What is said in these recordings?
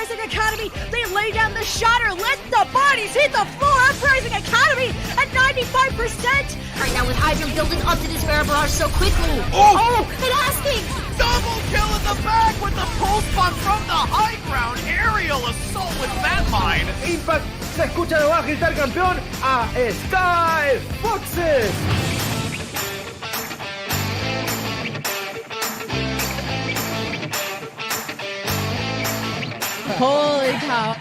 Uprising Academy. They lay down the shatter, let the bodies hit the floor. Uprising Academy at 95%. Right now with Hydra building up to this Bear Barrage so quickly. Oh! And asking! Double kill in the back with the pulse bomb from the high ground. Aerial assault with that mine. Impact, se escucha de abajo gritar campeón a Sky Foxes. Holy cow.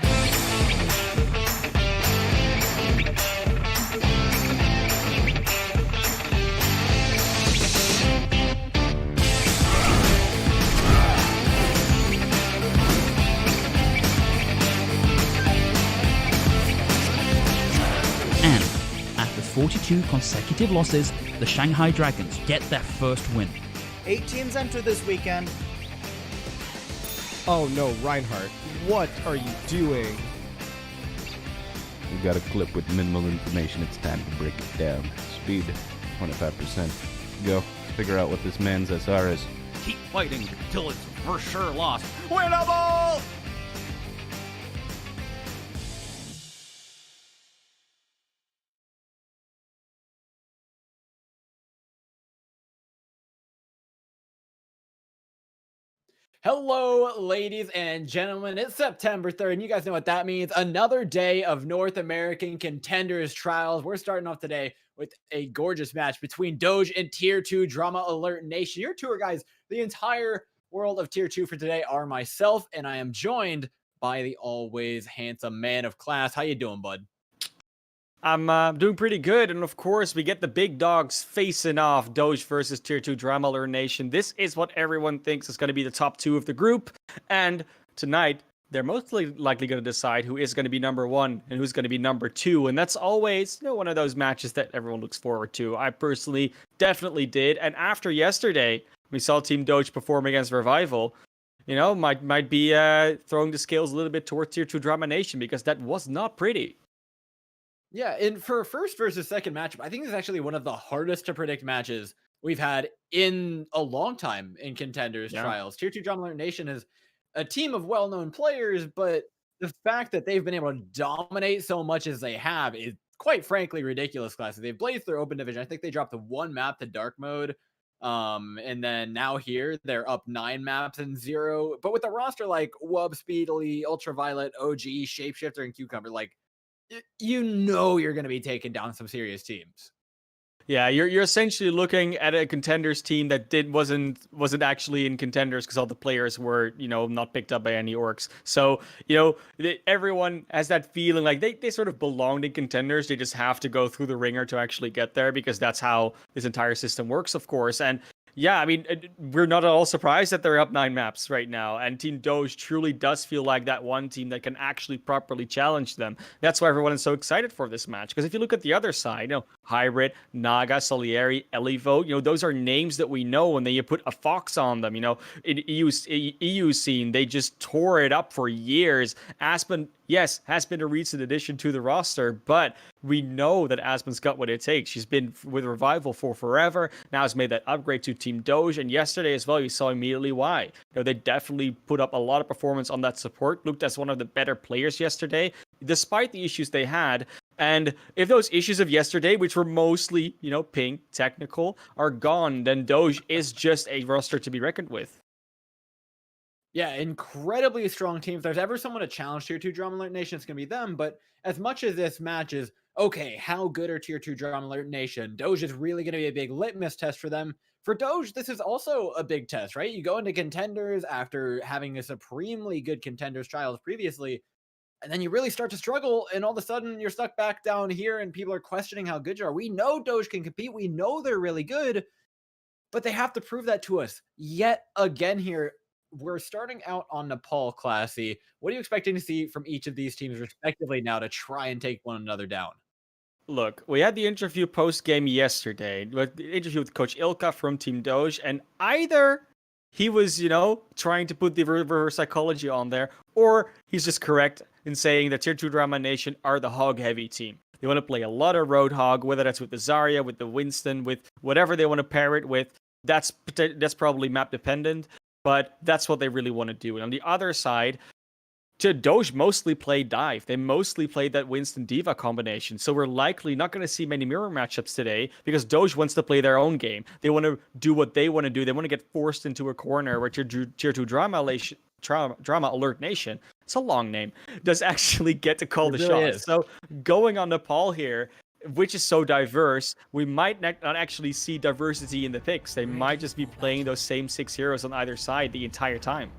And after 42 consecutive losses, the Shanghai Dragons get their first win. 8 teams enter this weekend. Oh no, Reinhardt, what are you doing? We got a clip with minimal information. It's time to break it down. Speed, 25%. Go. Figure out what this man's SR is. Keep fighting till it's for sure lost. Winnable! Hello, ladies and gentlemen. It's September 3rd, and you guys know what that means. Another day of North American Contenders trials. We're starting off today with a gorgeous match between Doge and Tier 2 Drama Alert Nation. Your tour guys, the entire world of Tier 2 for today are myself, and I am joined by the always handsome man of class. How you doing, bud? I'm doing pretty good, and of course, we get the big dogs facing off, Doge versus Tier 2 Drama Alert Nation. This is what everyone thinks is going to be the top 2 of the group, and tonight, they're mostly likely going to decide who is going to be number 1 and who's going to be number 2, and that's always, one of those matches that everyone looks forward to. I personally definitely did, and after yesterday, we saw Team Doge perform against Revival, might be throwing the scales a little bit towards Tier 2 Drama Nation, because that was not pretty. Yeah, and for first versus second matchup, I think this is actually one of the hardest to predict matches we've had in a long time in Contenders trials. Tier 2 Drama Alert Nation is a team of well-known players, but the fact that they've been able to dominate so much as they have is quite frankly ridiculous, classic. They've blazed their open division. I think they dropped the 1 map to dark mode. And then now here they're up 9 maps and 0. But with a roster like Wub, Speedily, Ultraviolet, OG, Shapeshifter, and Cucumber, like, you're going to be taking down some serious teams. Yeah, you're essentially looking at a Contenders team that wasn't actually in Contenders because all the players were, not picked up by any orcs. So, everyone has that feeling like they sort of belonged in Contenders. They just have to go through the ringer to actually get there, because that's how this entire system works, of course. And yeah, I mean, we're not at all surprised that they're up 9 maps right now. And Team Doge truly does feel like that one team that can actually properly challenge them. That's why everyone is so excited for this match. Because if you look at the other side, Hybrid, Naga, Salieri, Elivo, those are names that we know. And then you put a Fox on them. In EU scene, they just tore it up for years. Aspen, yes, has been a recent addition to the roster, but we know that Aspen's got what it takes. She's been with Revival for forever. Now has made that upgrade to Team Doge, and yesterday as well, you saw immediately why. They definitely put up a lot of performance on that support. Looked as one of the better players yesterday, despite the issues they had. And if those issues of yesterday, which were mostly, pink, technical, are gone, then Doge is just a roster to be reckoned with. Yeah, incredibly strong team. If there's ever someone to challenge Tier 2 Drama Alert Nation, it's going to be them. But as much as this match is, okay, how good are Tier 2 Drama Alert Nation? Doge is really going to be a big litmus test for them. For Doge, this is also a big test, right? You go into Contenders after having a supremely good Contenders trials previously, and then you really start to struggle, and all of a sudden you're stuck back down here, and people are questioning how good you are. We know Doge can compete. We know they're really good, but they have to prove that to us yet again here. We're starting out on Nepal, Classy. What are you expecting to see from each of these teams respectively now to try and take one another down? Look, we had the interview post-game yesterday, the interview with Coach Ilka from Team Doge, and either he was, trying to put the reverse psychology on there, or he's just correct in saying that Tier 2 Drama Nation are the hog-heavy team. They want to play a lot of Roadhog, whether that's with the Zarya, with the Winston, with whatever they want to pair it with. That's probably map-dependent. But that's what they really want to do. And on the other side, Doge mostly played dive. They mostly played that Winston Diva combination. So we're likely not going to see many mirror matchups today because Doge wants to play their own game. They want to do what they want to do. They want to get forced into a corner where tier 2 drama alert nation, it's a long name, does actually get to call the shots. So going on Nepal here, which is so diverse, we might not actually see diversity in the picks. They might just be playing those same 6 heroes on either side the entire time.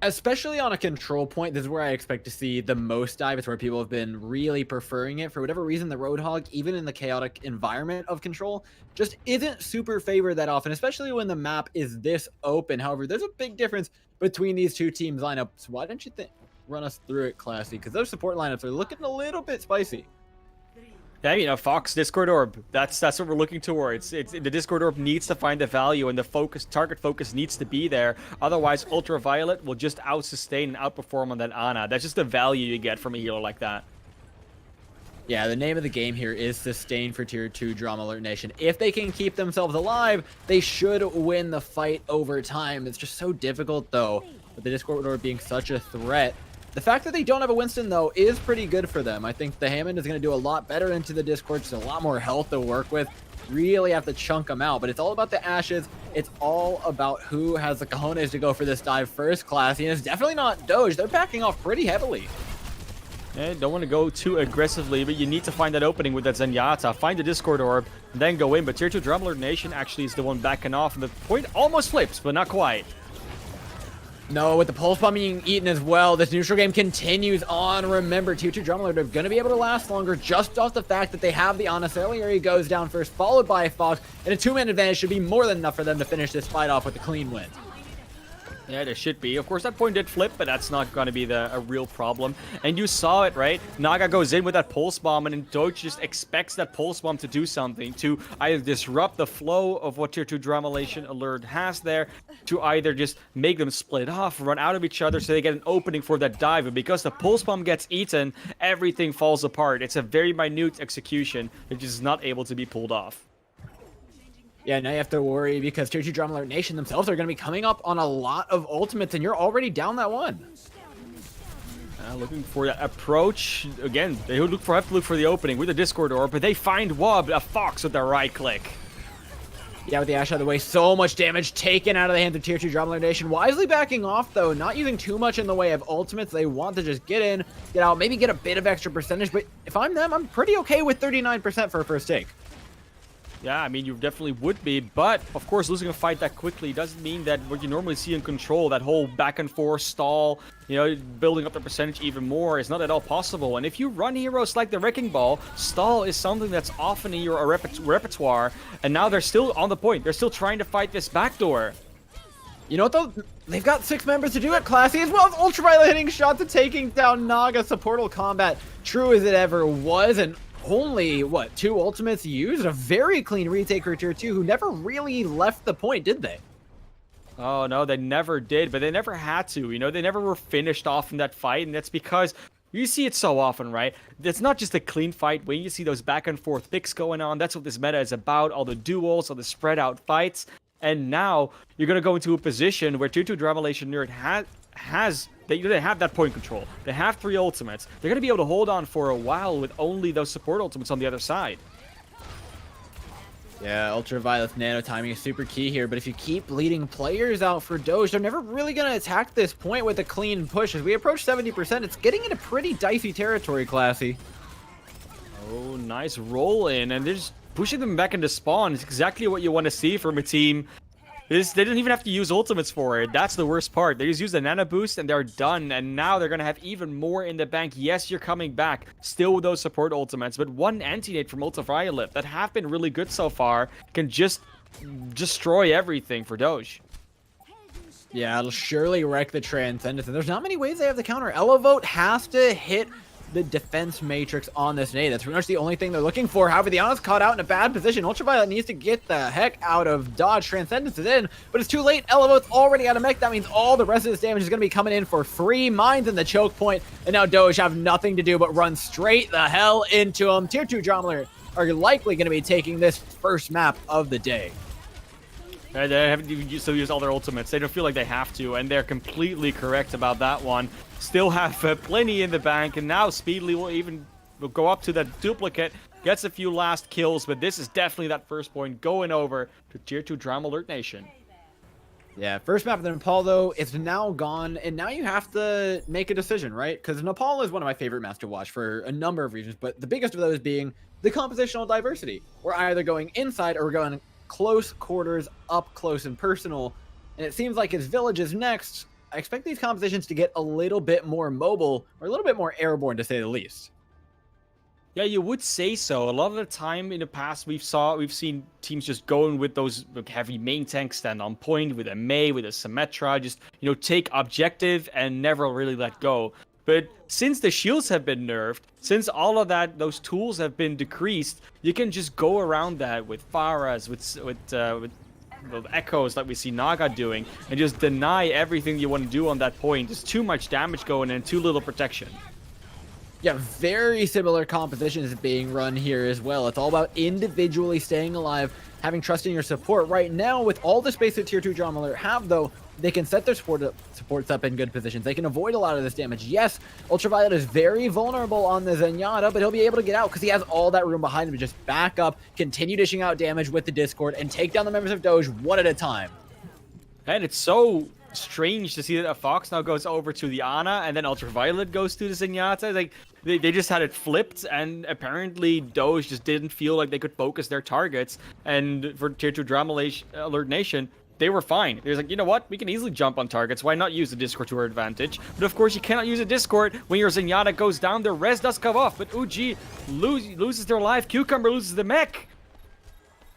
Especially on a control point, this is where I expect to see the most dive. It's where people have been really preferring it. For whatever reason, the Roadhog, even in the chaotic environment of control, just isn't super favored that often, especially when the map is this open. However, there's a big difference between these two teams' lineups. Why don't you run us through it, Classy? Because those support lineups are looking a little bit spicy. Yeah, you know, Fox Discord Orb. That's what we're looking towards. The Discord Orb needs to find the value, and the target focus needs to be there. Otherwise, Ultraviolet will just out-sustain and outperform on that Ana. That's just the value you get from a hero like that. Yeah, the name of the game here is sustain for tier 2 Drama Alert Nation. If they can keep themselves alive, they should win the fight over time. It's just so difficult, though, with the Discord Orb being such a threat. The fact that they don't have a Winston, though, is pretty good for them. I think the Hammond is going to do a lot better into the Discord. Just a lot more health to work with. Really have to chunk them out. But it's all about the Ashes. It's all about who has the cojones to go for this dive first, Classy. And it's definitely not Doge. They're backing off pretty heavily. Yeah, don't want to go too aggressively, but you need to find that opening with that Zenyatta. Find the Discord Orb, and then go in. But tier 2 Drama Alert Nation actually is the one backing off. And the point almost flips, but not quite. No, with the Pulse Bomb being eaten as well, this neutral game continues on. Remember, tier 2 Drama Alert are going to be able to last longer just off the fact that they have the Ana. Salieri goes down first, followed by Fox, and a 2-man advantage should be more than enough for them to finish this fight off with a clean win. Yeah, there should be. Of course, that point did flip, but that's not going to be a real problem. And you saw it, right? Naga goes in with that Pulse Bomb, and then Doge just expects that Pulse Bomb to do something, to either disrupt the flow of what tier 2 Drama Alert has there, to either just make them split off, run out of each other so they get an opening for that dive. And because the Pulse Bomb gets eaten, everything falls apart. It's a very minute execution that is not able to be pulled off. Yeah, now you have to worry because tier 2 Drama Alert Nation themselves are going to be coming up on a lot of ultimates, and you're already down that one. Looking for that approach. Again, they have to look for the opening with the Discord Orb, but they find Wob, a Fox with the right click. Yeah, with the Ash out of the way, so much damage taken out of the hands of tier 2 Drama Alert Nation. Wisely backing off, though, not using too much in the way of ultimates. They want to just get in, get out, maybe get a bit of extra percentage, but if I'm them, I'm pretty okay with 39% for a first take. Yeah, I mean, you definitely would be, but of course, losing a fight that quickly doesn't mean that what you normally see in Control, that whole back and forth stall, you know, building up the percentage even more, is not at all possible. And if you run heroes like the Wrecking Ball, stall is something that's often in your repertoire, and now they're still on the point. They're still trying to fight this backdoor. You know what, though? They've got 6 members to do it, Classy, as well as Ultraviolet hitting shots and taking down Naga. Supportal combat, true as it ever was, and only, what, 2 ultimates used? A very clean retake for tier 2, who never really left the point, did they? Oh, no, they never did, but they never had to. You know, they never were finished off in that fight, and that's because you see it so often, right? It's not just a clean fight. When you see those back and forth picks going on, that's what this meta is about, all the duels, all the spread out fights. And now you're going to go into a position where tier 2 Drama Alert Nation they have that point control. They have 3 ultimates. They're going to be able to hold on for a while with only those support ultimates on the other side. Yeah, Ultraviolet's nano timing is super key here, but if you keep bleeding players out for Doge, they're never really going to attack this point with a clean push. As we approach 70%, it's getting into pretty dicey territory, Classy. Oh, nice roll in, and they're just pushing them back into spawn. It's exactly what you want to see from a team. They didn't even have to use ultimates for it. That's the worst part. They just use the nano boost and they're done. And now they're going to have even more in the bank. Yes, you're coming back still with those support ultimates. But one anti-nade from Ultraviolet that have been really good so far can just destroy everything for Doge. Yeah, it'll surely wreck the Transcendence. And there's not many ways they have to counter. Elevote has to hit the defense matrix on this nade. That's pretty much the only thing they're looking for. However, the Ana's caught out in a bad position. Ultraviolet needs to get the heck out of dodge. Transcendence is in, but it's too late. Elevote's already out of mech. That means all the rest of this damage is going to be coming in for free. Mines in the choke point, and now Doge have nothing to do but run straight the hell into him. Tier 2 Drama Alert are likely going to be taking this first map of the day. They haven't even still used all their ultimates. They don't feel like they have to, and they're completely correct about that one. Still have plenty in the bank, and now Speedly will go up to that duplicate, gets a few last kills, but this is definitely that first point going over to Tier 2 Drama Alert Nation. Yeah, first map of the Nepal, though, it's now gone, and now you have to make a decision, right? Because Nepal is one of my favorite maps to watch for a number of reasons, but the biggest of those being the compositional diversity. We're either going inside or we're going close quarters, up close and personal, and it seems like as Village is next, I expect these compositions to get a little bit more mobile, or a little bit more airborne, to say the least. Yeah, you would say so. A lot of the time in the past, we've seen teams just going with those heavy main tanks, stand on point with a Mei, with a Symmetra, just take objective and never really let go. But since the shields have been nerfed, since all of those tools have been decreased, you can just go around that with Pharas, with echoes like we see Naga doing, and just deny everything you want to do on that point. There's too much damage going and too little protection. Yeah, very similar compositions being run here as well. It's all about individually staying alive, having trust in your support. Right now, with all the space that Tier 2 Drama Alert have, though, they can set their supports up in good positions. They can avoid a lot of this damage. Yes, Ultraviolet is very vulnerable on the Zenyatta, but he'll be able to get out because he has all that room behind him to just back up, continue dishing out damage with the Discord, and take down the members of Doge one at a time. And it's so strange to see that a Fox now goes over to the Ana, and then Ultraviolet goes to the Zenyatta. Like, they just had it flipped, and apparently Doge just didn't feel like they could focus their targets. And for Tier 2 Drama Alert Nation, they were fine. They was like, you know what? We can easily jump on targets. Why not use the Discord to our advantage? But of course, you cannot use a Discord when your Zenyatta goes down. The res does come off, but UG loses their life. Cucumber loses the mech.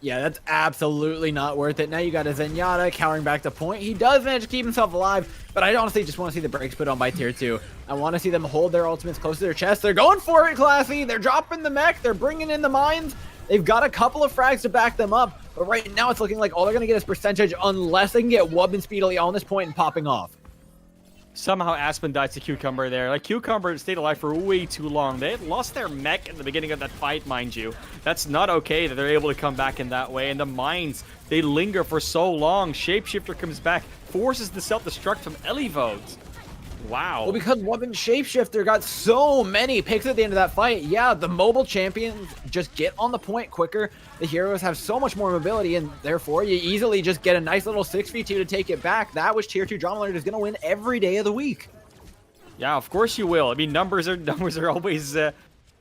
Yeah, that's absolutely not worth it. Now you got a Zenyatta cowering back to point. He does manage to keep himself alive, but I honestly just want to see the brakes put on by Tier 2. I want to see them hold their ultimates close to their chest. They're going for it, Classy. They're dropping the mech. They're bringing in the mines. They've got a couple of frags to back them up, but right now it's looking like all they're going to get is percentage unless they can get Wub and Speedily on this point and popping off. Somehow Aspen dies to Cucumber there. Like, Cucumber stayed alive for way too long. They had lost their mech at the beginning of that fight, mind you. That's not okay that they're able to come back in that way. And the mines, they linger for so long. Shapeshifter comes back, forces the self-destruct from Elivodes. Wow. Well, because Wub and Shapeshifter got so many picks at the end of that fight, yeah, the mobile champions just get on the point quicker. The heroes have so much more mobility, and therefore you easily just get a nice little 6v2 to take it back. That which Tier 2 Drama Alert is going to win every day of the week. Yeah, of course you will. I mean, numbers are always going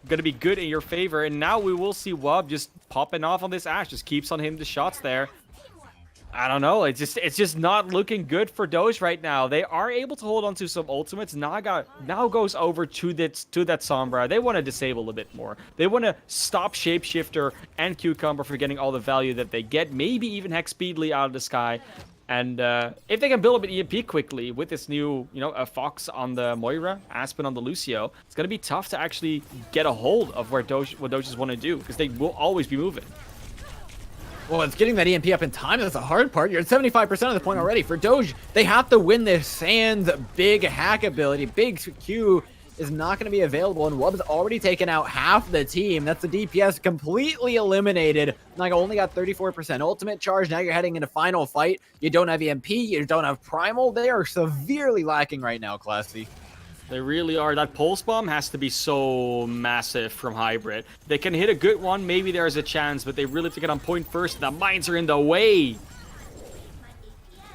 to be good in your favor, and now we will see Wub just popping off on this Ashe. Just keeps on hitting the shots there. I don't know. It's just not looking good for Doge right now. They are able to hold on to some ultimates. Naga now goes over to that Sombra. They want to disable a bit more. They want to stop Shapeshifter and Cucumber for getting all the value that they get. Maybe even Hex Speedily out of the sky. And if they can build up an EMP quickly with this new, a Fox on the Moira, Aspen on the Lucio, it's going to be tough to actually get a hold of what Doges want to do, because they will always be moving. Well, it's getting that EMP up in time. That's the hard part. You're at 75% of the point already. For Doge, they have to win this Sands big hack ability. Big Q is not going to be available, and Wub's already taken out half the team. That's the DPS completely eliminated. Like, only got 34% ultimate charge. Now you're heading into final fight. You don't have EMP. You don't have Primal. They are severely lacking right now, Classy. They really are. That pulse bomb has to be so massive from Hybrid. They can hit a good one. Maybe there's a chance, but they really have to get on point first. The mines are in the way.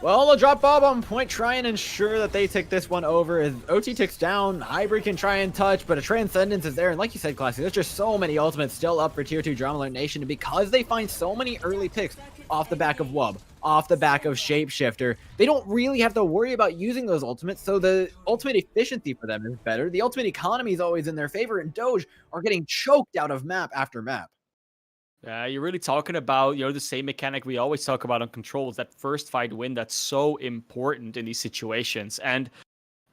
Well, they'll drop Bob on point, try and ensure that they take this one over. As OT ticks down, Hybrid can try and touch, but a Transcendence is there. And like you said, Classy, there's just so many ultimates still up for Tier 2 Drama Alert Nation. And because they find so many early picks off the back of Wub, off the back of Shapeshifter, they don't really have to worry about using those ultimates, so the ultimate efficiency for them is better. The ultimate economy is always in their favor, and Doge are getting choked out of map after map. Yeah, you're really talking about, the same mechanic we always talk about on controls, that first fight win that's so important in these situations. And,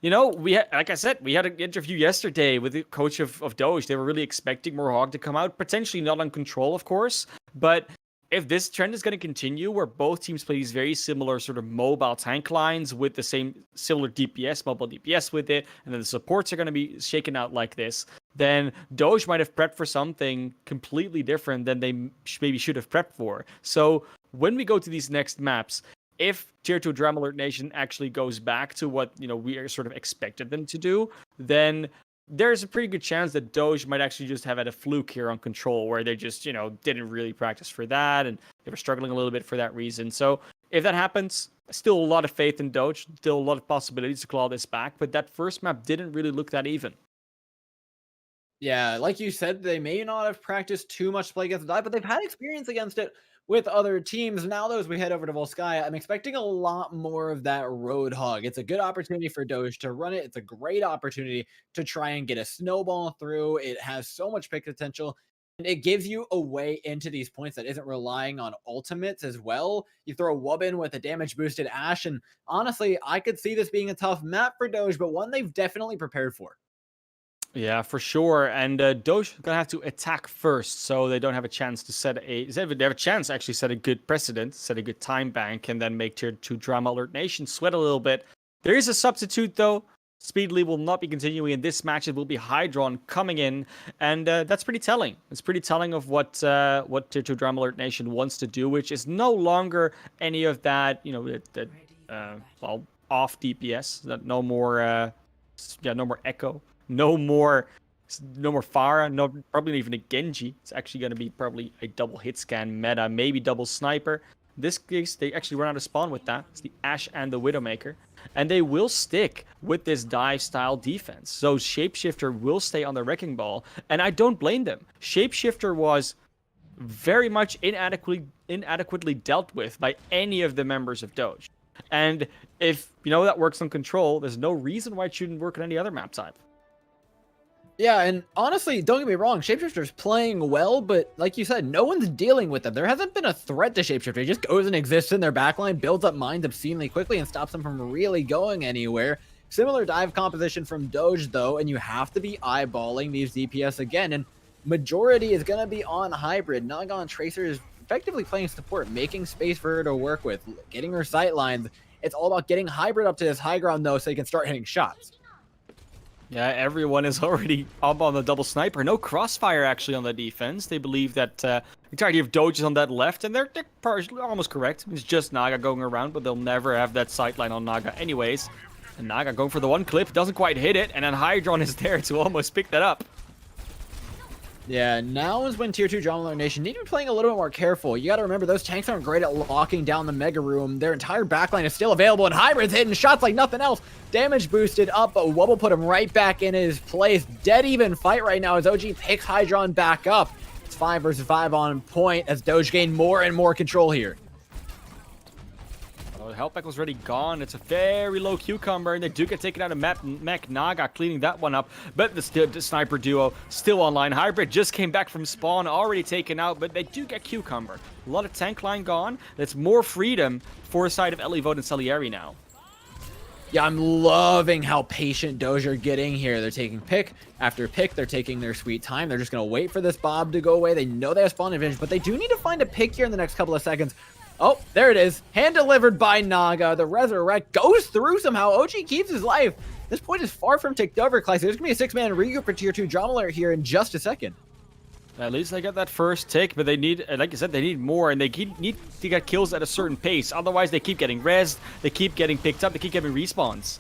like I said, we had an interview yesterday with the coach of Doge. They were really expecting Mohawk to come out, potentially not on control, of course, but if this trend is going to continue, where both teams play these very similar sort of mobile tank lines with the same similar DPS, mobile DPS with it, and then the supports are going to be shaken out like this, then Doge might have prepped for something completely different than they maybe should have prepped for. So when we go to these next maps, if Tier 2 Drama Alert Nation actually goes back to what, we are sort of expected them to do, then there's a pretty good chance that Doge might actually just have had a fluke here on Control, where they just, didn't really practice for that, and they were struggling a little bit for that reason. So if that happens, still a lot of faith in Doge, still a lot of possibilities to claw this back, but that first map didn't really look that even. Yeah, like you said, they may not have practiced too much to play against the dive, but they've had experience against it with other teams. Now, though, as we head over to Volskaya, I'm expecting a lot more of that road hog. It's a good opportunity for Doge to run it. It's a great opportunity to try and get a snowball through. It has so much pick potential, and it gives you a way into these points that isn't relying on ultimates as well. You throw a Wub in with a damage boosted Ashe, and honestly, I could see this being a tough map for Doge, but one they've definitely prepared for. Yeah, for sure. And Doge gonna have to attack first, so they don't have a chance to they have a chance to actually set a good precedent, set a good time bank, and then make Tier 2 Drama Alert Nation sweat a little bit. There is a substitute though. Speedly will not be continuing in this match. It will be Hydron coming in, and that's pretty telling. It's pretty telling of what Tier 2 Drama Alert Nation wants to do, which is no longer any of that, off DPS. That no more Echo. No more Pharah, probably not even a Genji. It's actually going to be probably a double hit scan meta, maybe double sniper. This case, they actually run out of spawn with that. It's the Ashe and the Widowmaker. And they will stick with this dive style defense. So Shapeshifter will stay on the Wrecking Ball, and I don't blame them. Shapeshifter was very much inadequately dealt with by any of the members of Doge. And if that works on Control, there's no reason why it shouldn't work on any other map type. Yeah, and honestly, don't get me wrong, Shapeshifter's playing well, but like you said, no one's dealing with them. There hasn't been a threat to Shapeshifter. He just goes and exists in their backline, builds up mines obscenely quickly, and stops them from really going anywhere. Similar dive composition from Doge, though, and you have to be eyeballing these DPS again, and majority is going to be on Hybrid. Naga and Tracer is effectively playing support, making space for her to work with, getting her sight lines. It's all about getting Hybrid up to this high ground, though, so he can start hitting shots. Yeah, everyone is already up on the double sniper. No crossfire, actually, on the defense. They believe that the entirety of Doge is on that left, and they're almost correct. It's just Naga going around, but they'll never have that sightline on Naga anyways. And Naga going for the one clip, doesn't quite hit it, and then Hydron is there to almost pick that up. Yeah, now is when Tier 2 Drama Alert Nation need to be playing a little bit more careful. You got to remember, those tanks aren't great at locking down the Mega Room. Their entire backline is still available, and Hybrid's hitting shots like nothing else. Damage boosted up, but Wubble put him right back in his place. Dead even fight right now as OG picks Hydron back up. It's 5 versus 5 on point as Doge gain more and more control here. The health pack was already gone. It's a very low cucumber, and they do get taken out of Mech. Naga cleaning that one up, but the sniper duo still online. Hybrid just came back from spawn, already taken out, but they do get cucumber. A lot of tank line gone. That's more freedom for a side of Elivote and Salieri now. Yeah, I'm loving how patient Doge are getting here. They're taking pick after pick. They're taking their sweet time. They're just going to wait for this Bob to go away. They know they have spawn advantage, but they do need to find a pick here in the next couple of seconds. Oh, there it is. Hand delivered by Naga. The Resurrect goes through somehow. OG keeps his life. This point is far from ticked over, Classy. There's going to be a 6-man regroup for Tier 2 Drama Alert here in just a second. At least they got that first tick, but they need, like I said, they need more, and they need to get kills at a certain pace. Otherwise, they keep getting rezzed, they keep getting picked up, they keep getting respawns.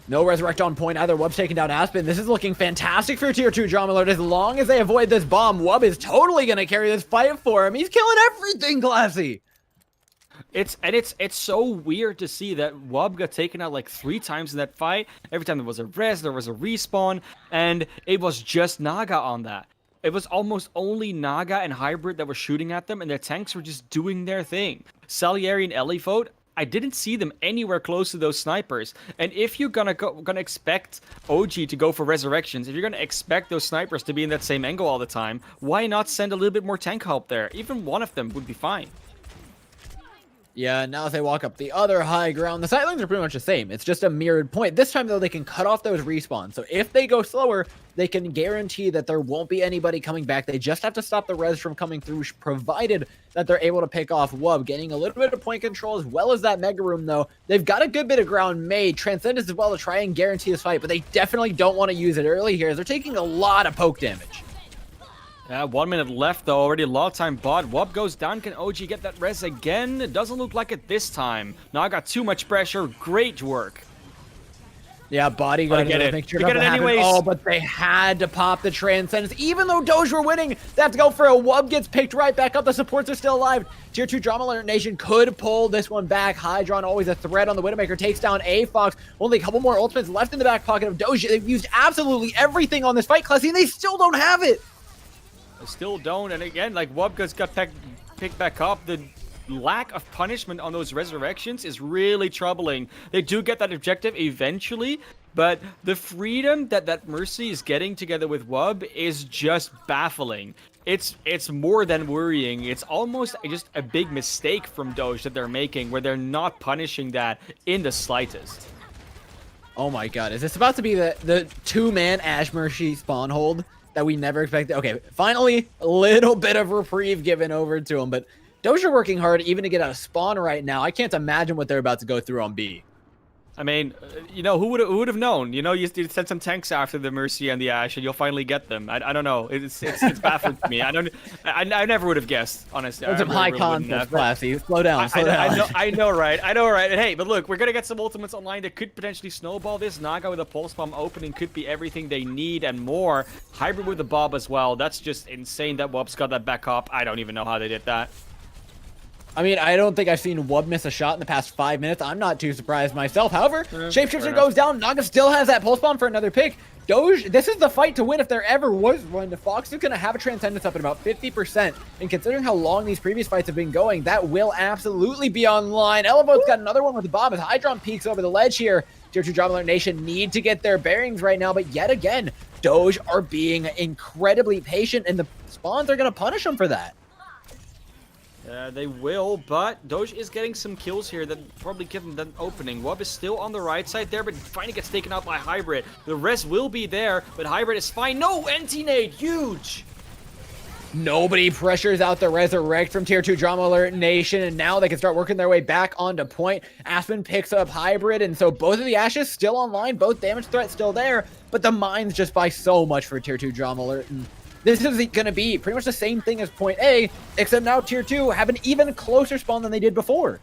No Resurrect on point either. Wub's taking down Aspen. This is looking fantastic for Tier 2 Drama Alert. As long as they avoid this bomb, Wub is totally going to carry this fight for him. He's killing everything, Classy. It's so weird to see that Wub got taken out like 3 times in that fight. Every time there was a res, there was a respawn, and it was just Naga on that. It was almost only Naga and Hybrid that were shooting at them, and their tanks were just doing their thing. Salieri and Elivote, I didn't see them anywhere close to those snipers. And if you're gonna expect OG to go for resurrections, if you're gonna expect those snipers to be in that same angle all the time, why not send a little bit more tank help there? Even one of them would be fine. Yeah, now as they walk up the other high ground, the sightlines are pretty much the same. It's just a mirrored point. This time, though, they can cut off those respawns. So if they go slower, they can guarantee that there won't be anybody coming back. They just have to stop the res from coming through, provided that they're able to pick off Wub, getting a little bit of point control as well as that Mega Room, though. They've got a good bit of ground made. Transcendence as well to try and guarantee this fight, but they definitely don't want to use it early here as they're taking a lot of poke damage. 1 minute left though, already a lot of time bought. Wub goes down, can OG get that res again? It doesn't look like it this time. Now I got too much pressure, great work. Yeah, bodyguard. Get it. Make sure You get it nothing happened. anyways. Oh, but they had to pop the Transcendence. Even though Doge were winning, they have to go for a Wub gets picked right back up. The supports are still alive. Tier 2 Drama Alert Nation could pull this one back. Hydron always a threat on the Widowmaker. Takes down a Fox. Only a couple more ultimates left in the back pocket of Doge. They've used absolutely everything on this fight, Classy, and they still don't have it. They still don't, and again, like Wub got picked back up. The lack of punishment on those resurrections is really troubling. They do get that objective eventually, but the freedom that Mercy is getting together with Wub is just baffling. It's more than worrying. It's almost just a big mistake from Doge that they're making, where they're not punishing that in the slightest. Oh my god, is this about to be the two-man Ash Mercy spawn hold that we never expected? Okay, finally, a little bit of reprieve given over to him, but Doge are working hard even to get out of spawn right now. I can't imagine what they're about to go through on B. I mean, you know, who would have known? You know, you send some tanks after the Mercy and the Ash, and you'll finally get them. I don't know. It's baffling to me. I never would have guessed, honestly. There's some high concepts, Classy. Slow down. I know, right? And hey, but look, we're gonna get some ultimates online that could potentially snowball this. Naga with a pulse bomb opening could be everything they need and more. Hybrid with the Bob as well. That's just insane that Wub's got that back up. I don't even know how they did that. I mean, I don't think I've seen Wub miss a shot in the past 5 minutes. I'm not too surprised myself. However, Shapeshifter goes down. Naga still has that pulse bomb for another pick. Doge, this is the fight to win if there ever was one. The Fox is going to have a Transcendence up at about 50%. And considering how long these previous fights have been going, that will absolutely be online. Elevo's got another one with the bomb as Hydron peeks over the ledge here. Tier 2 Drama Alert Nation need to get their bearings right now, but yet again, Doge are being incredibly patient, and the spawns are going to punish them for that. They will, but Doge is getting some kills here that probably give them that opening. Wub is still on the right side there, but finally gets taken out by Hybrid. The rest will be there, but Hybrid is fine. No, anti-nade, huge! Nobody pressures out the resurrect from Tier 2 Drama Alert Nation, and now they can start working their way back onto point. Aspen picks up Hybrid, and so both of the Ashes still online, both damage threats still there, but the mines just buy so much for Tier 2 Drama Alert, and this is going to be pretty much the same thing as Point A, except now Tier 2 have an even closer spawn than they did before.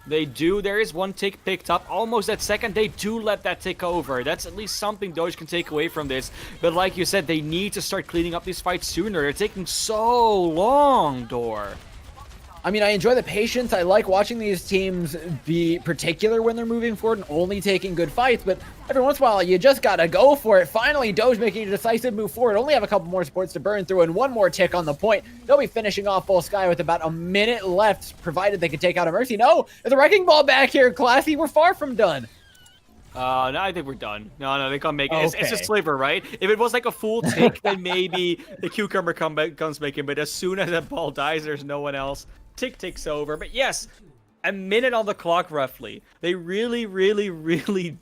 They do. There is one tick picked up. Almost that second, they do let that tick over. That's at least something Doge can take away from this. But like you said, they need to start cleaning up these fights sooner. They're taking so long, Door. I mean, I enjoy the patience. I like watching these teams be particular when they're moving forward and only taking good fights, but every once in a while, you just gotta go for it. Finally, Doge making a decisive move forward. Only have a couple more supports to burn through and one more tick on the point. They'll be finishing off Volskaya with about a minute left, provided they can take out a Mercy. No, there's a Wrecking Ball back here, Classy. We're far from done. No, I think we're done. No, they can't make it. Okay. It's a sliver, right? If it was like a full tick, then maybe the cucumber comes making. But as soon as that ball dies, there's no one else. Tick ticks over. But yes, a minute on the clock roughly. They really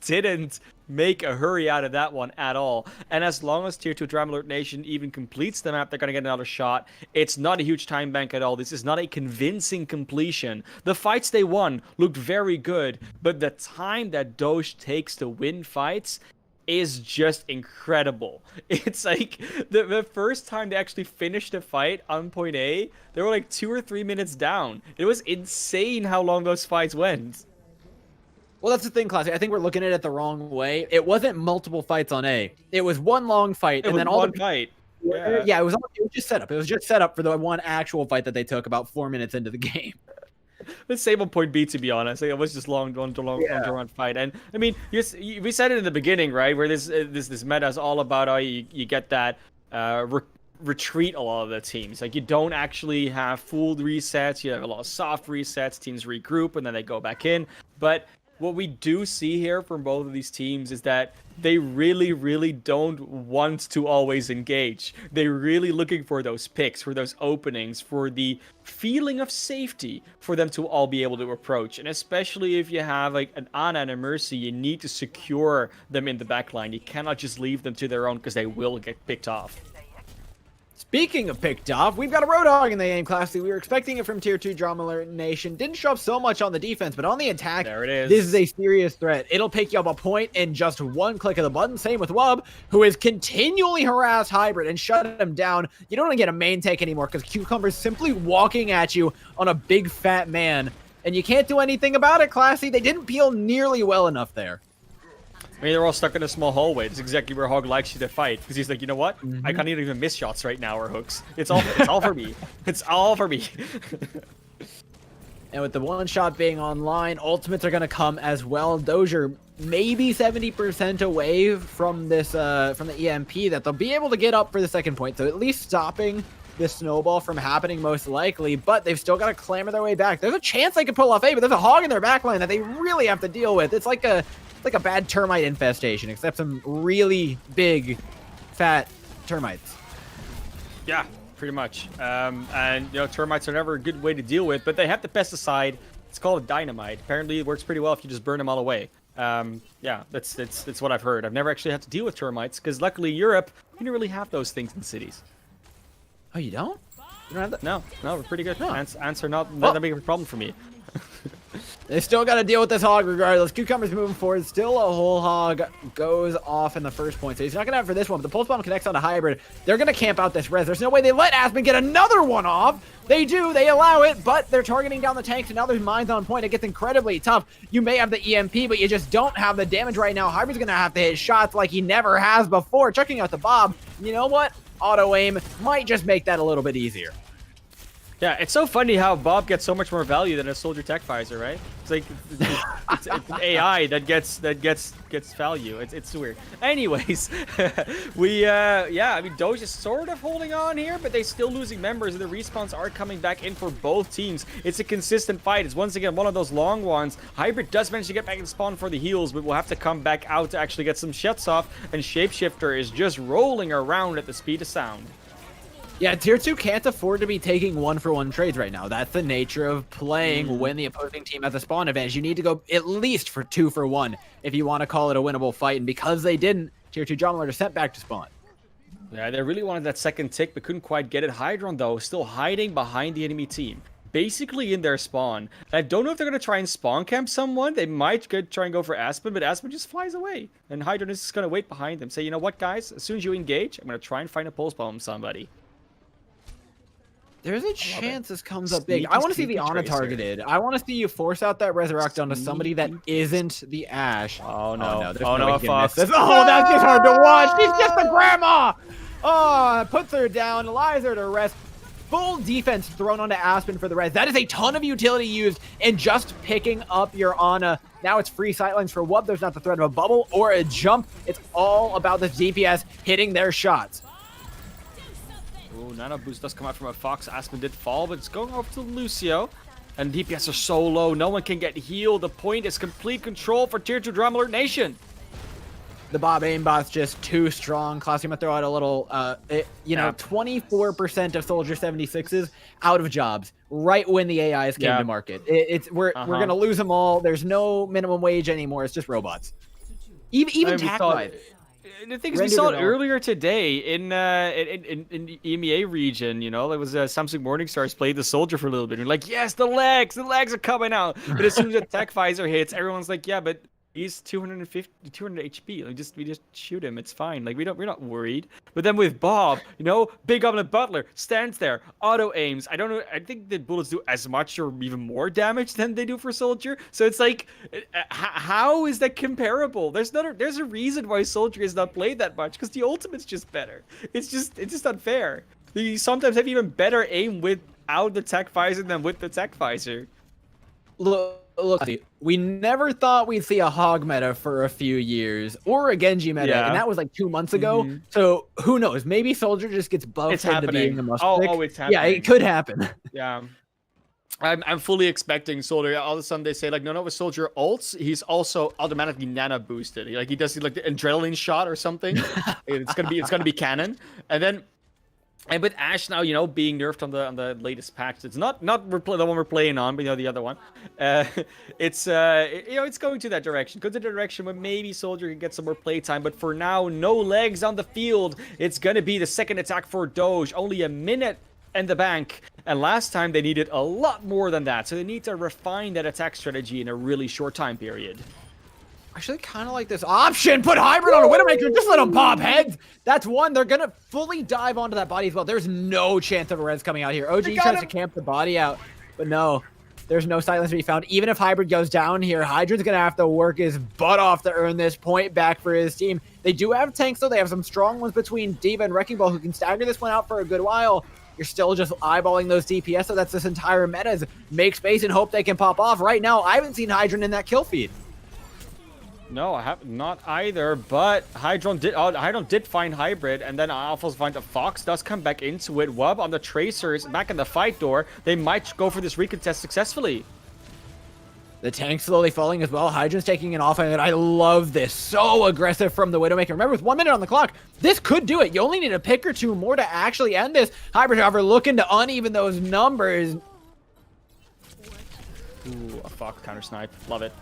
didn't make a hurry out of that one at all. And as long as Tier 2 Drama Alert Nation even completes the map, they're going to get another shot. It's not a huge time bank at all. This is not a convincing completion. The fights they won looked very good, but the time that Doge takes to win fights is just incredible. It's like the first time they actually finished a fight on Point A, they were like 2 or 3 minutes down. It was insane how long those fights went. Well, that's the thing, Classy. I think we're looking at it the wrong way. It wasn't multiple fights on A. It was one long fight, and then all one fight. Yeah, it was just set up. It was just set up for the one actual fight that they took about 4 minutes into the game. The same on Point B, to be honest. It was just long run fight. And I mean, we said it in the beginning, right? Where this meta is all about how you get that retreat a lot of the teams. Like, you don't actually have full resets. You have a lot of soft resets. Teams regroup and then they go back in. But what we do see here from both of these teams is that they really don't want to always engage. They're really looking for those picks, for those openings, for the feeling of safety for them to all be able to approach. And especially if you have like an Ana and a Mercy, you need to secure them in the backline. You cannot just leave them to their own because they will get picked off. Speaking of picked off, we've got a Roadhog in the game, Classy. We were expecting it from Tier 2 Drama Alert Nation. Didn't show up so much on the defense, but on the attack, There it is. this is a serious threat. It'll pick you up a point in just one click of the button. Same with Wub, who is continually harass Hybrid and shut him down. You don't want to get a main take anymore because Cucumber's simply walking at you on a big fat man, and you can't do anything about it, Classy. They didn't peel nearly well enough there. I mean, they're all stuck in a small hallway. It's exactly where Hog likes you to fight. Because he's like, you know what? I can't even miss shots right now or hooks. It's all for me. It's all for me. And with the one shot being online, ultimates are going to come as well. Doge maybe 70% away from this from the EMP that they'll be able to get up for the second point. So at least stopping this snowball from happening most likely, but they've still got to clamber their way back. There's a chance they could pull off A, but there's a Hog in their backline that they really have to deal with. It's like a bad termite infestation, except some really big, fat termites. Yeah, pretty much. And, you know, termites are never a good way to deal with, but they have the pesticide. It's called dynamite. Apparently, it works pretty well if you just burn them all away. Yeah, that's what I've heard. I've never actually had to deal with termites, because luckily Europe, you don't really have those things in cities. Oh, you don't? You don't have that? No, we're pretty good. No. Ants are not that big of a problem for me. They still got to deal with this Hog regardless. Cucumber's moving forward. Still a whole Hog goes off in the first point. So he's not going to have it for this one. But the Pulse Bomb connects on a Hybrid. They're going to camp out this res. There's no way they let Aspen get another one off. They do. They allow it. But they're targeting down the tanks. And now there's mines on point. It gets incredibly tough. You may have the EMP, but you just don't have the damage right now. Hybrid's going to have to hit shots like he never has before. Chucking out the Bob. You know what? Auto aim might just make that a little bit easier. Yeah, it's so funny how Bob gets so much more value than a soldier tech visor, right? It's like it's an AI that gets value. It's weird. Anyways, I mean Doge is sort of holding on here, but they're still losing members, and the respawns are coming back in for both teams. It's a consistent fight. It's once again one of those long ones. Hybrid does manage to get back in spawn for the heals, but will have to come back out to actually get some shots off, and Shapeshifter is just rolling around at the speed of sound. Yeah, Tier 2 can't afford to be taking one-for-one trades right now. That's the nature of playing when the opposing team has a spawn advantage. You need to go at least for 2-for-1 if you want to call it a winnable fight. And because they didn't, Tier 2 Drama Alert are sent back to spawn. Yeah, they really wanted that second tick, but couldn't quite get it. Hydron, though, still hiding behind the enemy team. Basically in their spawn. I don't know if they're going to try and spawn camp someone. They might try and go for Aspen, but Aspen just flies away. And Hydron is just going to wait behind them. Say, you know what, guys? As soon as you engage, I'm going to try and find a pulse bomb somebody. There's a chance this comes up big. I want to see the Ana targeted. I want to see you force out that Resurrect onto somebody that isn't the Ash. Oh no. Oh no, Fox. Oh, that's just hard to watch. She's just a grandma. Oh, puts her down, allows her to rest. Full defense thrown onto Aspen for the res. That is a ton of utility used in just picking up your Ana. Now it's free sightlines for Wub. There's not the threat of a bubble or a jump. It's all about the DPS hitting their shots. Oh, Nano Boost does come out from a Fox. Aspen did fall, but it's going over to Lucio. And DPS are so low, no one can get healed. The point is complete control for Tier 2 Drama Alert Nation. The Bob aimbot's just too strong. Classy, I'm gonna throw out a little, 24% of Soldier 76s out of jobs right when the AIs came to market. We're gonna lose them all. There's no minimum wage anymore. It's just robots. Even TAC. The thing is, we saw it earlier today in the EMEA region. You know, there was Samsung Morningstars played the soldier for a little bit. And we're like, yes, the legs are coming out. But as soon as the tech visor hits, everyone's like, yeah, but he's 200 HP. Like, we just shoot him. It's fine. Like, we're not worried. But then with Bob, you know, Big Omelet Butler stands there, auto aims. I don't know. I think the bullets do as much or even more damage than they do for Soldier. So it's like, how is that comparable? There's a reason why Soldier is not played that much, because the ultimate's just better. It's just unfair. You sometimes have even better aim without the tech visor than with the tech visor. Look, we never thought we'd see a Hog meta for a few years, or a Genji meta, and that was like 2 months ago. So who knows? Maybe Soldier just gets buffed into being the most pick. It's happening. Yeah, it could happen. Yeah. I'm fully expecting Soldier. All of a sudden they say, like, no, with Soldier ults, he's also automatically nano boosted. Like, he does like the adrenaline shot or something. it's gonna be canon. And then And with Ashe now, being nerfed on the latest patch, it's not the one we're playing on, but the other one. It's it's going to that direction. Go to the direction where maybe Soldier can get some more playtime. But for now, no legs on the field. It's gonna be the second attack for Doge. Only a minute in the bank. And last time they needed a lot more than that, so they need to refine that attack strategy in a really short time period. Actually, kind of like this option. Put Hybrid on a Widowmaker. Just let him pop heads. That's one. They're going to fully dive onto that body as well. There's no chance of a res coming out here. OG tries to camp the body out, but no. There's no silence to be found. Even if Hybrid goes down here, Hydran's going to have to work his butt off to earn this point back for his team. They do have tanks, though. They have some strong ones between D.Va and Wrecking Ball who can stagger this one out for a good while. You're still just eyeballing those DPS, so that's this entire meta is make space and hope they can pop off. Right now, I haven't seen Hydran in that kill feed. No, I have not either, but Hydron did find Hybrid, and then Alphas find a Fox, does come back into it. Wub on the Tracers, back in the fight door. They might go for this recontest successfully. The tank slowly falling as well. Hydran's taking an off, and I love this. So aggressive from the Widowmaker. Remember, with 1 minute on the clock, this could do it. You only need a pick or two more to actually end this. Hybrid, however, looking to uneven those numbers. Ooh, a Fox counter snipe. Love it.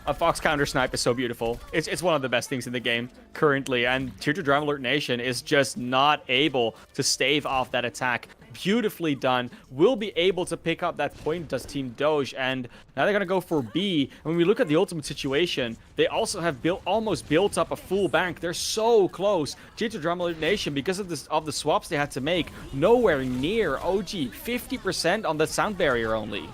A Fox counter snipe is so beautiful. It's one of the best things in the game currently, and Tier 2 Drama Alert Nation is just not able to stave off that attack. Beautifully done. Will be able to pick up that point, does Team Doge, and now they're gonna go for B. And when we look at the ultimate situation, they also have almost built up a full bank. They're so close. Tier 2 Drama Alert Nation, because of the swaps they had to make, nowhere near OG. 50% on the sound barrier only.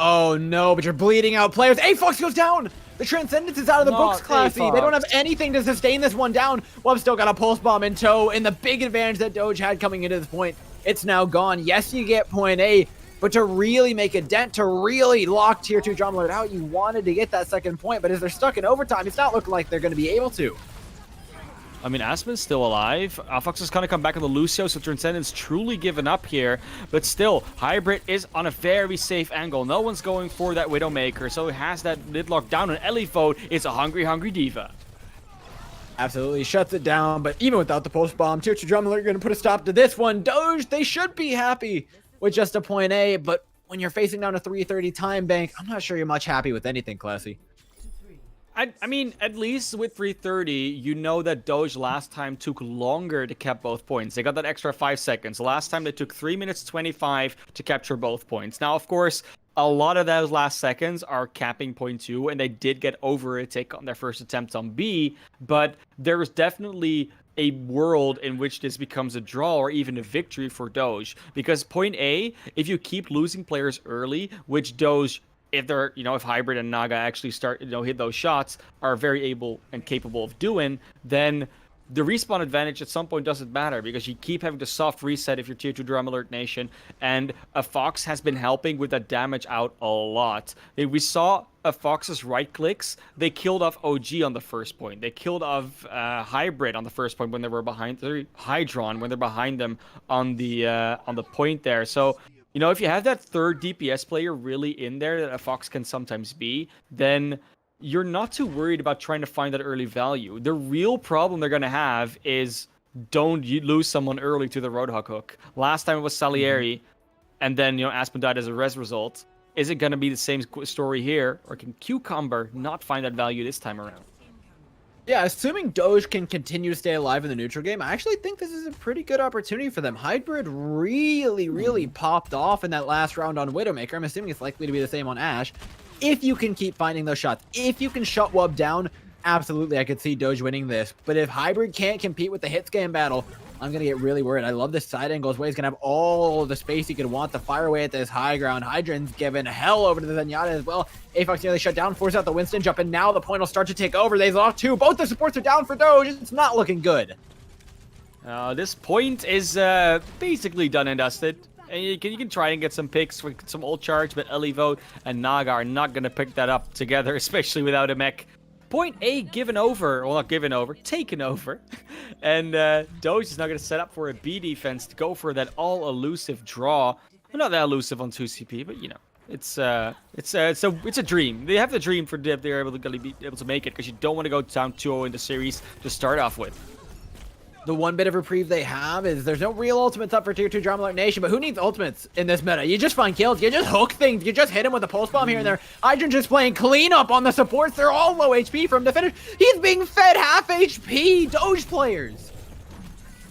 Oh no, but you're bleeding out players. A-Fox goes down! The Transcendence is out of the books, Classy. They don't have anything to sustain this one down. Wub still got a Pulse Bomb in tow, and the big advantage that Doge had coming into this point, it's now gone. Yes, you get point A, but to really make a dent, to really lock Tier 2 Drama Alert out, you wanted to get that second point, but as they're stuck in overtime, it's not looking like they're going to be able to. I mean, Aspen's still alive. Fox is going to come back on the Lucio, so Transcendence truly given up here. But still, Hybrid is on a very safe angle. No one's going for that Widowmaker, so he has that lid locked down. And Elifode is a hungry, hungry D.Va. Absolutely shuts it down, but even without the Pulse Bomb, Tier 2 Drama Alert are going to put a stop to this one. Doge, they should be happy with just a point A, but when you're facing down a 3:30 time bank, I'm not sure you're much happy with anything, Classy. I mean, at least with 330, you know that Doge last time took longer to cap both points. They got that extra 5 seconds. Last time they took 3 minutes 25 to capture both points. Now, of course, a lot of those last seconds are capping point 2, and they did get over a take on their first attempt on B, but there's definitely a world in which this becomes a draw or even a victory for Doge. Because point A, if you keep losing players early, which Doge, if they're, if Hybrid and Naga actually start, hit those shots, are very able and capable of doing, then the respawn advantage at some point doesn't matter because you keep having to soft reset if you're Tier 2 Drama Alert Nation, and a Fox has been helping with that damage out a lot. We saw a Fox's right clicks. They killed off OG on the first point. They killed off Hybrid on the first point when they were behind Hydron when they're behind them on the point there. So, if you have that third DPS player really in there that a Fox can sometimes be, then you're not too worried about trying to find that early value. The real problem they're going to have is don't you lose someone early to the Roadhog hook. Last time it was Salieri, and then, Aspen died as a res result. Is it going to be the same story here, or can Cucumber not find that value this time around? Yeah, assuming Doge can continue to stay alive in the neutral game, I actually think this is a pretty good opportunity for them. Hybrid really popped off in that last round on Widowmaker. I'm assuming it's likely to be the same on Ashe. If you can keep finding those shots, if you can shut Wub down, absolutely I could see Doge winning this. But if Hybrid can't compete with the hit scan battle, I'm going to get really worried. I love this side angle. His way he's going to have all the space he could want to fire away at this high ground. Hydran's giving hell over to the Zenyatta as well. A-Fox nearly shut down, force out the Winston jump, and now the point will start to take over. They've lost 2. Both the supports are down for Doge. It's not looking good. This point is basically done and dusted. And you can try and get some picks with some old charge, but Elifode and Naga are not going to pick that up together, especially without a mech. Point A given over, well, not given over, taken over. And Doge is now going to set up for a B defense to go for that all-elusive draw. Well, not that elusive on 2CP, but, it's a dream. They have the dream for Dip. They're able to be able to make it because you don't want to go down 2-0 in the series to start off with. The one bit of reprieve they have is there's no real ultimates up for tier 2 Drama Alert Nation, but who needs ultimates in this meta? You just find kills, you just hook things, you just hit him with a pulse bomb here and there. Lijang just playing cleanup on the supports, they're all low HP from the finish. He's being fed half HP, Doge players.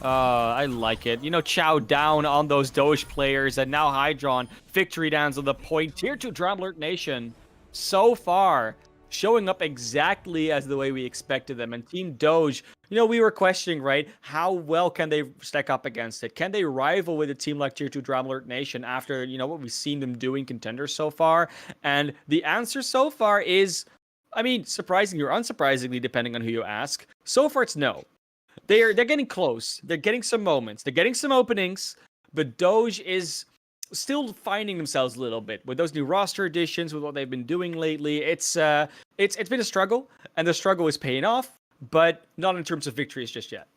I like it. You know, chow down on those Doge players, and now Hydron, victory downs on the point. Tier 2 Drama Alert Nation, so far, showing up exactly as the way we expected them. And Team Doge, you know, we were questioning, right? How well can they stack up against it? Can they rival with a team like Tier 2 Drama Alert Nation after, you know, what we've seen them doing contenders so far? And the answer so far is, I mean, surprisingly or unsurprisingly, depending on who you ask, so far it's no. They're getting close. They're getting some moments. They're getting some openings. But Doge is still finding themselves a little bit with those new roster additions, with what they've been doing lately. It's been a struggle, and the struggle is paying off, but not in terms of victories just yet.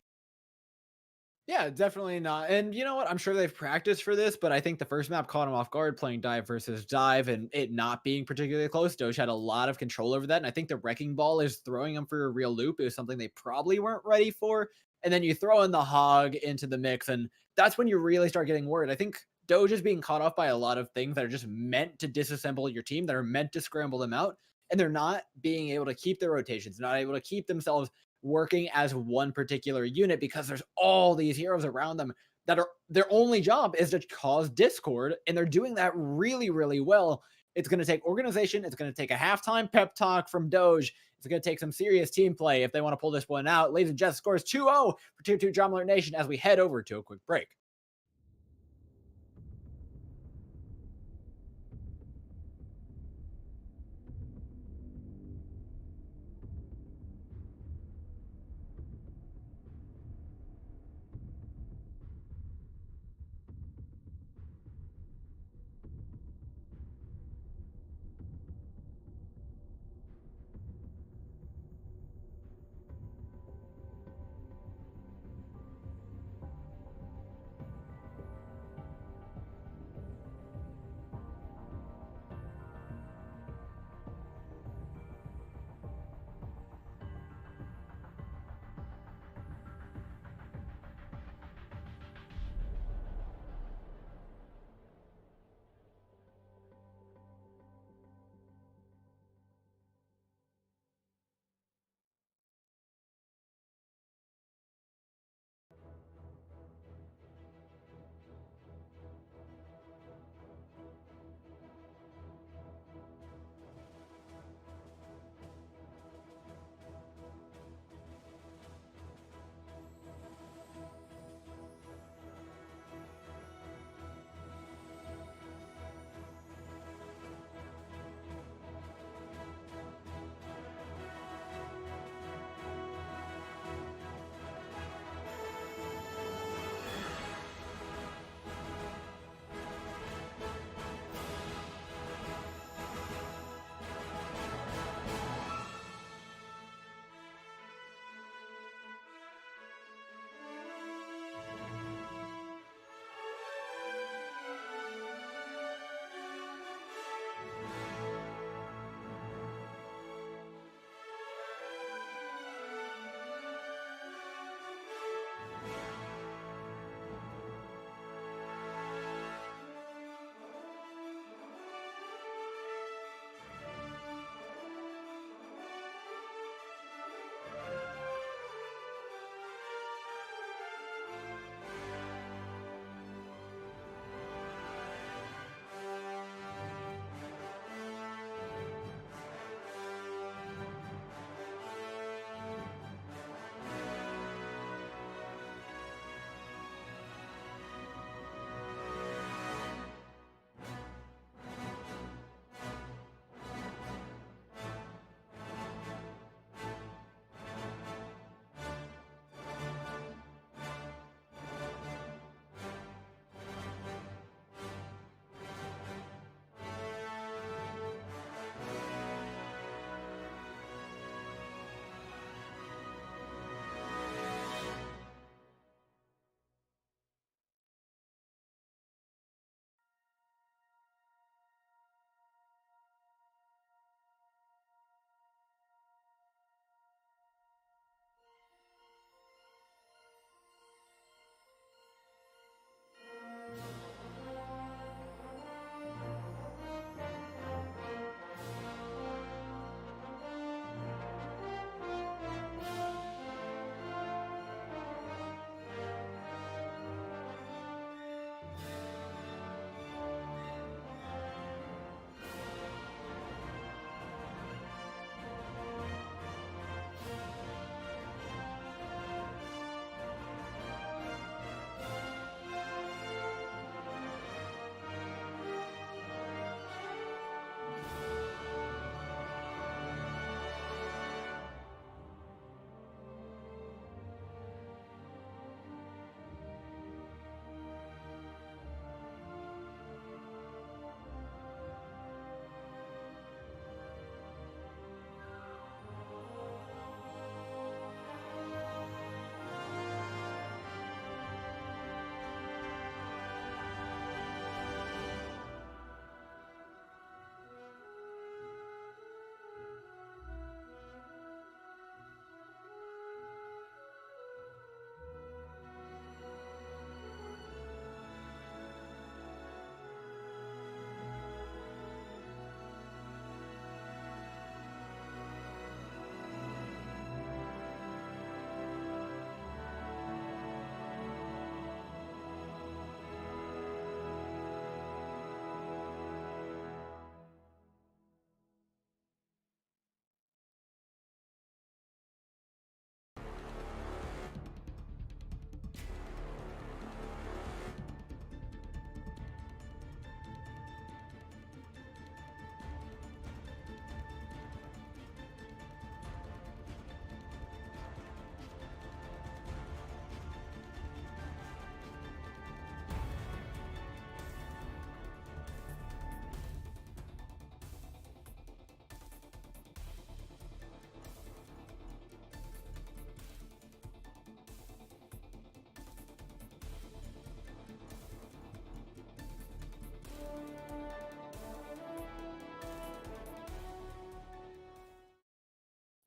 Yeah, definitely not. And you know what? I'm sure they've practiced for this, but I think the first map caught him off guard playing dive versus dive and it not being particularly close. Doge had a lot of control over that. And I think the wrecking ball is throwing him for a real loop. It was something they probably weren't ready for. And then you throw in the hog into the mix, and that's when you really start getting worried. I think Doge is being caught off by a lot of things that are just meant to disassemble your team, that are meant to scramble them out. And they're not being able to keep their rotations, not able to keep themselves working as one particular unit because there's all these heroes around them that are their only job is to cause discord, and they're doing that really, really well. It's going to take organization. It's going to take a halftime pep talk from Doge. It's going to take some serious team play if they want to pull this one out. Ladies and gents, scores 2-0 for Tier 2 Drama Alert Nation as we head over to a quick break.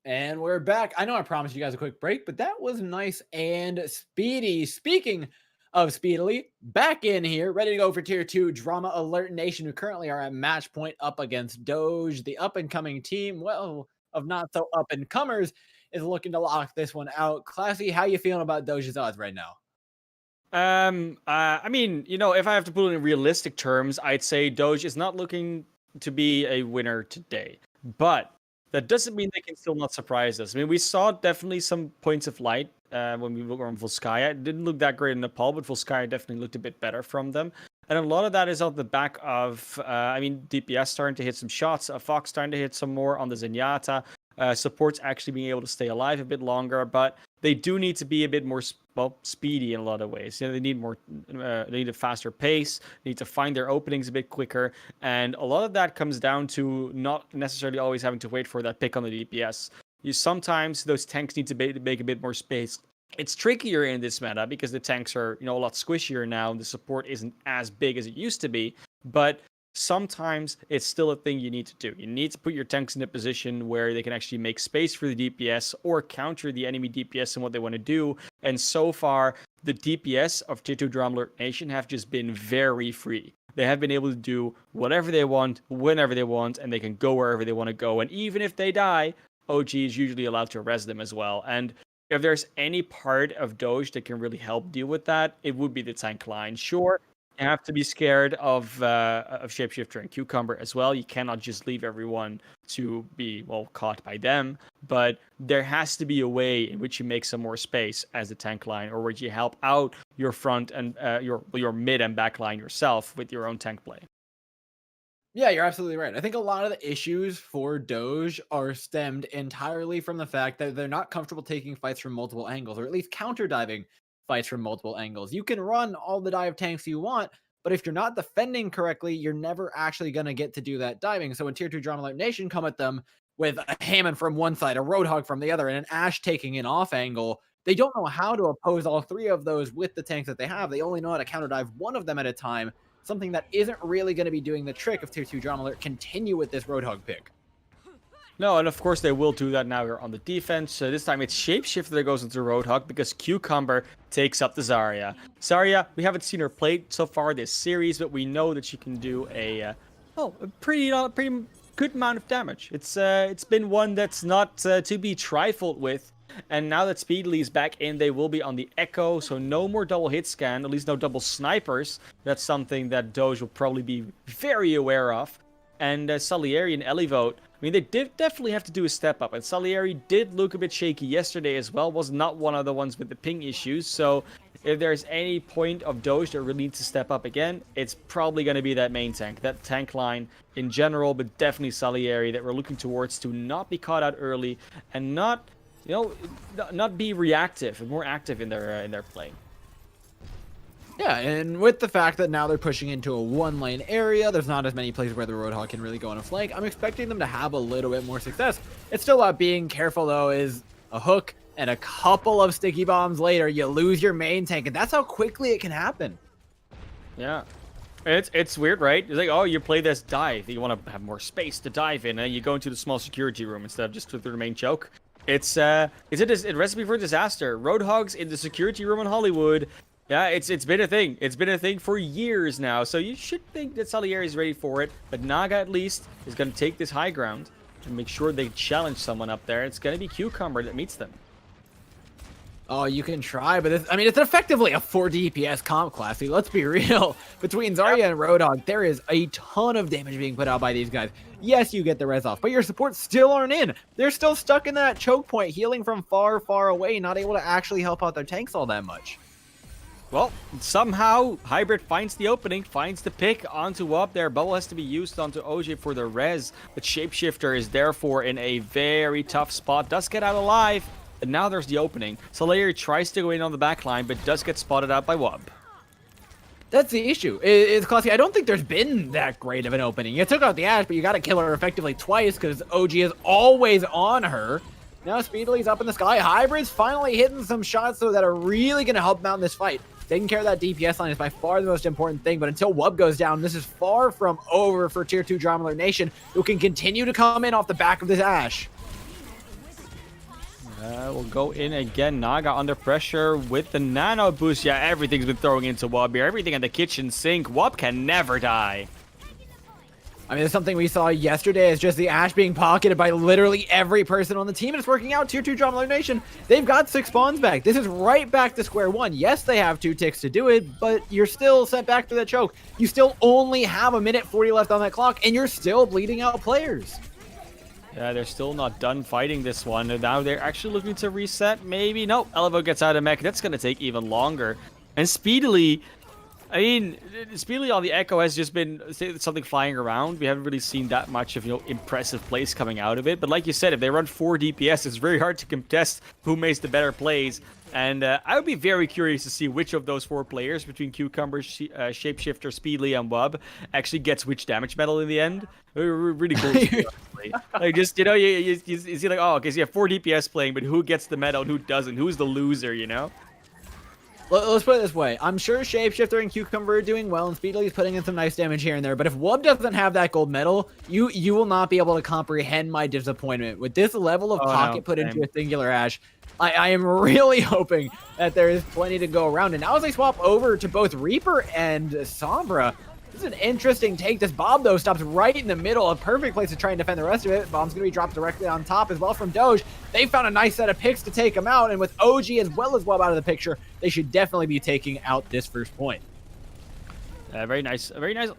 And we're back. I know I promised you guys a quick break, but that was nice and speedy. Speaking of speedily, back in here, ready to go for Tier 2 Drama Alert Nation, who currently are at match point up against Doge. The up-and-coming team, well, of not so up-and-comers, is looking to lock this one out. Classy, how you feeling about Doge's odds right now? I mean, if I have to put it in realistic terms, I'd say Doge is not looking to be a winner today. But that doesn't mean they can still not surprise us. I mean, we saw definitely some points of light when we were on Volskaya. It didn't look that great in Nepal, but Volskaya definitely looked a bit better from them. And a lot of that is on the back of, DPS starting to hit some shots, Fox starting to hit some more on the Zenyatta, supports actually being able to stay alive a bit longer, but they do need to be a bit more speedy in a lot of ways. They need more, they need a faster pace, they need to find their openings a bit quicker, and a lot of that comes down to not necessarily always having to wait for that pick on the DPS. Sometimes those tanks need to make a bit more space. It's trickier in this meta because the tanks are, a lot squishier now, and the support isn't as big as it used to be, but sometimes it's still a thing you need to do. You need to put your tanks in a position where they can actually make space for the DPS or counter the enemy DPS and what they want to do. And so far, the DPS of Tier 2 Drama Alert Nation have just been very free. They have been able to do whatever they want, whenever they want, and they can go wherever they want to go. And even if they die, OG is usually allowed to res them as well. And if there's any part of Doge that can really help deal with that, it would be the tank line. Sure, you have to be scared of Shapeshifter and Cucumber as well. You cannot just leave everyone to be, caught by them. But there has to be a way in which you make some more space as a tank line, or where you help out your front and your mid and back line yourself with your own tank play. Yeah, you're absolutely right. I think a lot of the issues for Doge are stemmed entirely from the fact that they're not comfortable taking fights from multiple angles, or at least counter diving fights from multiple angles. You can run all the dive tanks you want, but if you're not defending correctly, you're never actually going to get to do that diving. So when Tier 2 Drama Alert Nation come at them with a Hammond from one side, a Roadhog from the other, and an Ashe taking an off angle, they don't know how to oppose all three of those with the tanks that they have. They only know how to counter dive one of them at a time, something that isn't really going to be doing the trick if Tier 2 Drama Alert continue with this Roadhog pick. No, and of course they will do that now. We're on the defense. This time it's Shapeshifter that goes into Roadhog because Cucumber takes up the Zarya. Zarya, we haven't seen her played so far this series, but we know that she can do a pretty good amount of damage. It's been one that's not to be trifled with. And now that Speedly is back in, they will be on the Echo, so no more double hit scan, at least no double snipers. That's something that Doge will probably be very aware of. And Salieri and Elivote, I mean, they did definitely have to do a step up. And Salieri did look a bit shaky yesterday as well, was not one of the ones with the ping issues. So if there's any point of Doge that really needs to step up again, it's probably going to be that main tank, that tank line in general, but definitely Salieri that we're looking towards to not be caught out early and not be reactive and more active in their play. Yeah, and with the fact that now they're pushing into a one-lane area, there's not as many places where the Roadhog can really go on a flank. I'm expecting them to have a little bit more success. It's still about being careful, though, is a hook and a couple of sticky bombs later, you lose your main tank, and that's how quickly it can happen. Yeah. It's weird, right? It's like, oh, you play this dive. You want to have more space to dive in, and you go into the small security room instead of just through the main choke. It's a recipe for disaster. Roadhogs in the security room in Hollywood. Yeah, it's been a thing. It's been a thing for years now. So you should think that Salieri is ready for it. But Naga, at least, is going to take this high ground and make sure they challenge someone up there. It's going to be Cucumber that meets them. Oh, you can try, but it's effectively a 4 DPS comp classy. Let's be real. Between Zarya and Roadhog, there is a ton of damage being put out by these guys. Yes, you get the res off, but your supports still aren't in. They're still stuck in that choke point, healing from far, far away, not able to actually help out their tanks all that much. Well, somehow Hybrid finds the opening, finds the pick onto up there. Bubble has to be used onto OJ for the res, but Shapeshifter is therefore in a very tough spot. Does get out alive, and now there's the opening. Salieri tries to go in on the back line, but does get spotted out by Wub. That's the issue. It's classy. I don't think there's been that great of an opening. You took out the Ashe, but you got to kill her effectively twice because OG is always on her. Now Speedly's up in the sky. Hybrid's finally hitting some shots though that are really going to help him out in this fight. Taking care of that DPS line is by far the most important thing, but until Wub goes down, this is far from over for Tier 2 Drama Alert Nation, who can continue to come in off the back of this Ashe. We'll go in again. Naga under pressure with the nano boost. Yeah, everything's been throwing into Wob here. Everything in the kitchen sink. Wob can never die. I mean, it's something we saw yesterday is just the Ashe being pocketed by literally every person on the team, and it's working out. Tier 2 Drama Alert Nation, they've got 6 spawns back. This is right back to square one. Yes, they have 2 ticks to do it, but you're still sent back to that choke. You still only have 1:40 left on that clock, and you're still bleeding out players. Yeah, they're still not done fighting this one. And now they're actually looking to reset. Maybe. Nope. Elevo gets out of mech. That's going to take even longer. And speedily... I mean, speedily on the Echo has just been something flying around. We haven't really seen that much of, impressive plays coming out of it. But like you said, if they run 4 DPS, it's very hard to contest who makes the better plays. And I would be very curious to see which of those 4 players between Cucumber, Shapeshifter, Speedly, and Wub actually gets which damage medal in the end. Really cool. Like, just, you see like, oh, okay, so you have 4 DPS playing, but who gets the medal and who doesn't? Who's the loser, Let's put it this way. I'm sure Shapeshifter and Cucumber are doing well, and Speedily is putting in some nice damage here and there. But if Wub doesn't have that gold medal, you will not be able to comprehend my disappointment. With this level of pocket put into a singular Ashe, I am really hoping that there is plenty to go around. And now as they swap over to both Reaper and Sombra, this is an interesting take. This bomb, though, stops right in the middle. A perfect place to try and defend the rest of it. Bomb's going to be dropped directly on top as well from Doge. They found a nice set of picks to take him out. And with OG as well as Wub out of the picture, they should definitely be taking out this first point. Very nice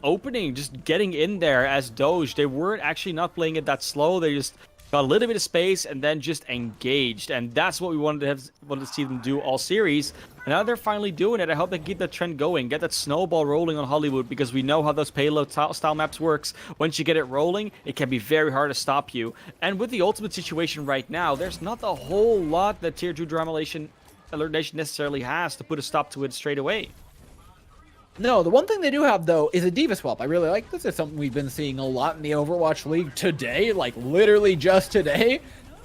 opening. Just getting in there as Doge. They weren't actually not playing it that slow. They just got a little bit of space and then just engaged. And that's what we wanted to see them do all series. And now they're finally doing it. I hope they keep that trend going, get that snowball rolling on Hollywood, because we know how those payload style maps works. Once you get it rolling, it can be very hard to stop you. And with the ultimate situation right now, there's not a whole lot that Tier 2 Drama Alert Nation necessarily has to put a stop to it straight away. No, the one thing they do have, though, is a Diva swap. I really like this. It's something we've been seeing a lot in the Overwatch League today, like literally just today.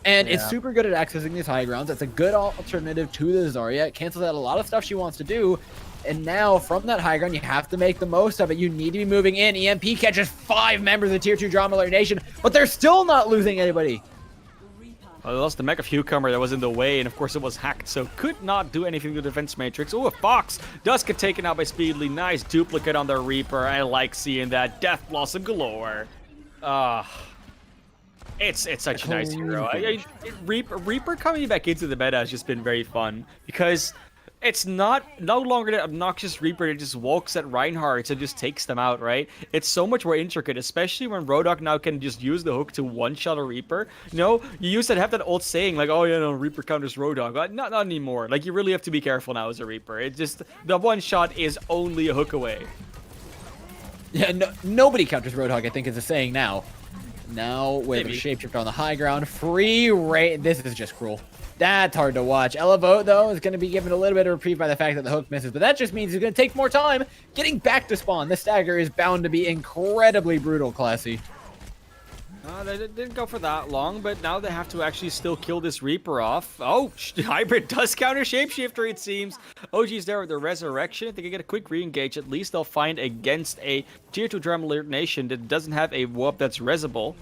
And it's super good at accessing these high grounds. It's a good alternative to the Zarya. It cancels out a lot of stuff she wants to do. And now, from that high ground, you have to make the most of it. You need to be moving in. EMP catches 5 members of Tier 2 Drama Alert Nation, but they're still not losing anybody. Well, they lost the mech of Cucumber that was in the way, and of course it was hacked, so could not do anything to the defense matrix. Oh, a Fox does get taken out by Speedly. Nice duplicate on the Reaper. I like seeing that. Death Blossom galore. It's such a nice hero. Reaper coming back into the meta has just been very fun, because it's no longer that obnoxious Reaper that just walks at Reinhardt and just takes them out, right? It's so much more intricate, especially when Rodok now can just use the hook to one-shot a Reaper. You used to have that old saying, like, oh, yeah, no, Reaper counters Rodok. Not anymore. Like, you really have to be careful now as a Reaper. It's just, the one-shot is only a hook away. Yeah, nobody counters Roadhog, I think is a saying now. Now, with a Shapeshifter on the high ground, free rate. This is just cruel. That's hard to watch. Elevote, though, is going to be given a little bit of reprieve by the fact that the hook misses, but that just means he's going to take more time getting back to spawn. This stagger is bound to be incredibly brutal, Classy. They didn't go for that long, but now they have to actually still kill this Reaper off. Oh, Hybrid does counter Shapeshifter, it seems. OG's there with the Resurrection. If they can get a quick re-engage, at least they'll find against a Tier 2 Drama Alert Nation that doesn't have a Whoop that's resable.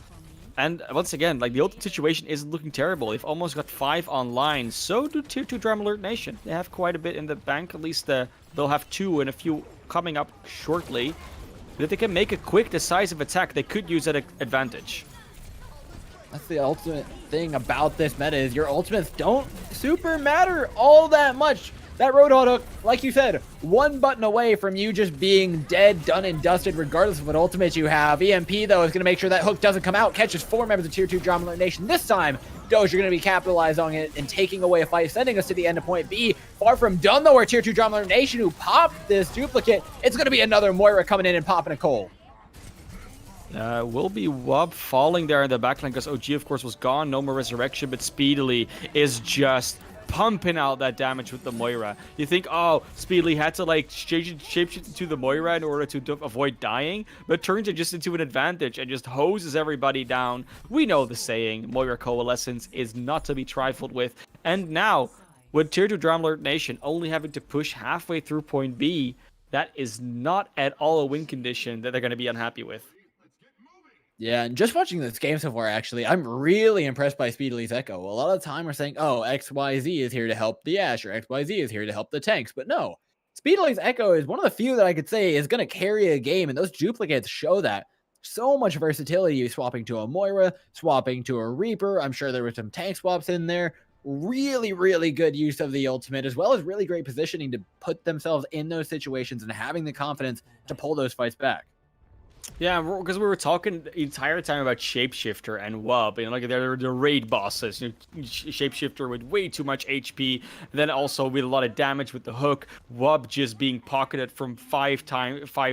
And once again, like, the ultimate situation isn't looking terrible. They've almost got 5 online. So do Tier 2 Drama Alert Nation. They have quite a bit in the bank. At least they'll have 2 and a few coming up shortly. But if they can make a quick, decisive attack, they could use that advantage. That's the ultimate thing about this meta is your ultimates don't super matter all that much. That Roadhog hook, like you said, 1 button away from you just being dead, done, and dusted, regardless of what ultimate you have. EMP, though, is going to make sure that hook doesn't come out. Catches 4 members of Tier 2 Drama Alert Nation. This time, Doge, you're going to be capitalizing on it and taking away a fight, sending us to the end of point B. Far from done, though, where Tier 2 Drama Alert Nation, who popped this duplicate, it's going to be another Moira coming in and popping a Cole. Will be Wub falling there in the backline because OG, of course, was gone. No more Resurrection, but Speedily is just pumping out that damage with the Moira. You think, oh, Speedily had to, like, shapeshift into the Moira in order to avoid dying, but turns it just into an advantage and just hoses everybody down. We know the saying, Moira Coalescence is not to be trifled with. And now, with Tier 2 Drama Alert Nation only having to push halfway through point B, that is not at all a win condition that they're going to be unhappy with. Yeah, and just watching this game so far, actually, I'm really impressed by Speedly's Echo. A lot of the time we're saying, oh, XYZ is here to help the Ashe, or XYZ is here to help the tanks. But no, Speedly's Echo is one of the few that I could say is going to carry a game, and those duplicates show that. So much versatility, swapping to a Moira, swapping to a Reaper. I'm sure there were some tank swaps in there. Really, really good use of the ultimate, as well as really great positioning to put themselves in those situations and having the confidence to pull those fights back. Yeah, because we were talking the entire time about Shapeshifter and Wub, and like they're the raid bosses. Shapeshifter with way too much HP, and then also with a lot of damage with the hook. Wub just being pocketed from five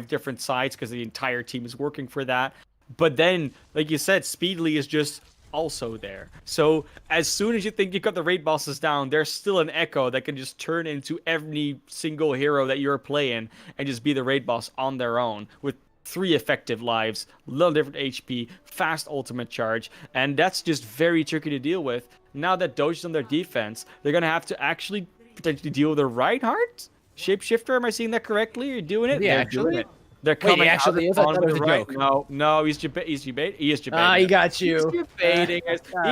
different sides because the entire team is working for that. But then, like you said, Speedly is just also there. So as soon as you think you got the raid bosses down, there's still an Echo that can just turn into every single hero that you're playing and just be the raid boss on their own with 3 effective lives, a little different HP, fast ultimate charge, and that's just very tricky to deal with. Now that Doge is on their defense, they're gonna have to actually potentially deal with the Reinhardt Shapeshifter. Am I seeing that correctly? You're doing it? Yeah, They're doing it. They're coming actually is. I thought it was a joke. No, he's debating. He is debating. Ah, he got you. He's debating.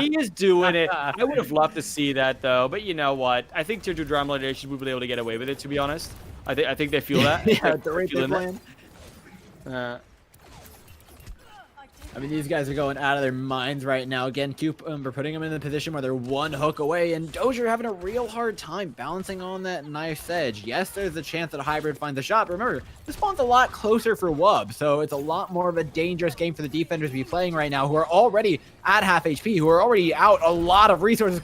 He is doing it. I would have loved to see that though, but you know what? I think Tier 2 Drama Nation would be able to get away with it. To be honest, I think they feel that. Yeah, the rate they're playing. I mean, these guys are going out of their minds right now. Again, we're putting them in the position where they're 1 hook away, and Doge are having a real hard time balancing on that knife's edge. Yes, there's a chance that a hybrid finds a shot, but remember, this spawn's a lot closer for Wub, so it's a lot more of a dangerous game for the defenders to be playing right now, who are already at half HP, who are already out a lot of resources.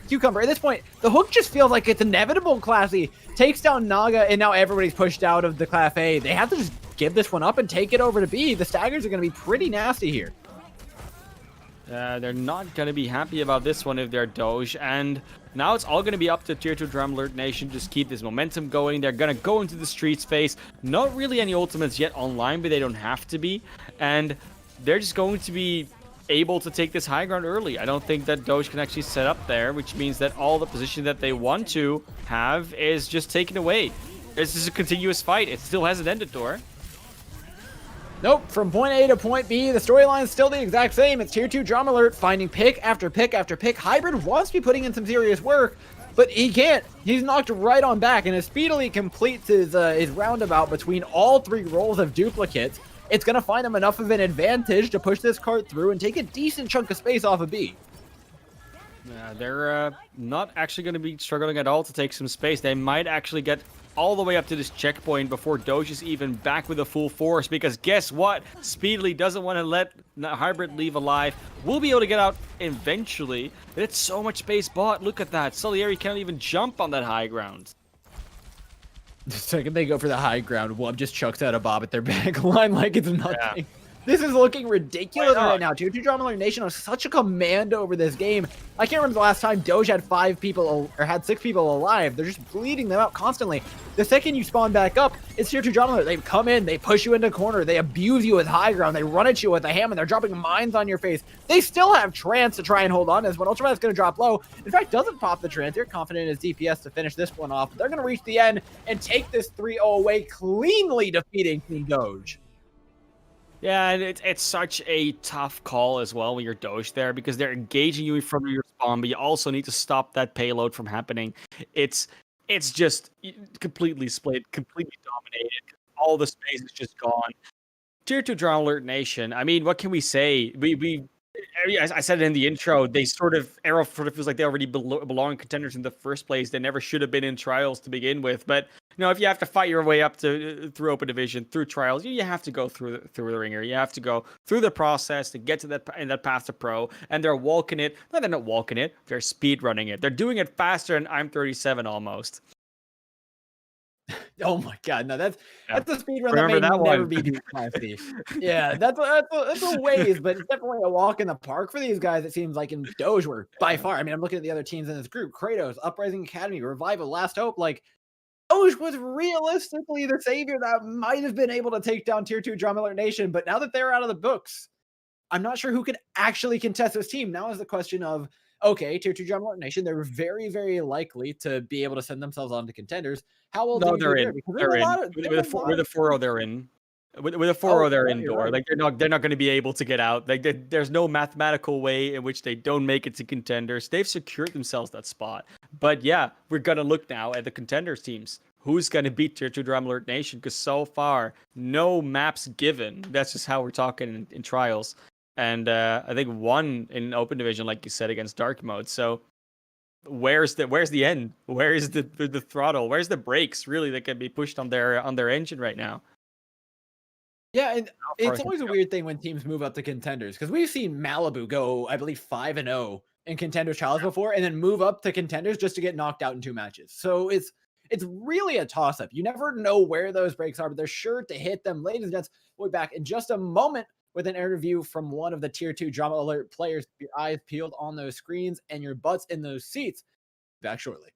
Cucumber, at this point, the hook just feels like it's inevitable. Classy takes down Naga, and now everybody's pushed out of the Class A. They have to just give this one up and take it over to B. The staggers are going to be pretty nasty here. They're not going to be happy about this one if they're Doge, and now it's all going to be up to Tier 2 Drum Alert Nation. Just keep this momentum going. They're going to go into the street space. Not really any ultimates yet online, but they don't have to be, and they're just going to be able to take this high ground early. I don't think that Doge can actually set up there, which means that all the position that they want to have is just taken away. This is a continuous fight. It still hasn't ended, Dor. Nope, from point A to point B, the storyline is still the exact same. It's Tier 2 Drama Alert finding pick after pick after pick. Hybrid wants to be putting in some serious work, but he can't. He's knocked right on back, and as Speedily completes his roundabout between all 3 rolls of duplicates, it's going to find him enough of an advantage to push this cart through and take a decent chunk of space off of B. Yeah, they're not actually going to be struggling at all to take some space. They might actually get all the way up to this checkpoint before Doge is even back with a full force, because guess what? Speedily doesn't want to let Hybrid leave alive. We'll be able to get out eventually. It's so much space bought. Look at that. Salieri can't even jump on that high ground. The second they go for the high ground, Wub just chucks out a bob at their back line like it's nothing. Yeah. This is looking ridiculous right now. Tier 2 Drama Alert Nation has such a command over this game. I can't remember the last time Doge had 5 people or had 6 people alive. They're just bleeding them out constantly. The second you spawn back up, it's Tier 2 Drama Alert. They come in, they push you into a corner, they abuse you with high ground, they run at you with a hammer, they're dropping mines on your face. They still have trance to try and hold on as when Ultraman's going to drop low. In fact, doesn't pop the trance. They're confident in his DPS to finish this one off. They're going to reach the end and take this 3-0 away, cleanly defeating Team Doge. Yeah, and it's such a tough call as well when you're Doge there, because they're engaging you in front of your spawn, but you also need to stop that payload from happening. It's just completely split, completely dominated. All the space is just gone. Tier 2 Drama Alert Nation, I mean, what can we say? I said it in the intro, Arrow sort of feels like they already belong in Contenders in the first place. They never should have been in Trials to begin with, but if you have to fight your way up to through Open Division, through Trials, you have to go through the ringer. You have to go through the process to get to that path to Pro, and they're walking it. No, they're not walking it. They're speed running it. They're doing it faster than I'm 37 almost. Oh my god, no, that's a speed run that may never be too classy. Yeah, that's a ways, but it's definitely a walk in the park for these guys. It seems like in Doge were by far. I mean, I'm looking at the other teams in this group: Kratos, Uprising Academy, Revival, Last Hope. Like, Doge was realistically the savior that might have been able to take down Tier 2 Drama Alert Nation, but now that they're out of the books, I'm not sure who could actually contest this team. Now is the question of, okay, Tier 2 Drama Alert Nation, they're very, very likely to be able to send themselves on to Contenders. How will they're in? They're in. With the 4-0 they're in. With a 4-0, they're yeah, you're indoor. right. Like they're not going to be able to get out. Like there's no mathematical way in which they don't make it to contenders. They've secured themselves that spot. But yeah, we're gonna look now at the contenders teams. Who's gonna beat Tier 2 Drama Alert Nation? Because so far, no maps given. That's just how we're talking in trials. And I think one in open division, like you said, against dark mode. So where's the end? Where is the throttle? Where's the brakes really that can be pushed on their engine right now? Yeah, and far it's can always they a go? weird thing when teams move up to contenders because we've seen Malibu go, I believe, 5-0 in contenders trials before, and then move up to contenders just to get knocked out in 2 matches. So it's really a toss up. You never know where those breaks are, but they're sure to hit them. Ladies and gents, we'll be back in just a moment with an interview from one of the Tier 2 Drama Alert players. Your eyes peeled on those screens and your butts in those seats. Back shortly.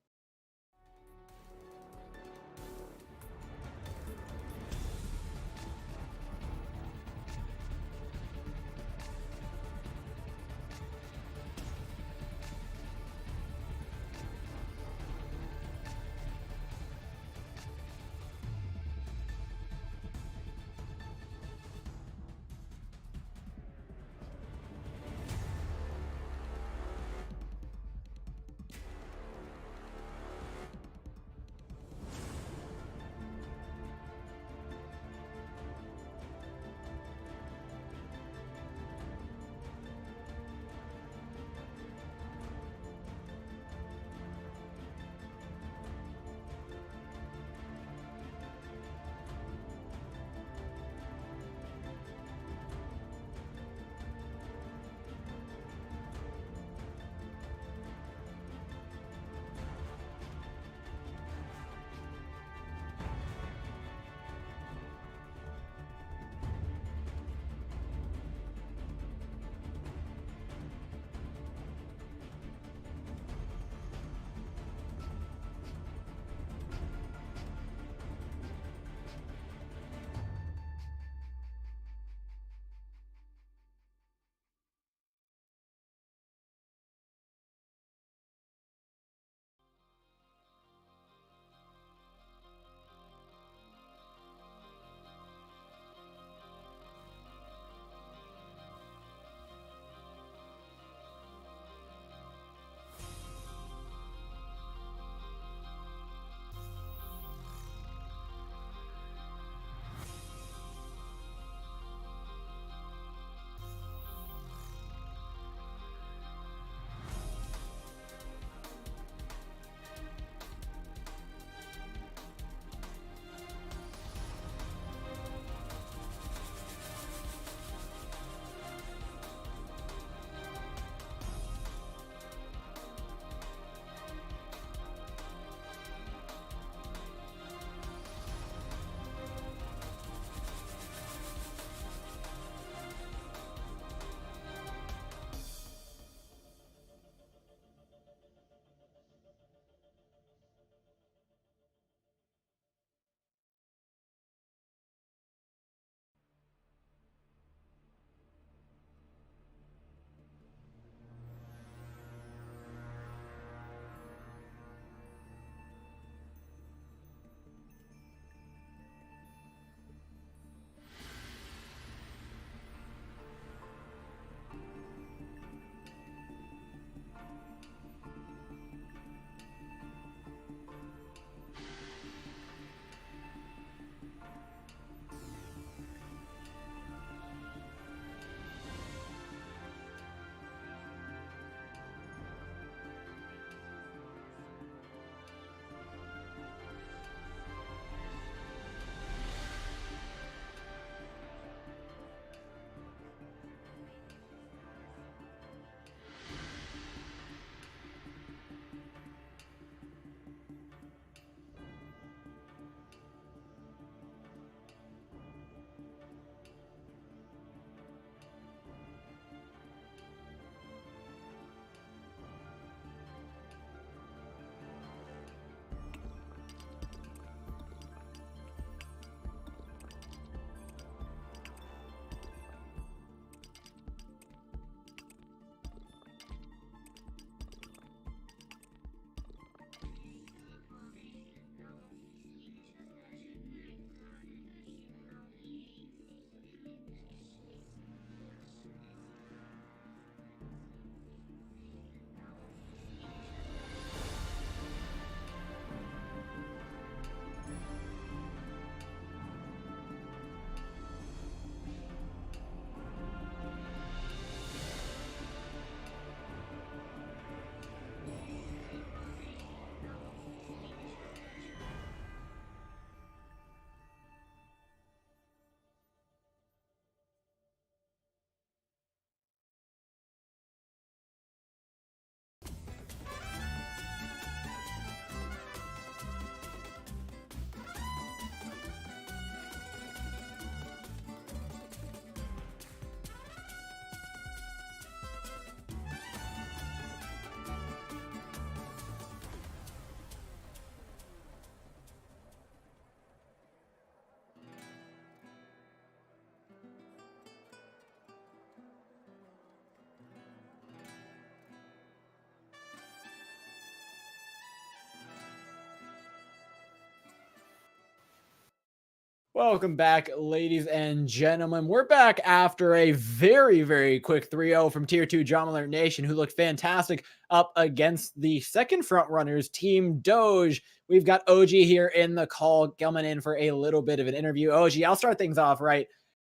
Welcome back, ladies and gentlemen. We're back after a very, very quick 3-0 from Tier 2 Drama Alert Nation, who looked fantastic up against the second frontrunners, Team Doge. We've got OG here in the call, coming in for a little bit of an interview. OG, I'll start things off right.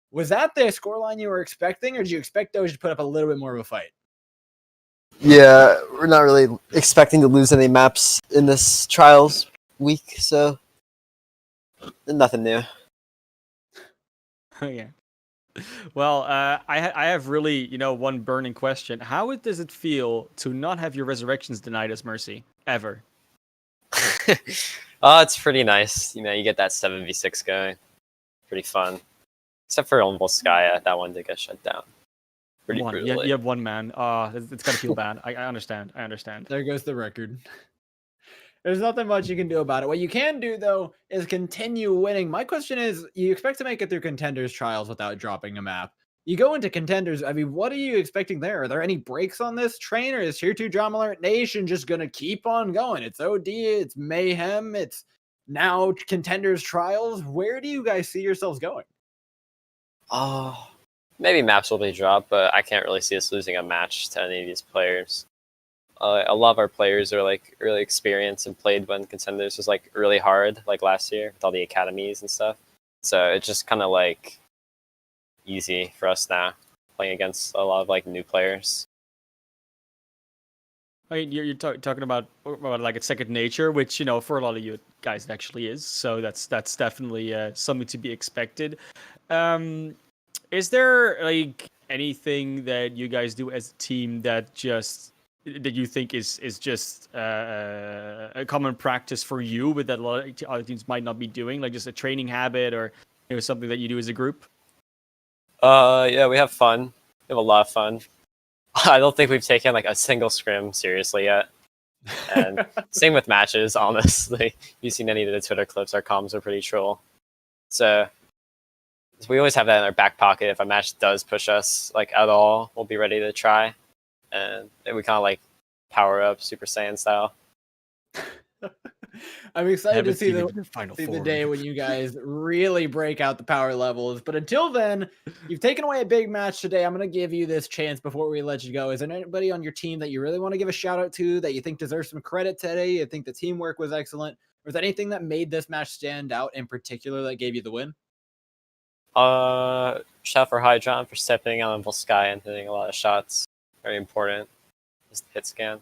Was that the scoreline you were expecting, or did you expect Doge to put up a little bit more of a fight? Yeah, we're not really expecting to lose any maps in this trials week, so nothing new. Oh, yeah. Well, I have really, one burning question. How does it feel to not have your resurrections denied as mercy ever? Oh, it's pretty nice. You get that 7v6 going. Pretty fun. Except for Volskaya, that one did get shut down. Pretty brutally. You have one man. It's gotta feel bad. I understand. There goes the record. There's nothing much you can do about it. What you can do, though, is continue winning. My question is, you expect to make it through Contenders trials without dropping a map. You go into Contenders, I mean, what are you expecting there? Are there any breaks on this train, or is Tier 2 Drama Alert Nation just going to keep on going? It's OD, it's Mayhem, it's now Contenders trials. Where do you guys see yourselves going? Maybe maps will be dropped, but I can't really see us losing a match to any of these players. A lot of our players are like really experienced and played when Contenders was like really hard, like last year with all the academies and stuff. So it's just kind of like easy for us now playing against a lot of like new players. I mean, you're talking about like it's second nature, which for a lot of you guys it actually is. So that's definitely something to be expected. Is there like anything that you guys do as a team that you think is just a common practice for you, but that a lot of other teams might not be doing, like just a training habit or something that you do as a group? Yeah, we have fun. We have a lot of fun. I don't think we've taken like a single scrim seriously yet. And same with matches, honestly. If you've seen any of the Twitter clips, our comms are pretty troll. So we always have that in our back pocket. If a match does push us like at all, we'll be ready to try. And then we kind of like power up Super Saiyan style. I'm excited to see the day when you guys really break out the power levels. But until then, you've taken away a big match today. I'm going to give you this chance before we let you go. Is there anybody on your team that you really want to give a shout out to that you think deserves some credit today? You think the teamwork was excellent? Or is there anything that made this match stand out in particular that gave you the win? Shout out for Lijang for stepping on Volskaya and hitting a lot of shots. Very important. Just hit scan.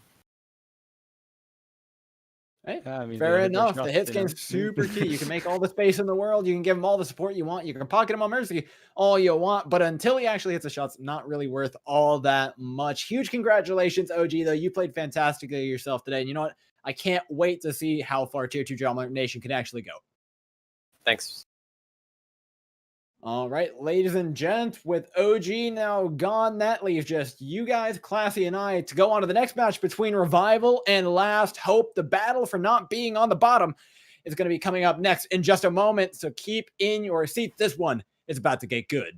Hey, I mean, fair enough. The hit scan's super key. You can make all the space in the world. You can give him all the support you want. You can pocket him on Mercy all you want. But until he actually hits the shots, not really worth all that much. Huge congratulations, OG, though. You played fantastically yourself today. And you know what? I can't wait to see how far Tier 2 Drama Alert Nation can actually go. Thanks. All right, ladies and gents, with OG now gone, that leaves just you guys, Classy, and I to go on to the next match between Revival and Last Hope. The battle for not being on the bottom is going to be coming up next in just a moment, so keep in your seats. This one is about to get good.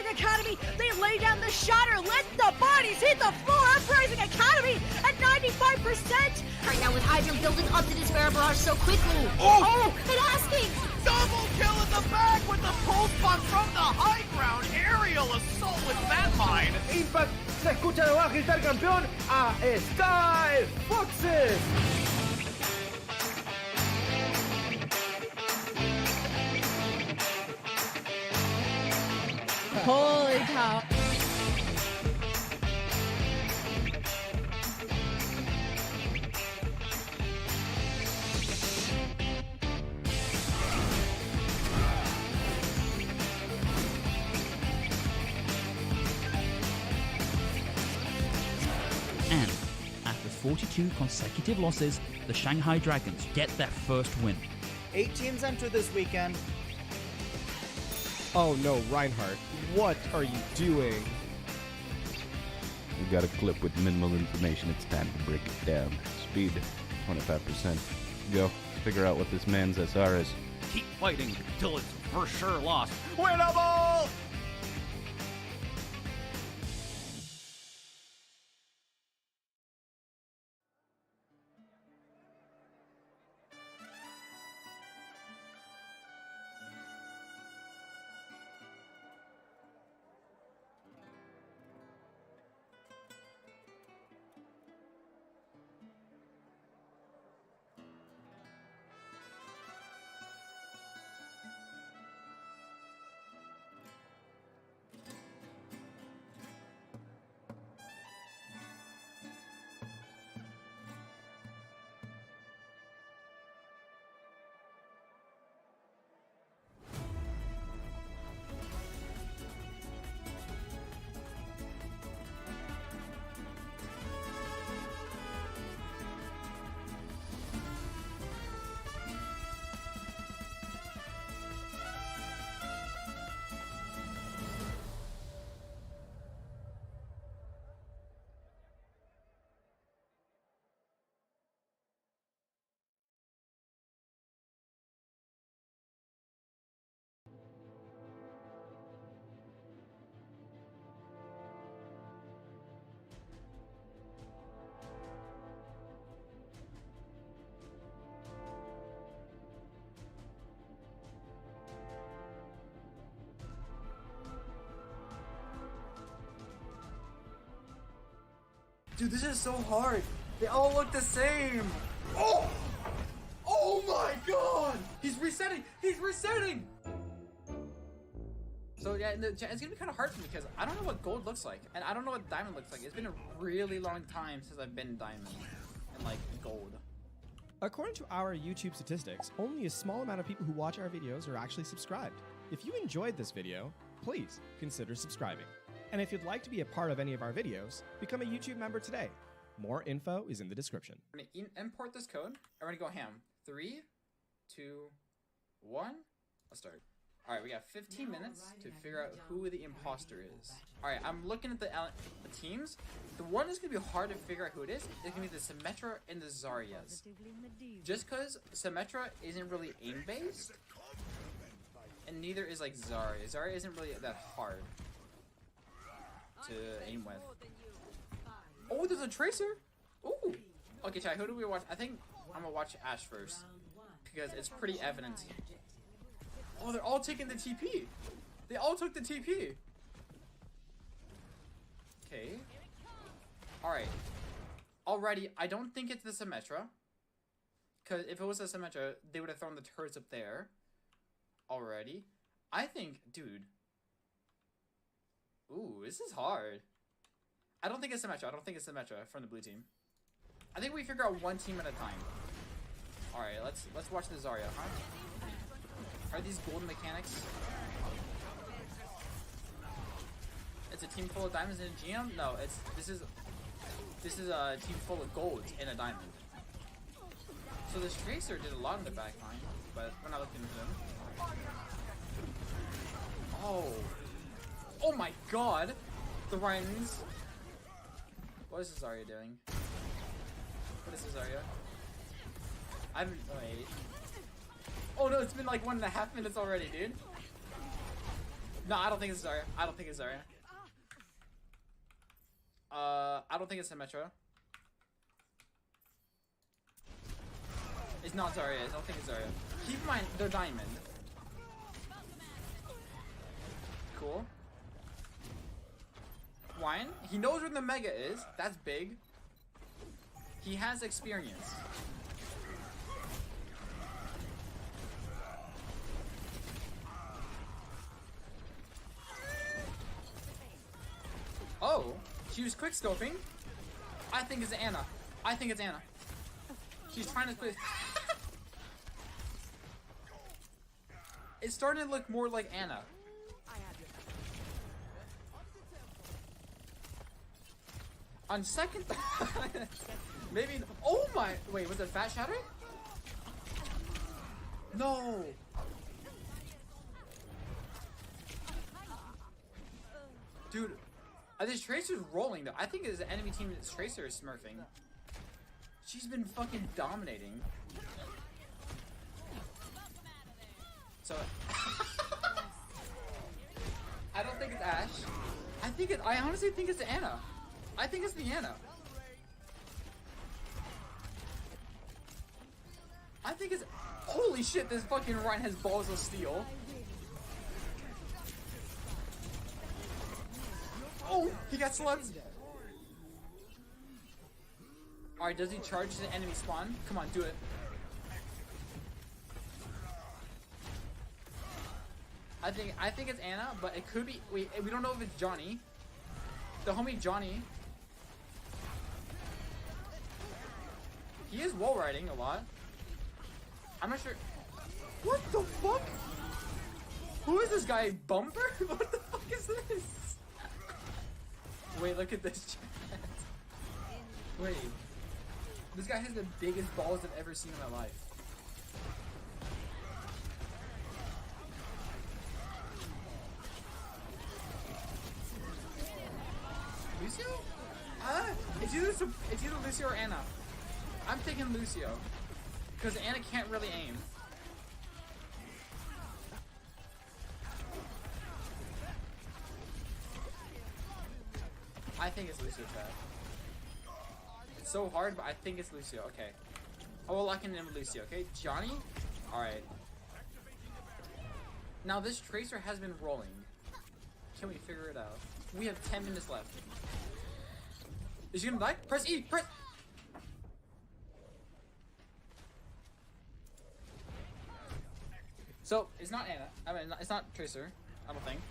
Academy, they lay down the shatter, let the bodies hit the floor. Uprising Academy at 95%. Right now with Lijang building up to this Bear Barrage so quickly. Oh! And asking! Double kill in the back with the pulse bomb from the high ground. Aerial assault with that mine. Impact se escucha de abajo gritar campeón a Sky Foxes. Holy cow. And after 42 consecutive losses, the Shanghai Dragons get their first win. 8 teams enter this weekend. Oh no, Reinhardt, what are you doing? We've got a clip with minimal information. It's time to break it down. Speed, 25%. Go. Figure out what this man's SR is. keep fighting till it's for sure lost. Winnable! Dude, this is so hard. They all look the same. Oh! Oh my god! He's resetting! He's resetting! So yeah, it's gonna be kind of hard for me because I don't know what gold looks like, and I don't know what diamond looks like. It's been a really long time since I've been diamond and like gold. According to our YouTube statistics, only a small amount of people who watch our videos are actually subscribed. If you enjoyed this video, please consider subscribing. And if you'd like to be a part of any of our videos, become a YouTube member today. More info is in the description. I'm gonna import this code. I'm gonna go ham. 3, 2, 1. Let's start. All right, we got 15 minutes to figure out who the imposter is. All right, I'm looking at the teams. The one that's gonna be hard to figure out who it is gonna be the Symmetra and the Zaryas. Just because Symmetra isn't really aim-based, and neither is like Zarya. Zarya isn't really that hard to aim with. Oh, there's a Tracer! Ooh! Okay, Chai, who do we watch? I think I'm gonna watch Ashe first, because it's pretty evident. Oh, they're all taking the TP! They all took the TP! Okay. Alright. Alrighty, I don't think it's the Symmetra. Because if it was the Symmetra, they would have thrown the turrets up there. Already. I think, dude. Ooh, this is hard. I don't think it's Symmetra. I don't think it's Symmetra from the blue team. I think we figure out one team at a time. Alright, let's watch the Zarya, huh? Are these golden mechanics? It's a team full of diamonds and a GM? No, this is a team full of golds and a diamond. So this Tracer did a lot in the back line, but we're not looking at him. Oh. Oh my god! The Ryans. What is Zarya doing? What is Zarya? I haven't. Wait. Oh no, it's been like 1.5 minutes already, dude. No, I don't think it's Zarya. I don't think it's Zarya. I don't think it's Symmetra. It's not Zarya. I don't think it's Zarya. Keep in mind, they're diamond. Cool. Wine. He knows where the Mega is. That's big. He has experience. Oh, she was quick scoping. I think it's Anna. I think it's Anna. She's trying to quick. It's starting to look more like Anna. On second, maybe. Oh my! Wait, was it Fat Shatter? No. Dude, this Tracer's rolling though. I think it's the enemy team. This Tracer is smurfing. She's been fucking dominating. So I don't think it's Ashe. I honestly think it's Anna. I think it's the Anna. I think it's... Holy shit, this fucking Ryan has balls of steel. Oh, he got slugged. Alright, does he charge the enemy spawn? Come on, do it. I think it's Anna, but it could be... we don't know if it's Johnny. The homie Johnny. He is wall riding a lot. I'm not sure. What the fuck? Who is this guy? Bumper? What the fuck is this? Wait, look at this chat. Wait. This guy has the biggest balls I've ever seen in my life. Lucio? It's either Lucio or Anna. I'm thinking Lucio. Because Anna can't really aim. I think it's Lucio, Chad. It's so hard, but I think it's Lucio. Okay. I will lock in with Lucio, okay? Johnny? Alright. Now this Tracer has been rolling. Can we figure it out? We have 10 minutes left. Is she gonna die? Press E! Press! So, it's not Anna. I mean, it's not Tracer. I don't think.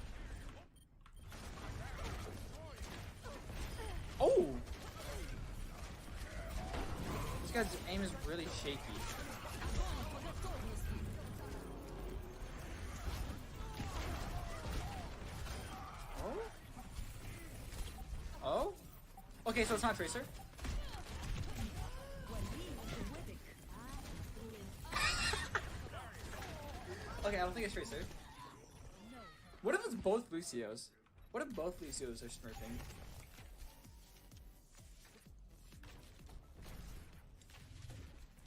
Oh! This guy's aim is really shaky. Oh? Oh? Okay, so it's not Tracer. Okay, I don't think it's Tracer. What if it's both Lucios? What if both Lucios are smurfing?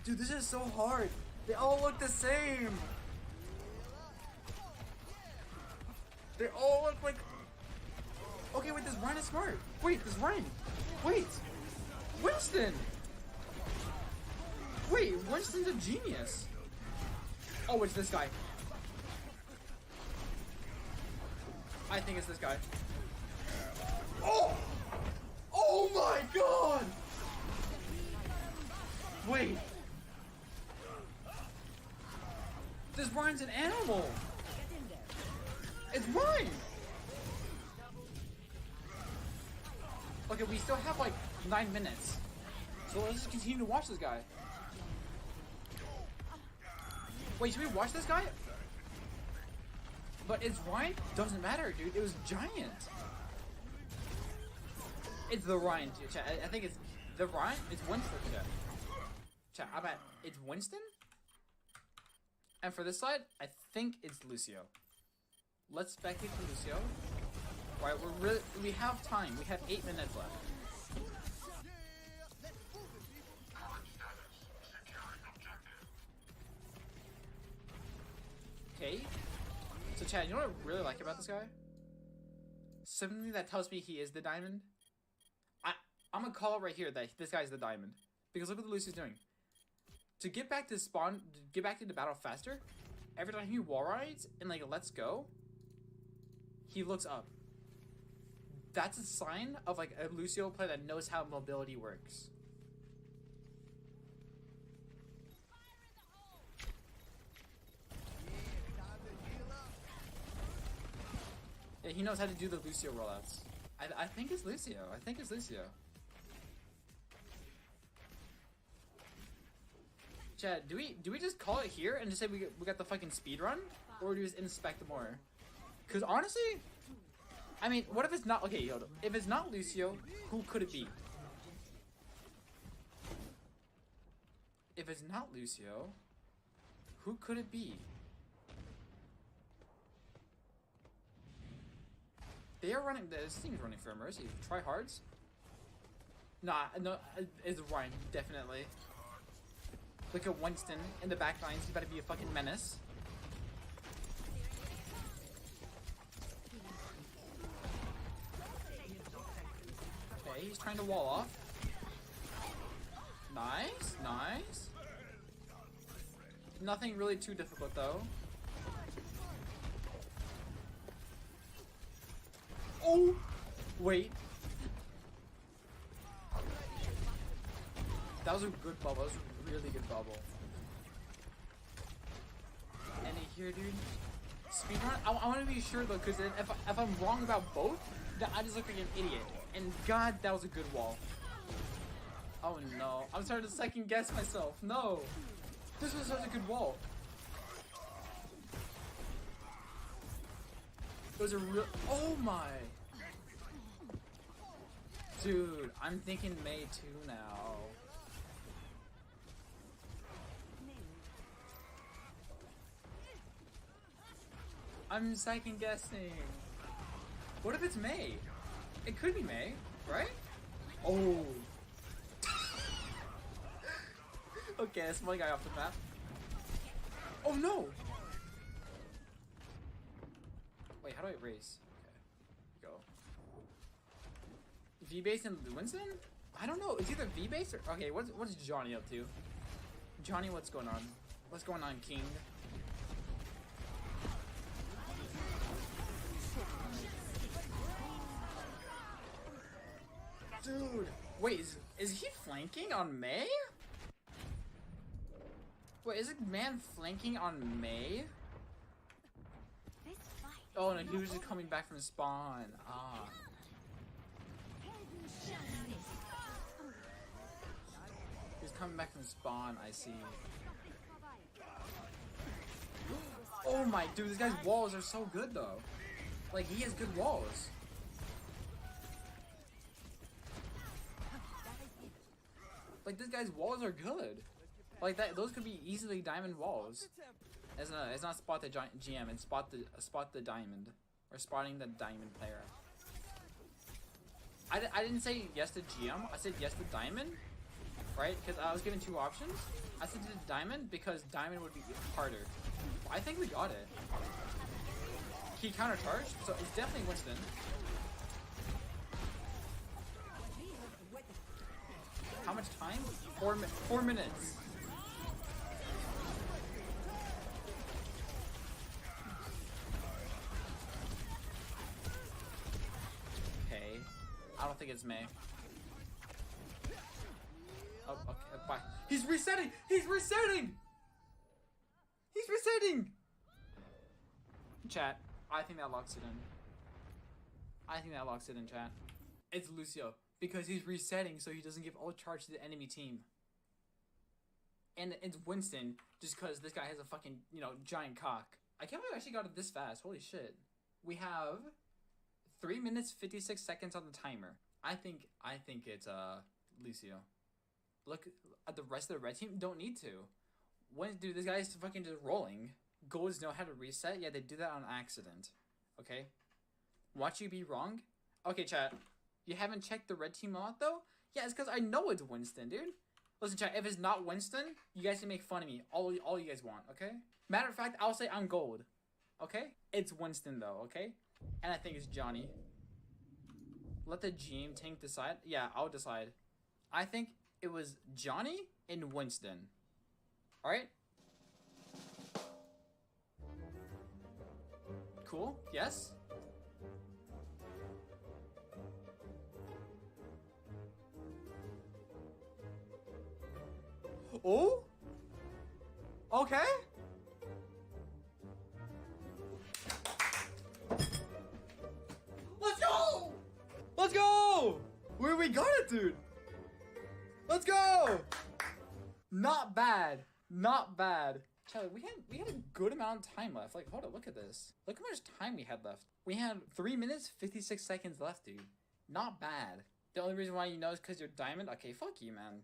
Dude, this is so hard. They all look the same. They all look like... Okay, wait, this Ryan is smart. Wait, this Ryan. Wait. Winston. Wait, Winston's a genius. Oh, it's this guy. I think it's this guy. Oh! Oh my god! Wait. This Ryan's an animal. It's Ryan. Okay, we still have like 9 minutes. So let's just continue to watch this guy. Wait, should we watch this guy? But it's Ryan? Doesn't matter, dude. It was Giant. It's the Ryan, dude. Chat, I think it's the Ryan. It's Winston, chat. Chat, I bet it's Winston. And for this side, I think it's Lucio. Let's spectate for Lucio. Alright, we have time. We have 8 minutes left. Okay. So Chad, you know what I really like about this guy? Something that tells me he is the diamond. I'm gonna call it right here that this guy's the diamond. Because look what the Lucio's doing. To get back to spawn, to get back into battle faster, every time he wall rides and like let's go, he looks up. That's a sign of like a Lucio player that knows how mobility works. Yeah, he knows how to do the Lucio rollouts. I think it's Lucio. I think it's Lucio. Chad, do we just call it here and just say we got the fucking speed run, or do we just inspect more? Because honestly, I mean, what if it's not? Okay, hold up. If it's not Lucio, who could it be? If it's not Lucio, who could it be? They are running. This team's running for Mercy. Try hards. Nah, no, it's Ryan definitely. Look at Winston in the back lines. He's about to be a fucking menace. he's trying to wall off. Nice, nice. Nothing really too difficult though. Oh! Wait. That was a good bubble. That was a really good bubble. And here, dude. Speedrun? I want to be sure though, because if I'm wrong about both, then I just look like an idiot. And God, that was a good wall. Oh no. I'm starting to second guess myself. No. This was such a good wall. It was a real. Oh my. Dude, I'm thinking May 2 now. I'm second guessing. What if it's May? It could be May, right? Oh. Okay, that's my guy off the map. Oh no! Wait, how do I race? Okay, go. V-base and Winston? I don't know. It's either V-base or okay. What's Johnny up to? Johnny, what's going on? What's going on, King? Dude, wait, is he flanking on May? Wait, is a man flanking on May? Oh no, he was just coming back from spawn. Ah. He's coming back from spawn, I see. Oh my, dude, this guy's walls are so good though. Like, he has good walls. Like, this guy's walls are good. Like that, those could be easily diamond walls. It's not spot the giant GM, and spot the diamond, or spotting the diamond player. I didn't say yes to GM. I said yes to diamond, right? Because I was given two options. I said to diamond because diamond would be harder. I think we got it. He countercharged, so it's definitely Winston. How much time? 4 minutes. Okay. I don't think it's May. Oh, okay, bye. He's resetting! He's resetting! He's resetting! Chat, I think that locks it in. I think that locks it in, chat. It's Lucio. Because he's resetting so he doesn't give all charge to the enemy team. And it's Winston, just because this guy has a fucking, you know, giant cock. I can't believe I actually got it this fast. Holy shit. We have 3 minutes 56 seconds on the timer. I think it's Lucio. Look at the rest of the red team. Don't need to. When dude, this guy's fucking just rolling. Golds know how to reset. Yeah, they do that on accident. Okay. Watch you be wrong. Okay, chat. You haven't checked the red team out though? Yeah, it's because I know it's Winston, dude. Listen, chat, if it's not Winston, you guys can make fun of me. All you guys want, okay? Matter of fact, I'll say I'm gold. Okay? It's Winston though, okay? And I think it's Johnny. Let the GM tank decide. Yeah, I'll decide. I think it was Johnny and Winston. Alright? Cool? Yes? Oh? Okay. Let's go! Let's go! We got it, dude. Let's go! Not bad. Not bad. Charlie, we had a good amount of time left. Like, hold up, look at this. Look how much time we had left. We had 3 minutes, 56 seconds left, dude. Not bad. The only reason why you know is because you're diamond? Okay, fuck you, man.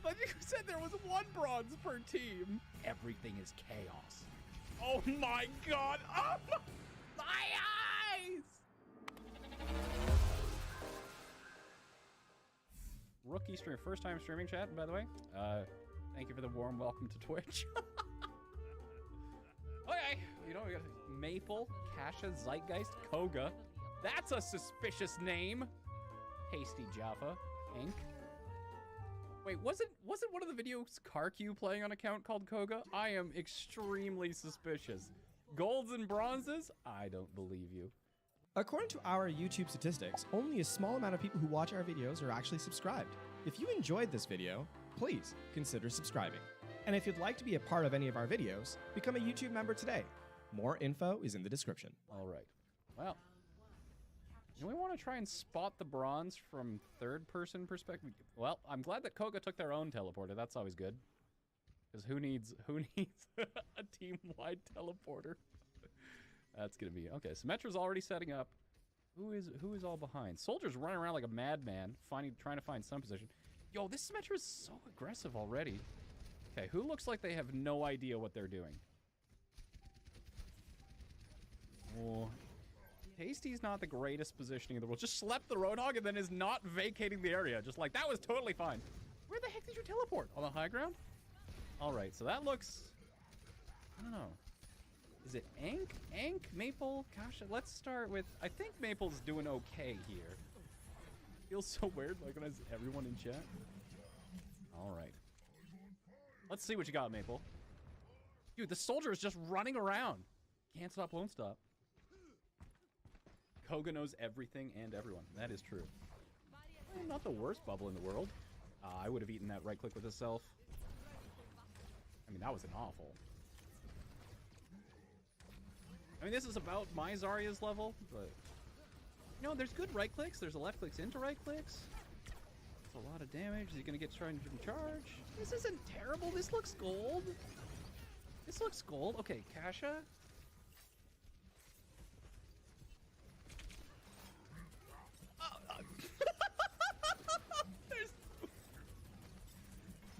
But you said there was 1 bronze per team. Everything is chaos. Oh my god! Oh my eyes! Rookie stream, first time streaming chat, by the way. Thank you for the warm welcome to Twitch. Okay, you know, we got Maple, Kasha, Zeitgeist, Koga. That's a suspicious name. Hasty Jaffa, Ink. Wait, wasn't one of the videos CarQ playing on account called Koga? I am extremely suspicious. Golds and bronzes? I don't believe you. According to our YouTube statistics, only a small amount of people who watch our videos are actually subscribed. If you enjoyed this video, please consider subscribing. And if you'd like to be a part of any of our videos, become a YouTube member today. More info is in the description. All right. Well, do we want to try and spot the bronze from third-person perspective? Well, I'm glad that Koga took their own teleporter. That's always good. Because who needs a team-wide teleporter? That's gonna be okay. Symmetra's already setting up. Who is all behind? Soldier's running around like a madman, trying to find some position. Yo, this Symmetra is so aggressive already. Okay, who looks like they have no idea what they're doing? Oh, Tasty's not the greatest positioning in the world. Just slept the Roadhog and then is not vacating the area. Just like, that was totally fine. Where the heck did you teleport? On the high ground? All right, so that looks... I don't know. Is it Ank, Maple, Kasha? Let's start with... I think Maple's doing okay here. Feels so weird, like when I have everyone in chat. All right. Let's see what you got, Maple. Dude, the soldier is just running around. Can't stop, won't stop. Koga knows everything and everyone. That is true. Not the worst bubble in the world. I would have eaten that right click with itself. I mean, that was an awful. I mean, this is about my Zarya's level, but... You know, there's good right clicks. There's a left clicks into right clicks. It's a lot of damage. Is he going to get trying to charge? This isn't terrible. This looks gold. This looks gold. Okay, Kasha.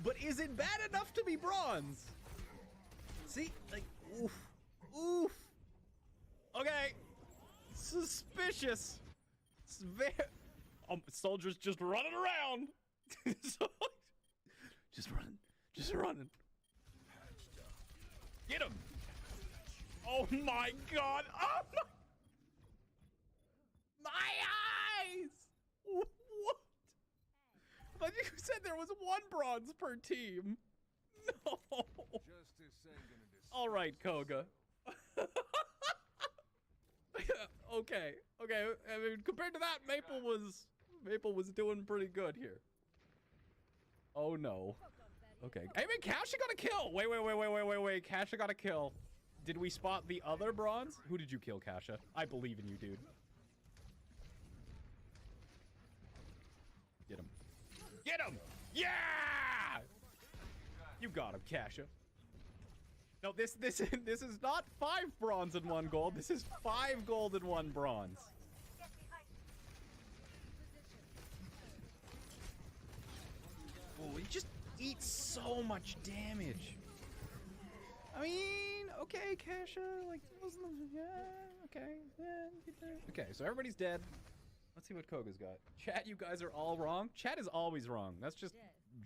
But is it bad enough to be bronze? See? Like, oof. Oof. Okay. Suspicious. It's very... soldiers just running around. Just running. Just running. Get him. Oh my god. Oh my eyes. What? But you said there was 1 bronze per team. No. All right, Koga. Okay. I mean, compared to that, Maple was doing pretty good here. Oh no. Okay. I mean, Kasha got a kill. Wait. Kasha got a kill. Did we spot the other bronze? Who did you kill, Kasha? I believe in you, dude. Get him. Get him! Yeah! You got him, Kasha. No, this is not 5 bronze and 1 gold. This is 5 gold and 1 bronze. Oh, he just eats so much damage. I mean, okay, Kasha, like, yeah, okay, yeah. Okay, so everybody's dead. Let's see what Koga's got. Chat, you guys are all wrong. Chat is always wrong. That's just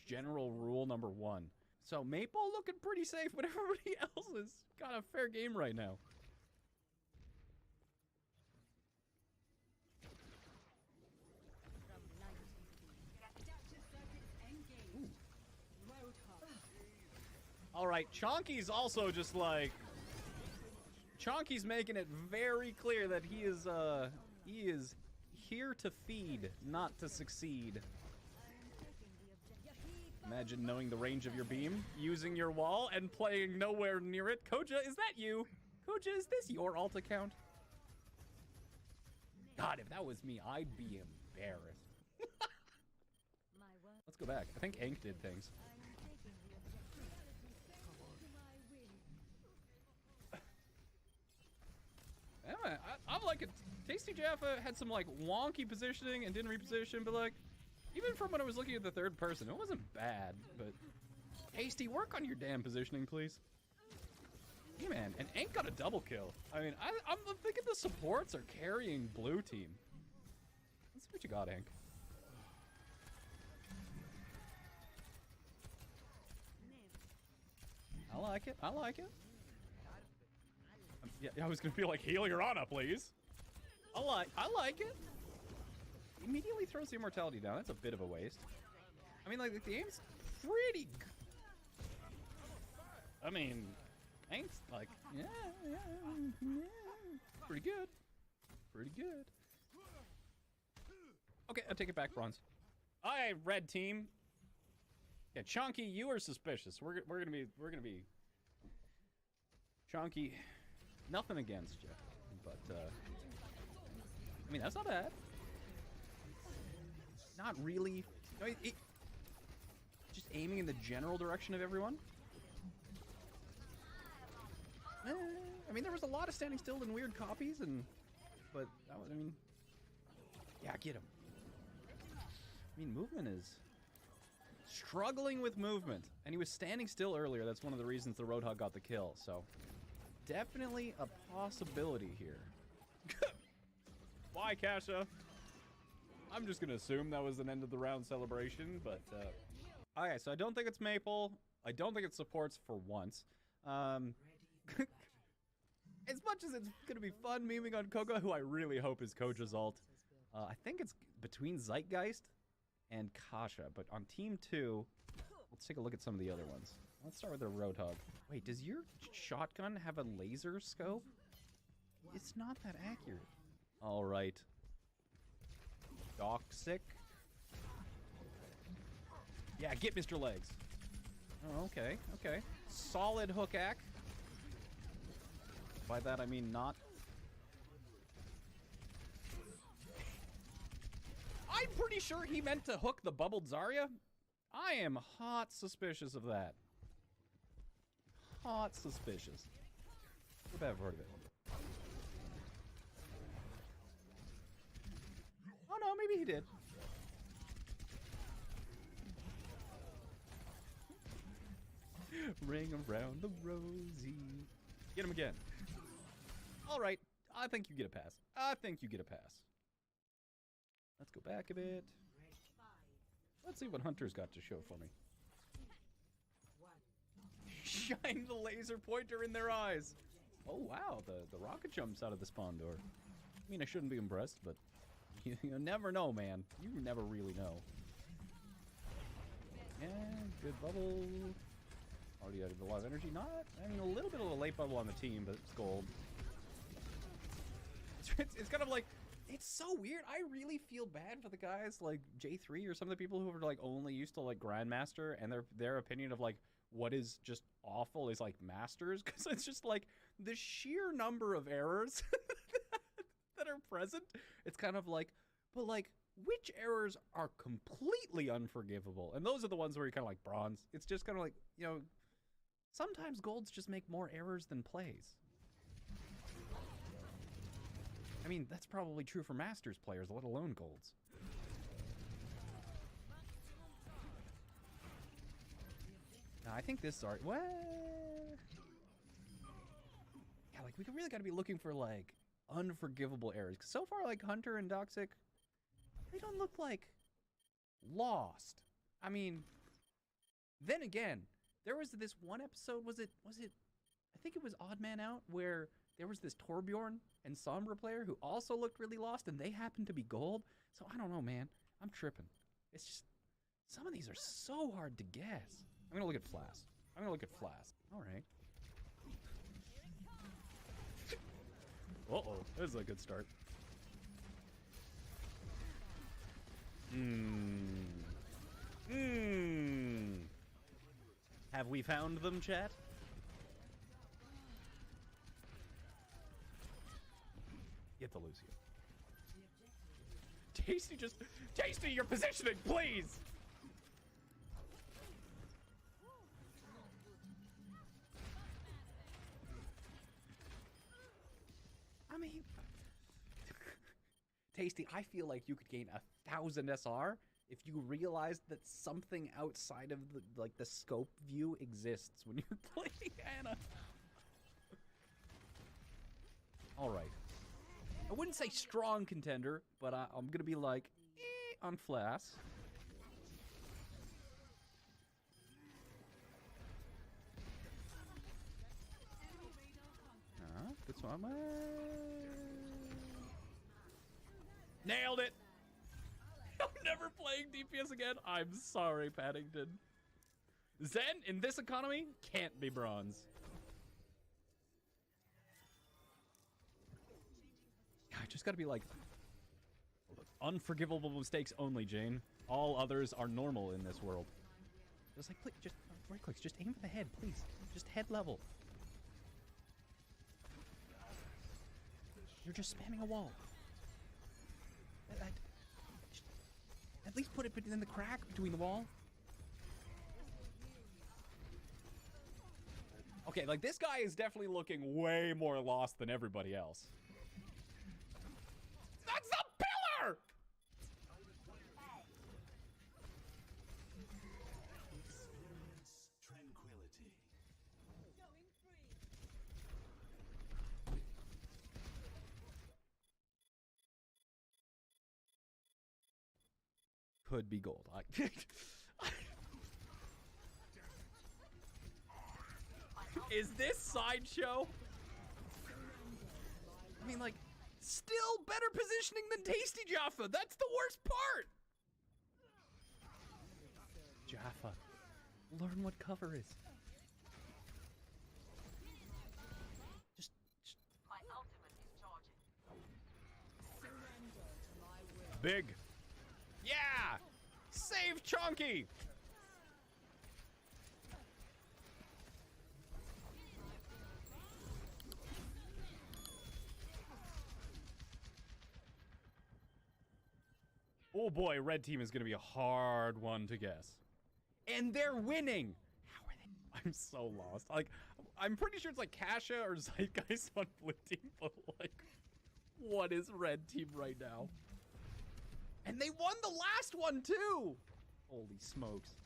general rule number 1. So Maple looking pretty safe, but everybody else has got a fair game right now. All right, Chonky's also just like... Chonky's making it very clear that he is here to feed, not to succeed. Imagine knowing the range of your beam, using your wall, and playing nowhere near it. Koja, is that you? Koja, is this your alt account? God, if that was me, I'd be embarrassed. Let's go back. I think Ank did things. Anyway, I'm like, Tasty Jaffa had some like wonky positioning and didn't reposition, but like, Even from when I was looking at the third person, it wasn't bad, but Tasty, work on your damn positioning, please. Hey, man, and Ink got a double kill. I mean, I'm thinking the supports are carrying blue team. Let's see what you got, Ink. I like it. I like it. Yeah, I was gonna be like, heal your Ana, please. I like it. Immediately throws the immortality down. That's a bit of a waste. I mean, like the aim's pretty good. I mean, Ink's like, yeah, pretty good. Pretty good. Okay, I'll take it back, bronze. Alright, red team. Yeah, Chunky, you are suspicious. We're gonna be Chunky. Nothing against you, but I mean that's not bad. Not really. No, just aiming in the general direction of everyone. I mean there was a lot of standing still and weird copies, but that was, I mean, yeah, get him. I mean movement is struggling with movement, and he was standing still earlier. That's one of the reasons the Roadhog got the kill, so definitely a possibility here. Why, Kasha? I'm just gonna assume that was an end of the round celebration, but okay, so I don't think it's Maple. I don't think it supports for once. As much as it's gonna be fun memeing on Koga, who I really hope is Koja's ult, I think it's between Zeitgeist and Kasha, but on team 2, let's take a look at some of the other ones. Let's start with the Roadhog. Wait, does your shotgun have a laser scope? It's not that accurate. All right. Toxic. Yeah, get Mr. Legs. Oh, okay, okay. Solid hook ack. By that I mean not. I'm pretty sure he meant to hook the bubbled Zarya. I am hot suspicious of that. Hot suspicious. What have I heard of it? Oh no, maybe he did. Ring around the rosy. Get him again. All right, I think you get a pass. I think you get a pass. Let's go back a bit. Let's see what Hunter's got to show for me. Shine the laser pointer in their eyes. Oh wow, the rocket jumps out of the spawn door. I mean, I shouldn't be impressed, but you never know, man. You never really know. Yeah, good bubble. Already out of a lot of energy. Not, I mean, a little bit of a late bubble on the team, but it's gold. It's kind of like, it's so weird. I really feel bad for the guys like J3 or some of the people who are like only used to like Grandmaster, and their opinion of like what is just awful is like Masters, because it's just like the sheer number of errors that are present. It's kind of like, but like which errors are completely unforgivable? And those are the ones where you're kind of like bronze. It's just kind of like, you know, sometimes golds just make more errors than plays. I mean, that's probably true for Masters players, let alone golds. Now, I think this art, well, yeah, like we really got to be looking for like unforgivable errors. Cause so far, like Hunter and Doxic, they don't look like lost. I mean, then again, there was this one episode. Was it? I think it was Odd Man Out, where there was this Torbjorn and Sombra player who also looked really lost, and they happened to be gold. So I don't know, man. I'm tripping. It's just, some of these are so hard to guess. I'm gonna look at Flask. All right. Uh-oh, this is a good start. Have we found them, chat? Get the Lucio. Tasty, your positioning, please! I mean, Tasty, I feel like you could gain 1,000 SR if you realize that something outside of the scope view exists when you're playing Ana. All right. I wouldn't say strong contender, but I'm gonna be like on Flass. Good one. Nailed it! I'm never playing DPS again. I'm sorry, Paddington. Zen, in this economy, can't be bronze. I just gotta be like, unforgivable mistakes only, Jane. All others are normal in this world. Just like, please, just right clicks, just aim for the head, please. Just head level. You're just spamming a wall. At least put it in the crack between the wall. Okay, like this guy is definitely looking way more lost than everybody else. That's the pillar! Could be gold. Is this sideshow? I mean, like, still better positioning than Tasty Jaffa. That's the worst part. Jaffa, learn what cover is. Just... My ultimate is charging. Big. Yeah! Save Chonky! Oh boy, red team is going to be a hard one to guess. And they're winning! How are they? I'm so lost. Like, I'm pretty sure it's like Kasha or Zeitgeist on blue team, but like, what is red team right now? And they won the last one too! Holy smokes.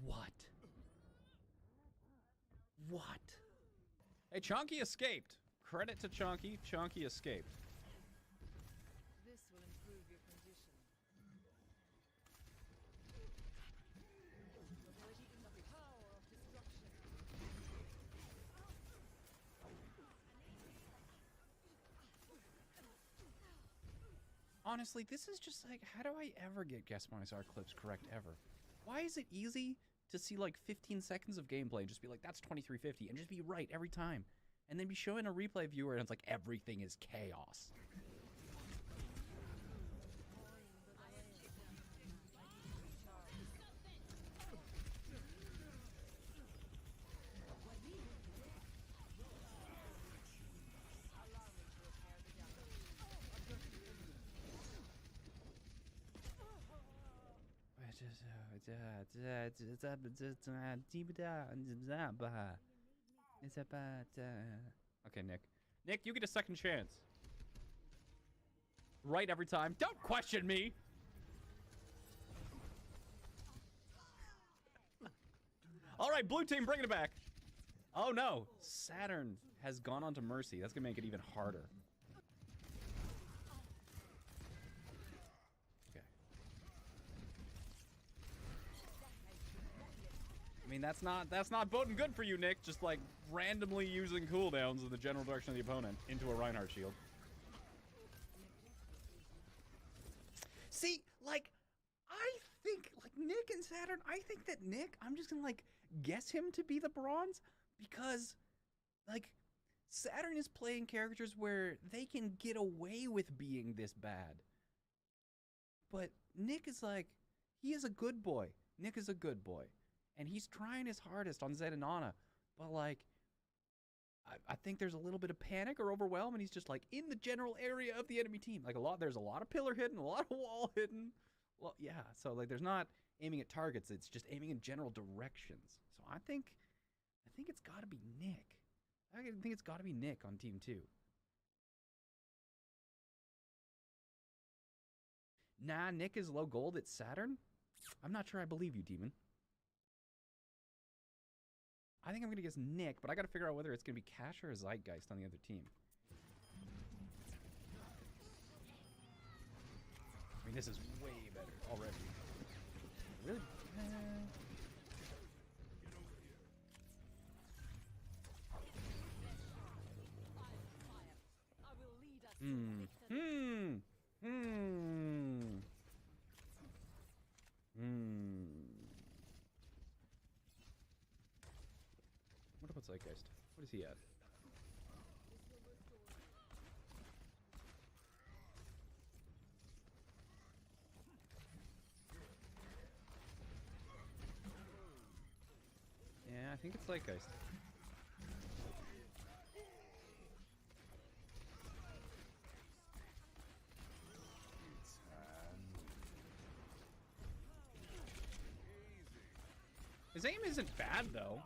What? What? Hey, Chonky escaped. Credit to Chonky. Chonky escaped. This will improve your condition. Honestly, this is just like, how do I ever get Guess My Star clips correct ever? Why is it easy to see like 15 seconds of gameplay and just be like, that's 2350, and just be right every time? And then be showing a replay viewer and it's like, everything is chaos. Okay, Nick. Nick, you get a second chance. Right every time. Don't question me! Alright, blue team, bringing it back. Oh no, Saturn has gone on to Mercy. That's gonna make it even harder. I mean, that's not boding good for you, Nick. Just like randomly using cooldowns in the general direction of the opponent into a Reinhardt shield. See, like, I think, like, Nick and Saturn, I think that Nick, I'm just gonna, like, guess him to be the bronze because, like, Saturn is playing characters where they can get away with being this bad. But Nick is like, he is a good boy. Nick is a good boy. And he's trying his hardest on Zed and Ana. But, like, I think there's a little bit of panic or overwhelm, and he's just, like, in the general area of the enemy team. Like, there's a lot of pillar hidden, a lot of wall hidden. Well, yeah, so, like, there's not aiming at targets. It's just aiming in general directions. So I think it's got to be Nick. I think it's got to be Nick on team 2. Nah, Nick is low gold at Saturn? I'm not sure I believe you, Demon. I think I'm going to guess Nick, but I got to figure out whether it's going to be Cash or Zeitgeist on the other team. I mean, this is way better already. Really? What about Zeitgeist? What is he at? Yeah, I think it's Zeitgeist. His aim isn't bad, though.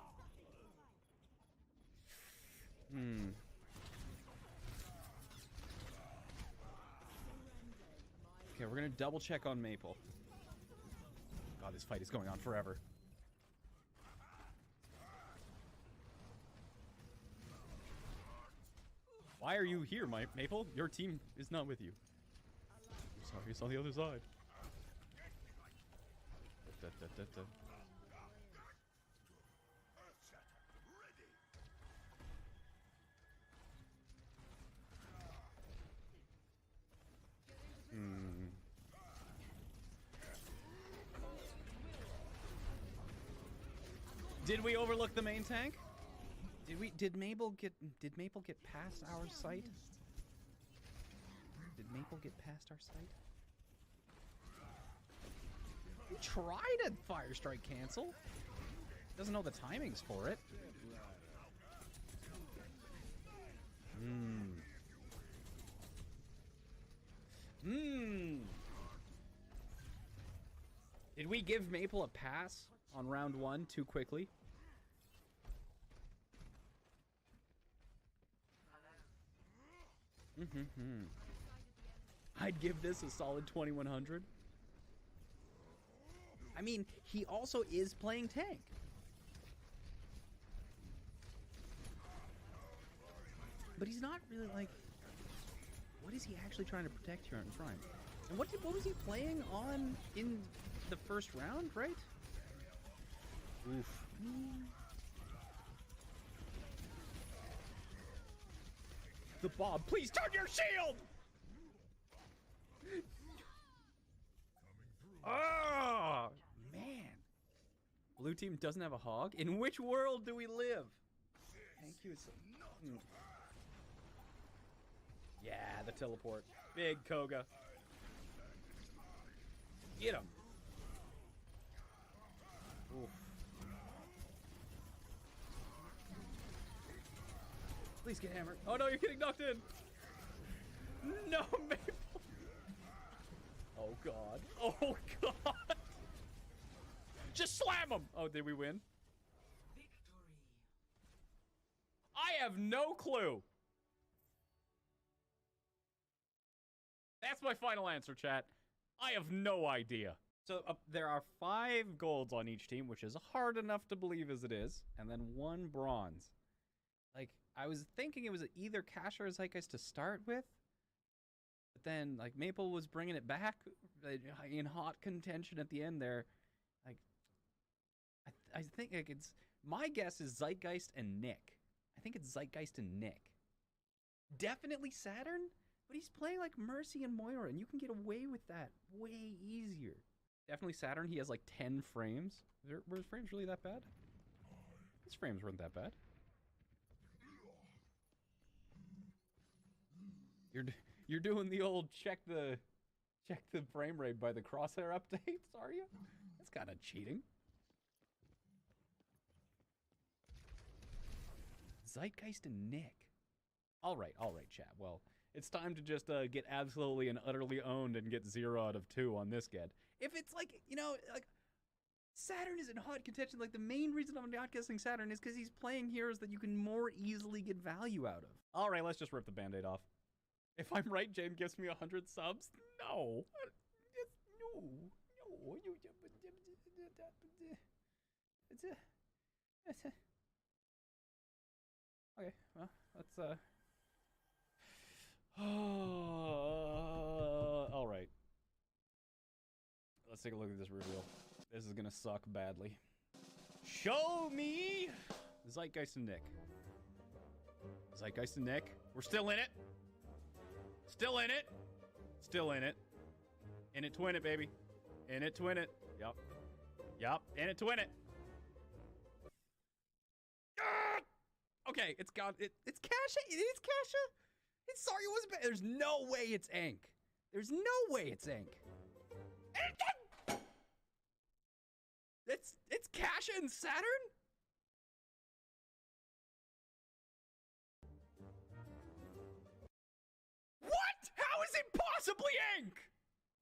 Okay, we're gonna double check on Maple. God, this fight is going on forever. Why are you here, Maple? Your team is not with you. I'm sorry, it's on the other side. Did we overlook the main tank? Did Maple get past our site? Did Maple get past our site? He tried a Fire Strike cancel. Doesn't know the timings for it. Did we give Maple a pass on round 1 too quickly? I'd give this a solid 2100. I mean, he also is playing tank. But he's not really like... What is he actually trying to protect here in Prime? And what was he playing on in the first round, right? Oof. The Bob, please turn your shield! Oh, man. Blue team doesn't have a hog? In which world do we live? Thank you. Yeah, the teleport. Big Koga. Get him. Oof. Please get hammered. Oh no, you're getting knocked in. No, Maple. Oh god. Oh god. Just slam him. Oh, did we win? Victory. I have no clue. That's my final answer, chat. I have no idea. So there are 5 golds on each team, which is hard enough to believe as it is, and then 1 bronze. Like, I was thinking it was either Cash or Zeitgeist to start with, but then, like, Maple was bringing it back in hot contention at the end there. Like, I think like it's... My guess is Zeitgeist and Nick. I think it's Zeitgeist and Nick. Definitely Saturn, but he's playing, like, Mercy and Moira, and you can get away with that way easier. Definitely Saturn. He has, like, 10 frames. Were his frames really that bad? His frames weren't that bad. You're doing the old check the frame rate by the crosshair updates, are you? That's kind of cheating. Zeitgeist and Nick. All right, chat. Well, it's time to just get absolutely and utterly owned and get 0 out of 2 on this get. If it's like, you know, like Saturn is in hot contention. Like, the main reason I'm not guessing Saturn is because he's playing heroes that you can more easily get value out of. All right, let's just rip the Band-Aid off. If I'm right, Jane gives me 100 subs. No. No. Okay, well, let's, all right. Let's take a look at this reveal. This is gonna suck badly. Show me Zeitgeist and Nick. Zeitgeist and Nick. We're still in it. Still in it. Still in it. In it, twin it, baby. In it, twin it. Yup. Yup. In it, twin it. Ah! Okay, it's got it. It's Kasha. It is Kasha. It's sorry it was bad. There's no way it's Ank. There's no way it's Ank. It's Kasha and Saturn? What? How is it possibly Ank?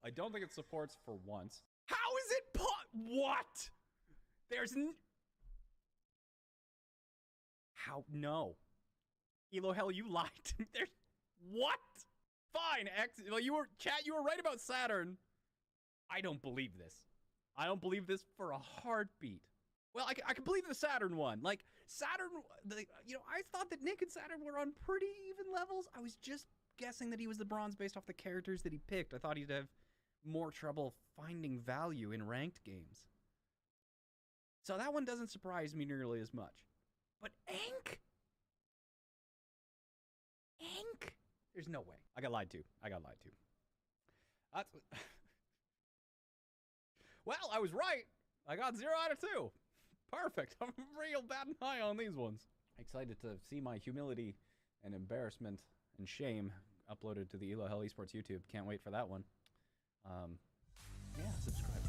I don't think it supports for once. How is it what? There's how? No. Elo hell, you lied. There's what? Fine, X. Well, you were right about Saturn. I don't believe this. I don't believe this for a heartbeat. Well, I can believe the Saturn one. Like, Saturn, I thought that Nick and Saturn were on pretty even levels. I was just guessing that he was the bronze based off the characters that he picked. I thought he'd have more trouble finding value in ranked games. So that one doesn't surprise me nearly as much. But Ank? Ank? There's no way. I got lied to. That's... Well, I was right. I got 0 out of 2. Perfect. I'm real bad and high on these ones. Excited to see my humility and embarrassment and shame uploaded to the Elo Hell Esports YouTube. Can't wait for that one. Yeah, subscribe.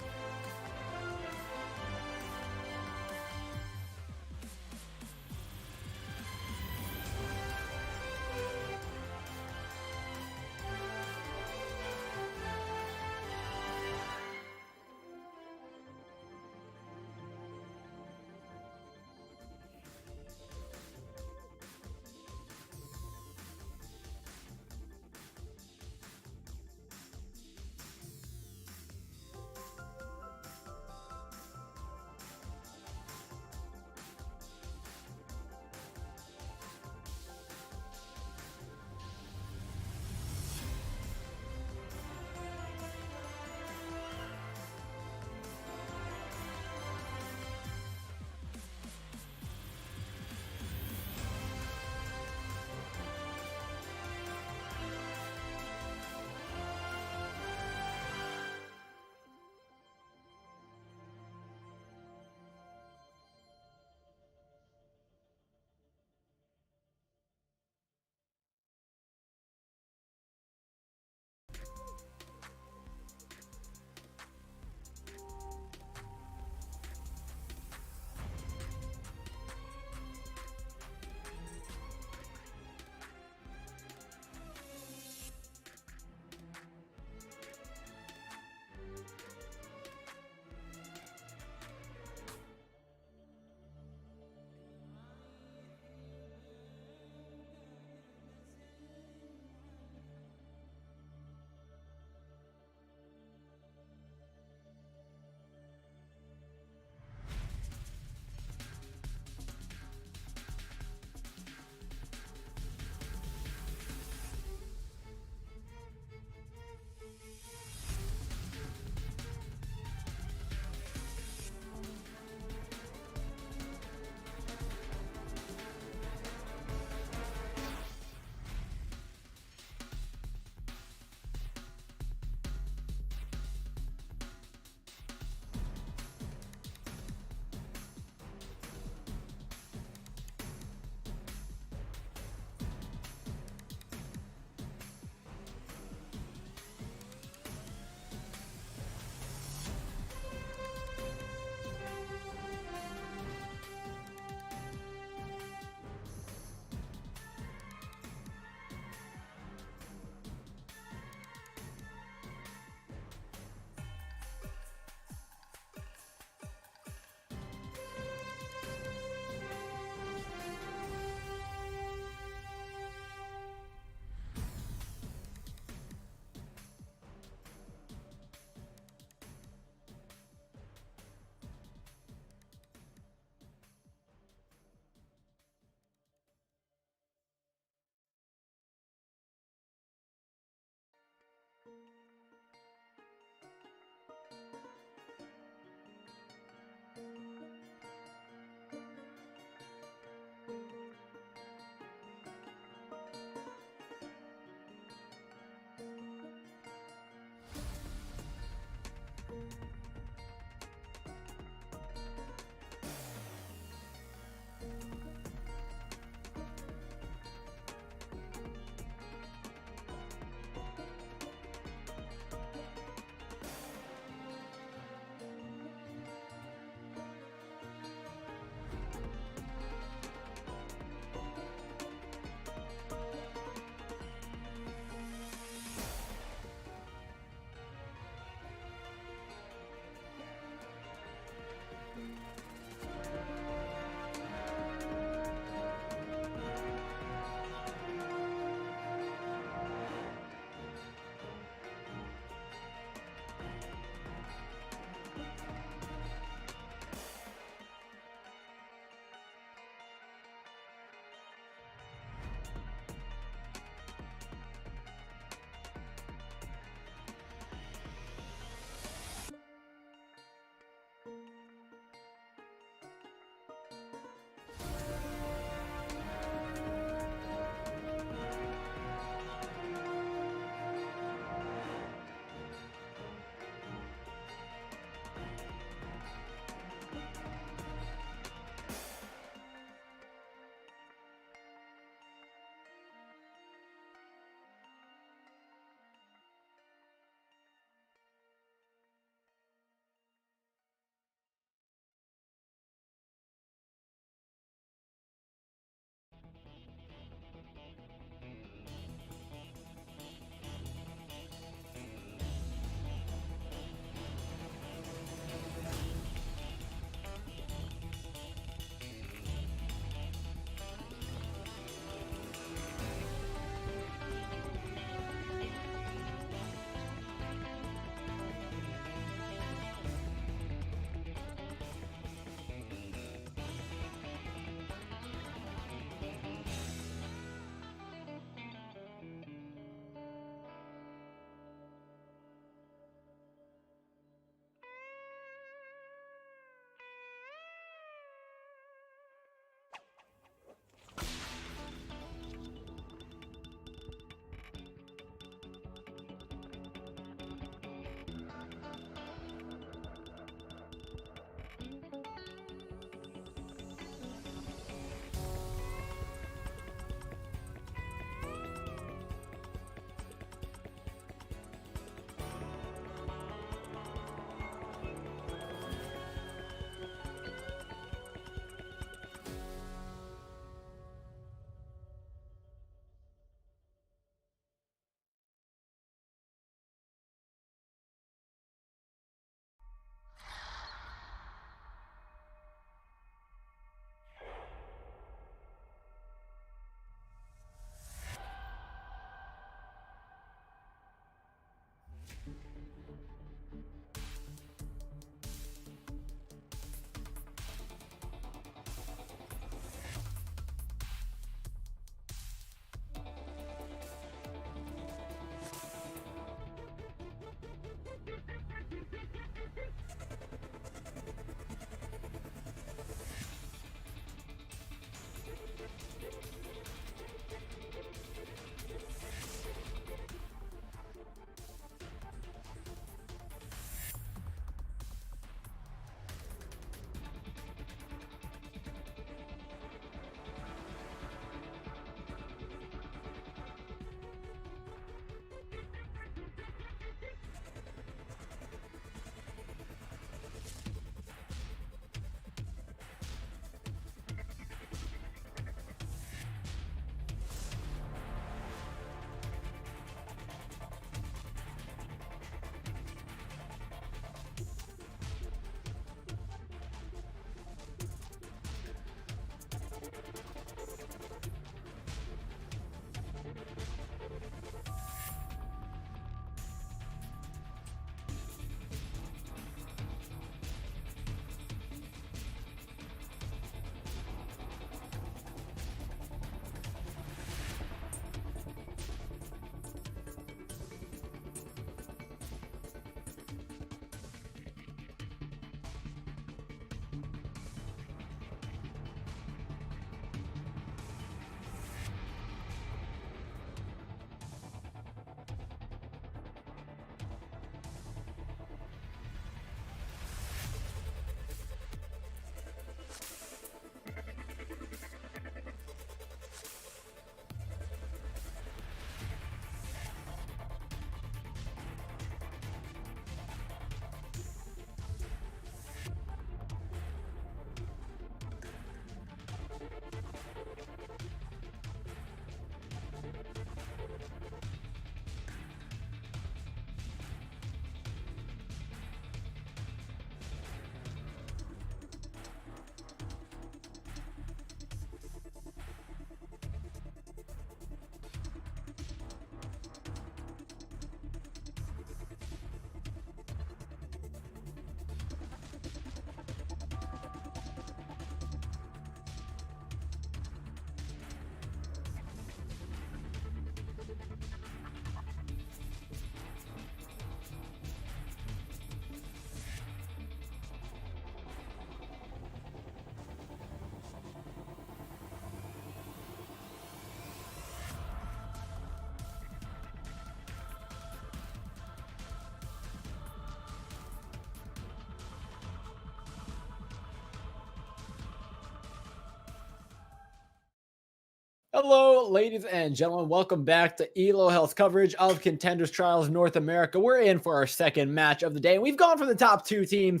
Hello, ladies and gentlemen. Welcome back to ELO Health's coverage of Contenders Trials North America. We're in for our second match of the day. We've gone for the top two teams,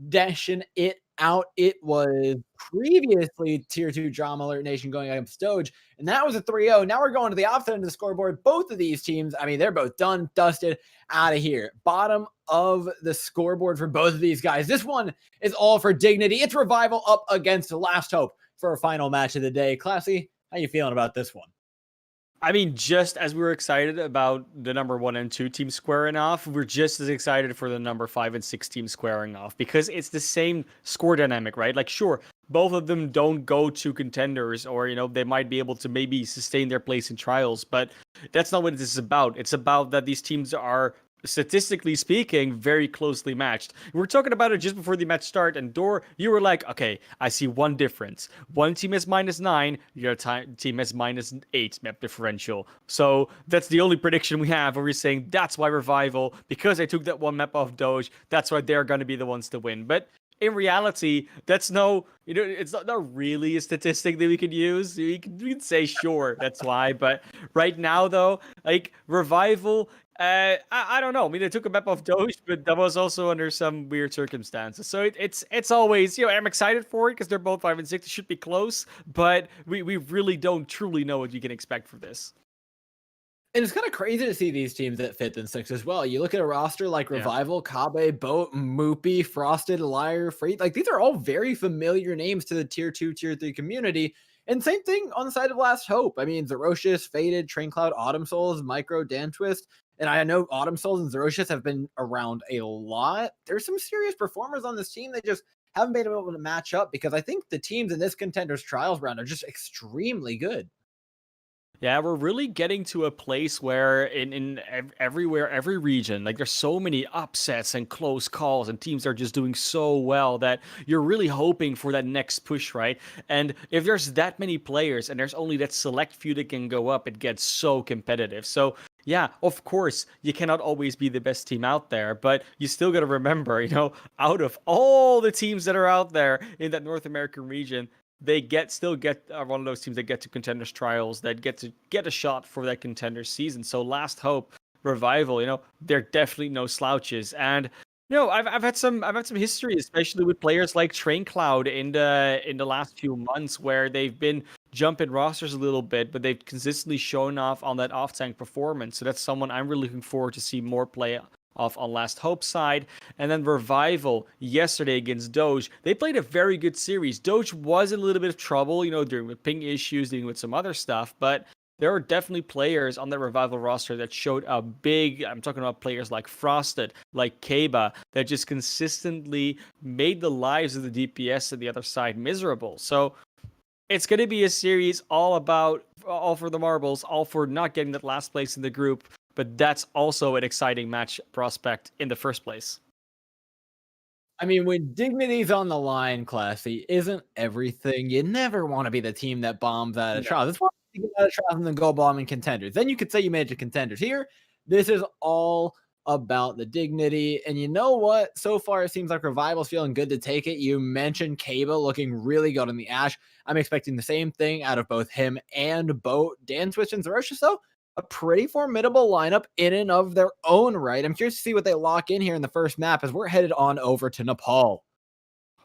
dashing it out. It was previously Tier 2 Drama Alert Nation going against Doge, and that was a 3-0. Now we're going to the opposite end of the scoreboard. Both of these teams, I mean, they're both done, dusted, out of here. Bottom of the scoreboard for both of these guys. This one is all for dignity. It's Revival up against Last Hope for a final match of the day. Classy, how you feeling about this one? I mean, just as we were excited about the number 1 and 2 team squaring off, we're just as excited for the number 5 and 6 team squaring off because it's the same score dynamic, right? Like, sure, both of them don't go to contenders or, you know, they might be able to maybe sustain their place in trials, but that's not what this is about. It's about that these teams are, statistically speaking, very closely matched. We were talking about it just before the match start, and Dor, you were like, okay, I see one difference. One team has -9, your team has -8 map differential. So that's the only prediction we have, where we're saying that's why Revival, because I took that one map off Doge, that's why they're going to be the ones to win. But in reality, that's no, you know, it's not really a statistic that we could use. We can say, sure, that's why. But right now, though, like, Revival, I don't know. I mean, they took a map off Doge, but that was also under some weird circumstances. So it's always, you know, I'm excited for it because they're both 5 and 6. It should be close, but we really don't truly know what you can expect for this. And it's kind of crazy to see these teams at 5th and 6th as well. You look at a roster like Revival, Kabe, Boat, Moopy, Frosted, Liar, Freight. Like, these are all very familiar names to the Tier 2, Tier 3 community. And same thing on the side of Last Hope. I mean, Zerocious, Faded, Train Cloud, Autumn Souls, Micro, Dan Twist. And I know Autumn Souls and Zerocious have been around a lot. There's some serious performers on this team. They just haven't been able to match up because I think the teams in this Contenders Trials round are just extremely good. Yeah, we're really getting to a place where everywhere, every region, like, there's so many upsets and close calls, and teams are just doing so well that you're really hoping for that next push, right? And if there's that many players and there's only that select few that can go up, it gets so competitive. So yeah, of course, you cannot always be the best team out there, but you still got to remember, you know, out of all the teams that are out there in that North American region, they still get one of those teams that get to Contenders Trials, that get a shot for that Contenders season. So Last Hope, Revival, you know, they're definitely no slouches. And you know, I've had some history, especially with players like Train Cloud in the last few months, where they've been jumping rosters a little bit, but they've consistently shown off on that off-tank performance. So that's someone I'm really looking forward to see more play off on Last Hope side. And then Revival yesterday against Doge, they played a very good series. Doge was in a little bit of trouble, you know, dealing with ping issues, dealing with some other stuff, but there are definitely players on the Revival roster that showed a big, I'm talking about players like Frosted, like Kaba, that just consistently made the lives of the DPS on the other side miserable. So it's going to be a series all for the marbles, all for not getting that last place in the group. But that's also an exciting match prospect in the first place. I mean, when dignity's on the line, Classy, isn't everything. You never want to be the team that bombs out of trials. That's why you get out of trials and then go bombing Contenders. Then you could say you made it to Contenders. Here, this is all about the dignity. And you know what? So far, it seems like Revival's feeling good to take it. You mentioned Kaba looking really good on the Ash. I'm expecting the same thing out of both him and Boat. Dan Twitch and Zerocious, though, a pretty formidable lineup in and of their own right. I'm curious to see what they lock in here in the first map as we're headed on over to Nepal.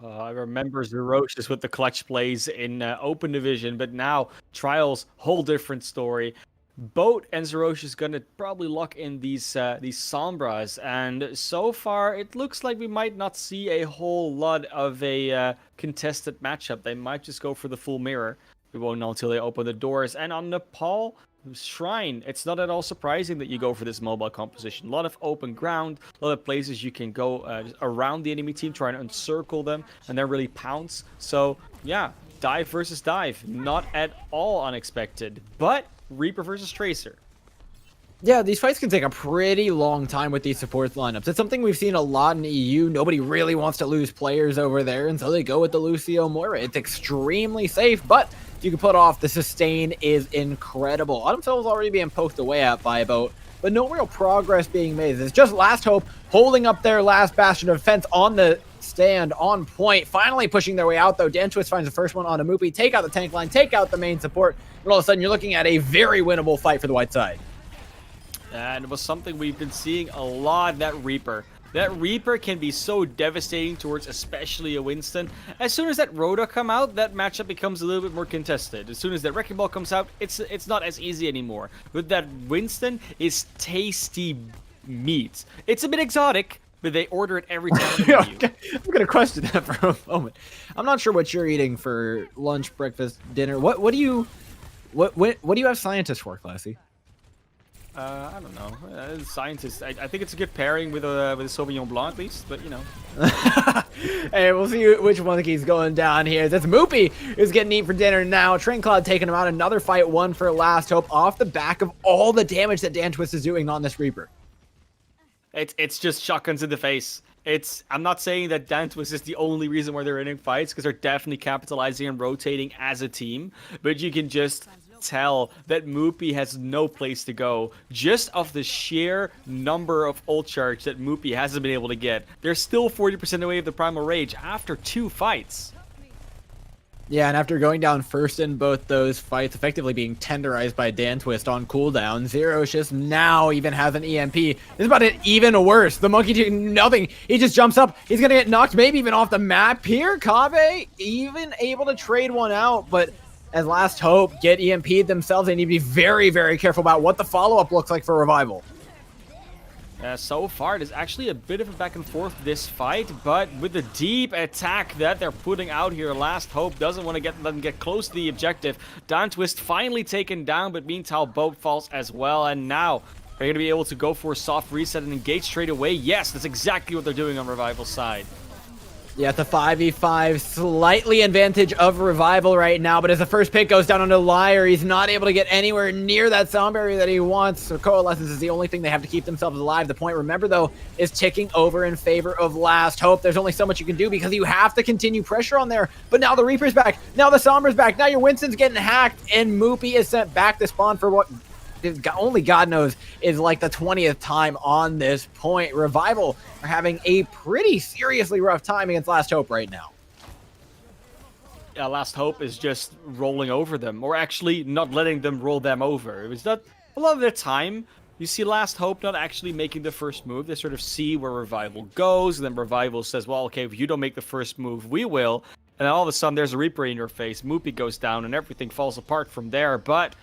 I remember Zerocious with the clutch plays in Open Division, but now Trials, whole different story. Boat and Zerocious gonna probably lock in these Sombras, and so far it looks like we might not see a whole lot of a contested matchup. They might just go for the full mirror. We won't know until they open the doors. And on Nepal Shrine, it's not at all surprising that you go for this mobile composition. A lot of open ground, a lot of places you can go around the enemy team, try and encircle them, and then really pounce. So yeah, dive versus dive, not at all unexpected. But Reaper versus Tracer. Yeah, these fights can take a pretty long time with these support lineups. It's something we've seen a lot in EU. Nobody really wants to lose players over there, and so they go with the Lucio Moira. It's extremely safe, but you can put off. The sustain is incredible. Autumn Soul is already being poked away at by a Boat, but no real progress being made. It's just Last Hope holding up their last bastion of defense on the stand, on point. Finally pushing their way out, though. Dan Twist finds the first one on a Moopy. Take out the tank line, take out the main support. and all of a sudden you're looking at a very winnable fight for the white side. And it was something we've been seeing a lot, that Reaper. That Reaper can be so devastating towards especially a Winston. As soon as that Rhoda come out, that matchup becomes a little bit more contested. As soon as that Wrecking Ball comes out, it's not as easy anymore. But that Winston is tasty meat. It's a bit exotic, but they order it every time. I'm gonna question that for a moment. I'm not sure what you're eating for lunch, breakfast, dinner. What do you have scientists for, Classy? I don't know. Scientist. I think it's a good pairing with a Sauvignon Blanc at least, but you know. Hey, we'll see which one keeps going down here. That's Moopy who's getting eaten for dinner now. Train Cloud taking him out. Another fight won for Last Hope off the back of all the damage that Dan Twist is doing on this Reaper. It's just shotguns in the face. I'm not saying that Dan Twist is the only reason why they're winning fights, because they're definitely capitalizing and rotating as a team, but you can just tell that Moopy has no place to go just off the sheer number of ult charge that Moopy hasn't been able to get. They're still 40% away of the Primal Rage after 2 fights. Yeah, and after going down first in both those fights, effectively being tenderized by Dan Twist on cooldown, Zerocious now even has an EMP. This is about it even worse. The monkey doing nothing. He just jumps up. He's going to get knocked maybe even off the map here. Kave even able to trade one out, but as Last Hope get EMP'd themselves, they need to be very, very careful about what the follow-up looks like for Revival. So far, there's actually a bit of a back and forth this fight, but with the deep attack that they're putting out here, Last Hope doesn't want to let them get close to the objective. Dan Twist finally taken down, but meanwhile, Boat falls as well, and now they're going to be able to go for a soft reset and engage straight away. Yes, that's exactly what they're doing on Revival's side. Yeah, it's a 5v5, slightly advantage of Revival right now, but as the first pick goes down onto Liar, he's not able to get anywhere near that sound barrier that he wants, so Coalescence is the only thing they have to keep themselves alive. The point, remember though, is ticking over in favor of Last Hope. There's only so much you can do because you have to continue pressure on there, but now the Reaper's back, now the Sombra's back, now your Winston's getting hacked, and Moopy is sent back to spawn for what only God knows is like the 20th time on this point. Revival are having a pretty seriously rough time against Last Hope right now. Yeah, Last Hope is just rolling over them, or actually not letting them roll them over. It was not a lot of the time. You see Last Hope not actually making the first move. They sort of see where Revival goes, and then Revival says, well, okay, if you don't make the first move, we will. And then all of a sudden, there's a Reaper in your face. Moopy goes down, and everything falls apart from there. But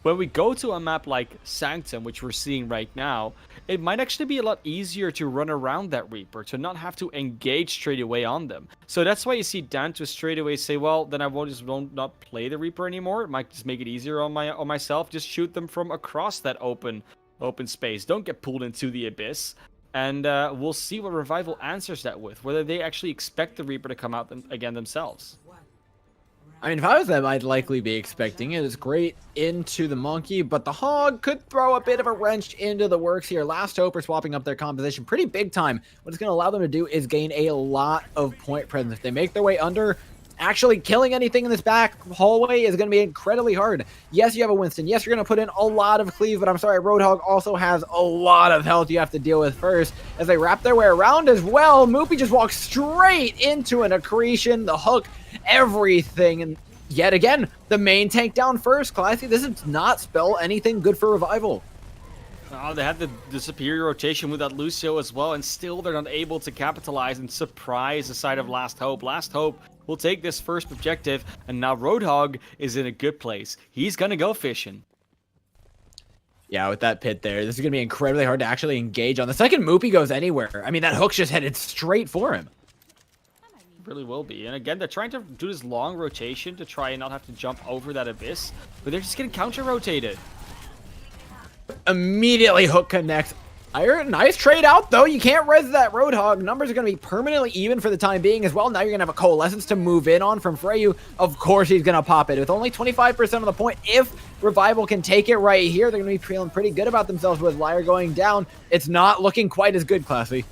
when we go to a map like Sanctum, which we're seeing right now, it might actually be a lot easier to run around that Reaper, to not have to engage straight away on them. So that's why you see Dan to straight away say, well, then I won't not play the Reaper anymore. It might just make it easier on myself. Just shoot them from across that open space. Don't get pulled into the abyss. And we'll see what Revival answers that with, whether they actually expect the Reaper to come out again themselves. I mean, if I was them, I'd likely be expecting it. It's great into the monkey, but the hog could throw a bit of a wrench into the works here. Last Hope are swapping up their composition pretty big time. What it's going to allow them to do is gain a lot of point presence. If they make their way under, actually killing anything in this back hallway is going to be incredibly hard. Yes, you have a Winston. Yes, you're going to put in a lot of cleave, but I'm sorry, Roadhog also has a lot of health you have to deal with first. As they wrap their way around as well, Moopy just walks straight into an accretion, the hook, everything, and yet again, the main tank down first. Classy, this does not spell anything good for Revival. Oh, they had the superior rotation with that Lucio as well, and still they're not able to capitalize and surprise the side of Last Hope. Last Hope will take this first objective, and now Roadhog is in a good place. He's gonna go fishing. Yeah, with that pit there, this is gonna be incredibly hard to actually engage on. The second Moopy goes anywhere, I mean, that hook's just headed straight for him. Really will be. And again, they're trying to do this long rotation to try and not have to jump over that abyss, but they're just getting counter rotated. Immediately hook connects. Nice trade out though. You can't res that Roadhog. Numbers are going to be permanently even for the time being as well. Now you're going to have a Coalescence to move in on from Freyu. Of course he's going to pop it with only 25% of the point. If Revival can take it right here, they're going to be feeling pretty good about themselves with Liar going down. It's not looking quite as good, Classy.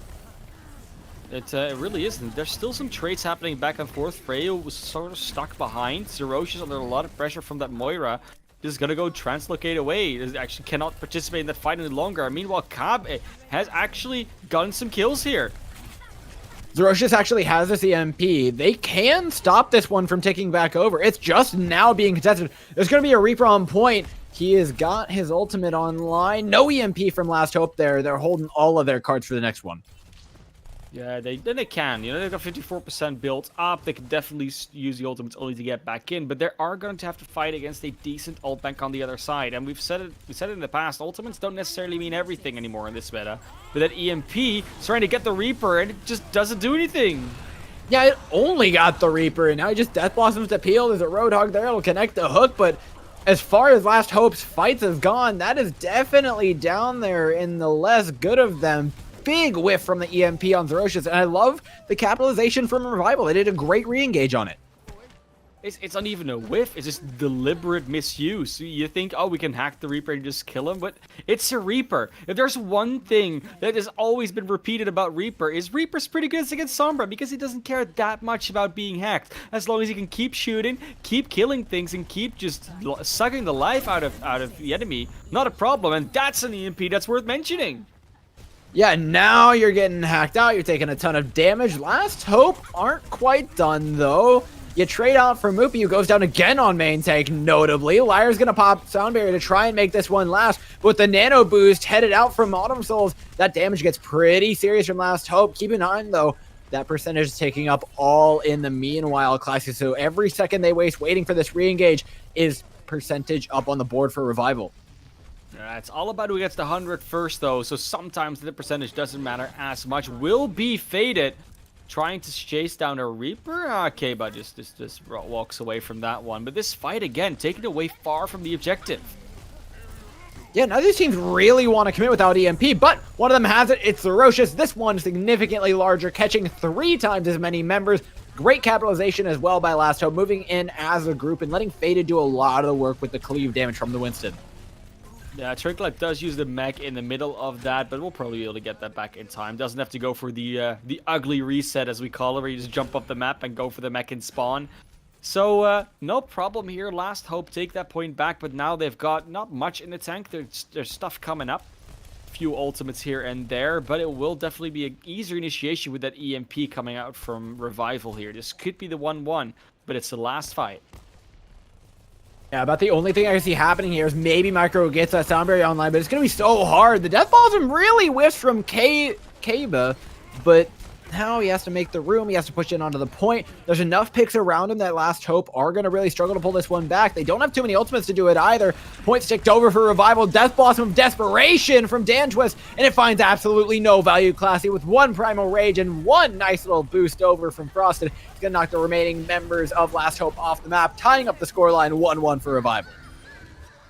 It really isn't. There's still some trades happening back and forth. Freyu was sort of stuck behind. Zerocious under a lot of pressure from that Moira. Is going to go translocate away. He actually cannot participate in that fight any longer. Meanwhile, Kabe has actually gotten some kills here. Zerocious actually has this EMP. They can stop this one from taking back over. It's just now being contested. There's going to be a Reaper on point. He has got his ultimate online. No EMP from Last Hope there. They're holding all of their cards for the next one. Yeah, they can. You know, they've got 54% built up. They can definitely use the ultimates only to get back in, but they are going to have to fight against a decent ult bank on the other side. And we said it in the past. Ultimates don't necessarily mean everything anymore in this meta. But that EMP is trying to get the Reaper, and it just doesn't do anything. Yeah, it only got the Reaper, and now he just Death Blossoms to peel. There's a Roadhog there. It'll connect the hook, but as far as Last Hope's fights have gone, that is definitely down there in the less good of them. Big whiff from the EMP on Zerocious, and I love the capitalization from Revival. They did a great re-engage on it. It's not even a whiff, it's just deliberate misuse. You think, oh, we can hack the Reaper and just kill him, but it's a Reaper. If there's one thing that has always been repeated about Reaper, is Reaper's pretty good against Sombra because he doesn't care that much about being hacked. As long as he can keep shooting, keep killing things, and keep just sucking the life out of the enemy, not a problem, and that's an EMP that's worth mentioning. Yeah, now you're getting hacked out. You're taking a ton of damage. Last Hope aren't quite done, though. You trade out for Moopy, who goes down again on main tank, notably. Liar's going to pop Sound Barrier to try and make this one last. But with the Nano Boost headed out from Autumn Souls, that damage gets pretty serious from Last Hope. Keep in mind, though, that percentage is taking up all in the meanwhile, Classy. So every second they waste waiting for this re-engage is percentage up on the board for Revival. It's all about who gets the 100 first, though, so sometimes the percentage doesn't matter as much. Will be faded, trying to chase down a Reaper. Okay, but just walks away from that one. But this fight, again, taken away far from the objective. Yeah, now these teams really want to commit without EMP, but one of them has it. It's Zerocious. This one significantly larger, catching 3 times as many members. Great capitalization as well by Last Hope, moving in as a group and letting Faded do a lot of the work with the cleave damage from the Winston. Yeah, Trinklight does use the mech in the middle of that, but we'll probably be able to get that back in time. Doesn't have to go for the ugly reset, as we call it, where you just jump off the map and go for the mech and spawn. So, no problem here. Last Hope take that point back, but now they've got not much in the tank. There's stuff coming up. A few ultimates here and there, but it will definitely be an easier initiation with that EMP coming out from Revival here. This could be the 1-1, but it's the last fight. Yeah, about the only thing I can see happening here is maybe Micro gets that Sound Barrier online, but it's going to be so hard. The Death Blossom really whiffs from Kaba, but now he has to make the room. He has to push in onto the point. There's enough picks around him that Last Hope are going to really struggle to pull this one back. They don't have too many ultimates to do it either. Point sticked over for Revival. Death Blossom of Desperation from Dantwist, and it finds absolutely no value, Classy, with 1 Primal Rage and 1 nice little boost over from Frosted. He's going to knock the remaining members of Last Hope off the map, tying up the scoreline 1-1 for Revival.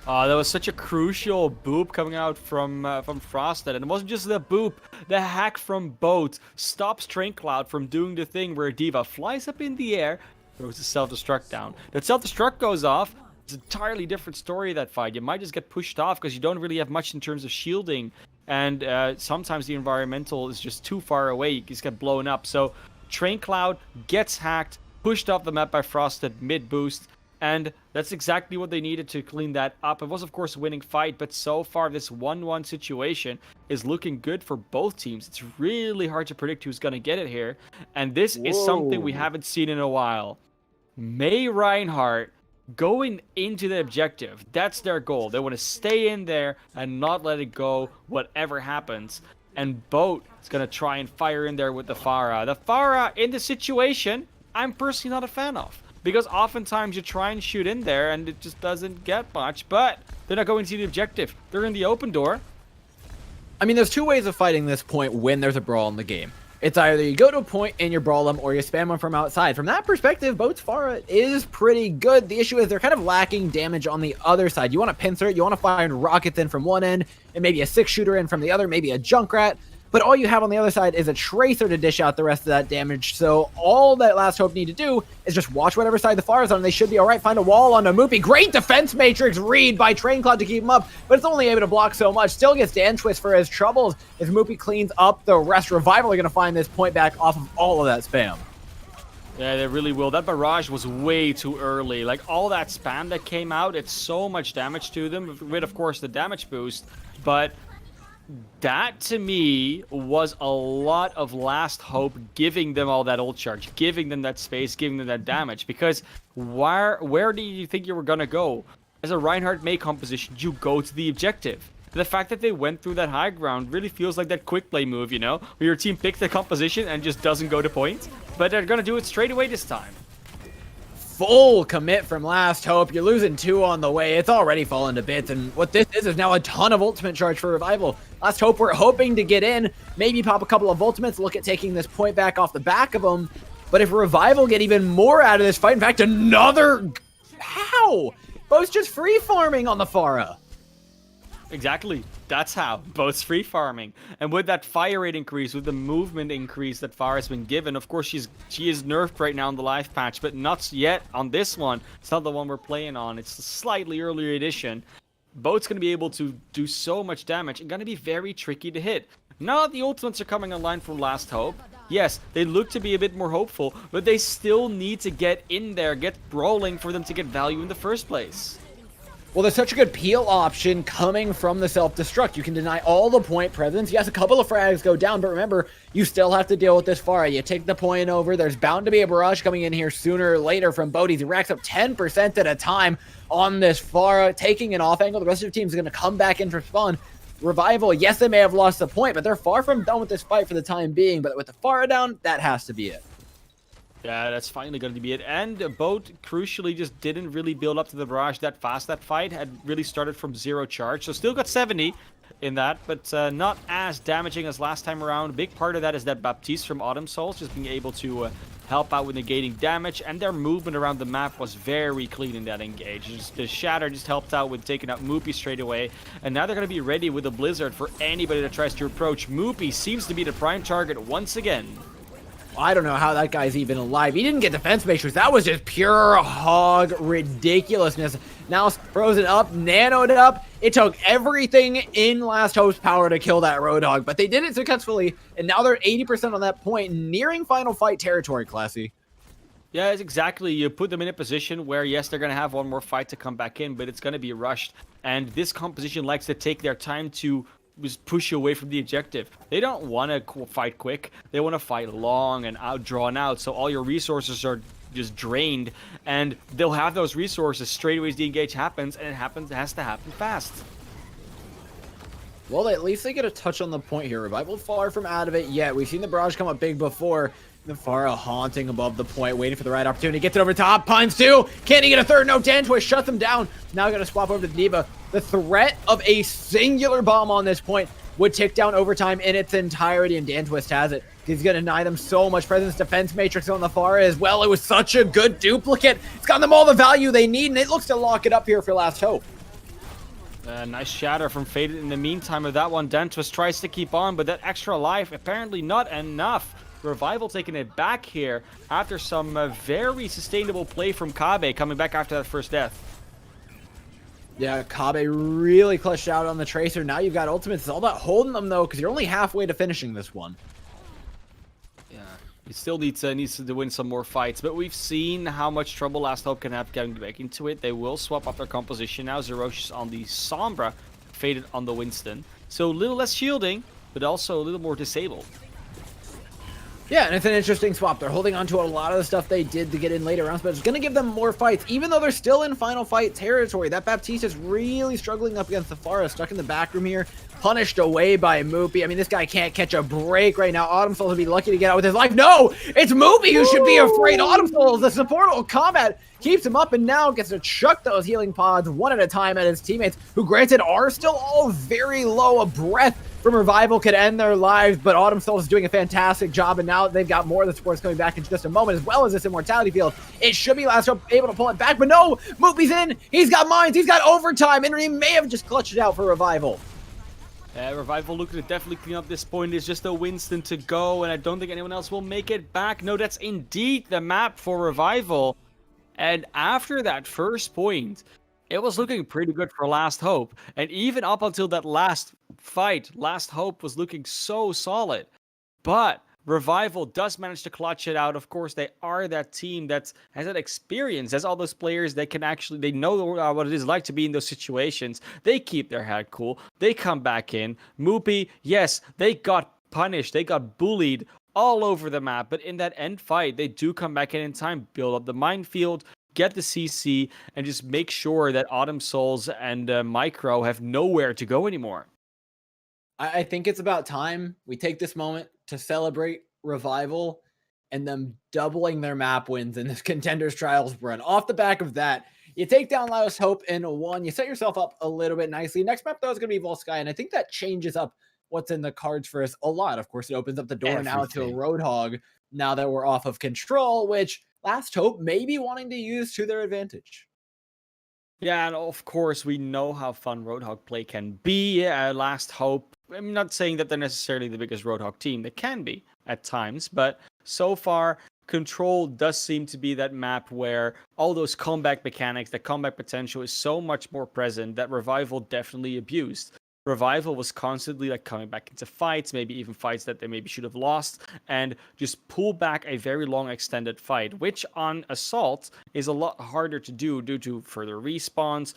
That was such a crucial boop coming out from Frosted, and it wasn't just the boop. The hack from Boat stops Traincloud from doing the thing where D.Va flies up in the air, throws the self-destruct down. That self-destruct goes off. It's an entirely different story, that fight. You might just get pushed off because you don't really have much in terms of shielding, and sometimes the environmental is just too far away. You just get blown up. So Traincloud gets hacked, pushed off the map by Frosted mid-boost. And that's exactly what they needed to clean that up. It was, of course, a winning fight, but so far this 1-1 situation is looking good for both teams. It's really hard to predict who's going to get it here. And this is something we haven't seen in a while. May Reinhardt going into the objective. That's their goal. They want to stay in there and not let it go whatever happens. And Boat is going to try and fire in there with the Pharah. The Pharah in the situation, I'm personally not a fan of. Because oftentimes you try and shoot in there and it just doesn't get much. But they're not going to see the objective. They're in the open door. I mean, there's 2 ways of fighting this point when there's a brawl in the game. It's either you go to a point and you brawl them, or you spam them from outside. From that perspective, Boat's Pharah is pretty good. The issue is they're kind of lacking damage on the other side. You want to pincer it, you want to fire rockets in from one end, and maybe a 6-shooter in from the other, maybe a Junkrat. But all you have on the other side is a Tracer to dish out the rest of that damage. So all that Last Hope need to do is just watch whatever side the Pharah's on, and they should be all right. Find a wall on a Moopy. Great defense matrix read by Traincloud to keep him up, but it's only able to block so much. Still gets Dantwist for his troubles as Moopy cleans up the rest. Revival are going to find this point back off of all of that spam. Yeah, they really will. That barrage was way too early. Like, all that spam that came out, it's so much damage to them, with, of course, the damage boost. But That to me was a lot of Last Hope giving them all that ult charge, giving them that space, giving them that damage. Because where do you think you were gonna go? As a Reinhardt May composition, you go to the objective. The fact that they went through that high ground really feels like that quick play move, you know, where your team picks the composition and just doesn't go to point. But they're gonna do it straight away this time. Full commit from Last Hope. You're losing 2 on the way. It's already fallen to bits, and what this is now a ton of ultimate charge for Revival. Last Hope, we're hoping to get in, maybe pop a couple of ultimates, look at taking this point back off the back of them. But if Revival get even more out of this fight, in fact, another... How? Bo's just free farming on the Pharah. Exactly. That's how. Both free farming. And with that fire rate increase, with the movement increase that Pharah has been given, of course she is nerfed right now in the live patch, but not yet on this one. It's not the one we're playing on. It's a slightly earlier edition. Boat's going to be able to do so much damage and going to be very tricky to hit. Now that the ultimates are coming online from Last Hope, yes, they look to be a bit more hopeful, but they still need to get in there, get brawling for them to get value in the first place. Well, there's such a good peel option coming from the self-destruct. You can deny all the point presence. Yes, a couple of frags go down, but remember, you still have to deal with this Pharah. You take the point over. There's bound to be a barrage coming in here sooner or later from Bodhi. He racks up 10% at a time on this Pharah, taking an off angle. The rest of the team is going to come back in for spawn. Revival, yes, they may have lost the point, but they're far from done with this fight for the time being. But with the Pharah down, that has to be it. Yeah, that's finally going to be it. And Boat, crucially, just didn't really build up to the barrage that fast. That fight had really started from 0 charge. So still got 70 in that, but not as damaging as last time around. A big part of that is that Baptiste from Autumn Souls just being able to help out with negating damage. And their movement around the map was very clean in that engage. The Shatter just helped out with taking out Moopy straight away. And now they're going to be ready with a Blizzard for anybody that tries to approach. Moopy seems to be the prime target once again. I don't know how that guy's even alive. He didn't get defense matrix. That was just pure hog ridiculousness. Now frozen up, nanoed up. It took everything in Last Hope's power to kill that Roadhog, but they did it successfully, and now they're 80% on that point, nearing final fight territory, Classy. Yeah, it's exactly. You put them in a position where, yes, they're going to have one more fight to come back in, but it's going to be rushed. And this composition likes to take their time to just push you away from the objective. They don't want to fight quick. They want to fight long and drawn out, so all your resources are just drained, and they'll have those resources straight away as the engage happens, and it has to happen fast. Well, at least they get a touch on the point here. Revival far from out of it yet. We've seen the barrage come up big before. The Pharah haunting above the point, waiting for the right opportunity. Gets it over top, puns 2. Can he get a third? No, Dantwist shuts him down. Now got to swap over to the D.Va. The threat of a singular bomb on this point would tick down overtime in its entirety, and Dantwist has it. He's going to deny them so much presence. Defense matrix on the Pharah as well. It was such a good duplicate. It's gotten them all the value they need, and it looks to lock it up here for Last Hope. Nice shatter from Faded in the meantime of that one. Dantwist tries to keep on, but that extra life apparently not enough. Revival taking it back here after some very sustainable play from Kabe coming back after that first death. Yeah, Kabe really clutched out on the Tracer. Now you've got ultimates. It's all about holding them, though, because you're only halfway to finishing this one. Yeah, he still needs to win some more fights, but we've seen how much trouble Last Hope can have getting back into it. They will swap up their composition now. Zerosh on the Sombra, Faded on the Winston. So a little less shielding, but also a little more disabled. Yeah, and it's an interesting swap. They're holding on to a lot of the stuff they did to get in later rounds, but it's going to give them more fights, even though they're still in final fight territory. That Baptiste is really struggling up against the Pharah, stuck in the back room here, punished away by Moopy. I mean, this guy can't catch a break right now. Autumn Souls would be lucky to get out with his life. No, it's Moopy who should be afraid. Autumn Souls, the supportable combat, keeps him up and now gets to chuck those healing pods one at a time at his teammates, who granted are still all very low. A breath from Revival could end their lives, but Autumn Souls is doing a fantastic job, and now they've got more of the supports coming back in just a moment, as well as this Immortality field. It should be Last Hope able to pull it back, but no! Moopy's in! He's got mines! He's got overtime! And he may have just clutched it out for Revival. Revival looking to definitely clean up this point. There's just a Winston to go, and I don't think anyone else will make it back. No, that's indeed the map for Revival. And after that first point, it was looking pretty good for Last Hope. And even up until that last fight, Last Hope was looking so solid. But Revival does manage to clutch it out. Of course, they are that team that has that experience. Has all those players that can actually, they know what it is like to be in those situations. They keep their head cool. They come back in. Moopy, yes, they got punished. They got bullied all over the map. But in that end fight, they do come back in time, build up the minefield, get the CC, and just make sure that Autumn Souls and Micro have nowhere to go anymore. I think it's about time we take this moment to celebrate Revival and them doubling their map wins in this Contenders Trials run. Off the back of that, you take down Last Hope in 1. You set yourself up a little bit nicely. Next map, though, is going to be Volskaya, and I think that changes up what's in the cards for us a lot. Of course, it opens up the door now to a Roadhog now that we're off of control, which Last Hope may be wanting to use to their advantage. Yeah, and of course, we know how fun Roadhog play can be. Last Hope, I'm not saying that they're necessarily the biggest Roadhog team. They can be at times, but so far, Control does seem to be that map where all those comeback mechanics, the comeback potential is so much more present that Revival definitely abused. Revival was constantly like coming back into fights, maybe even fights that they maybe should have lost, and just pull back a very long extended fight, which on Assault is a lot harder to do due to further respawns,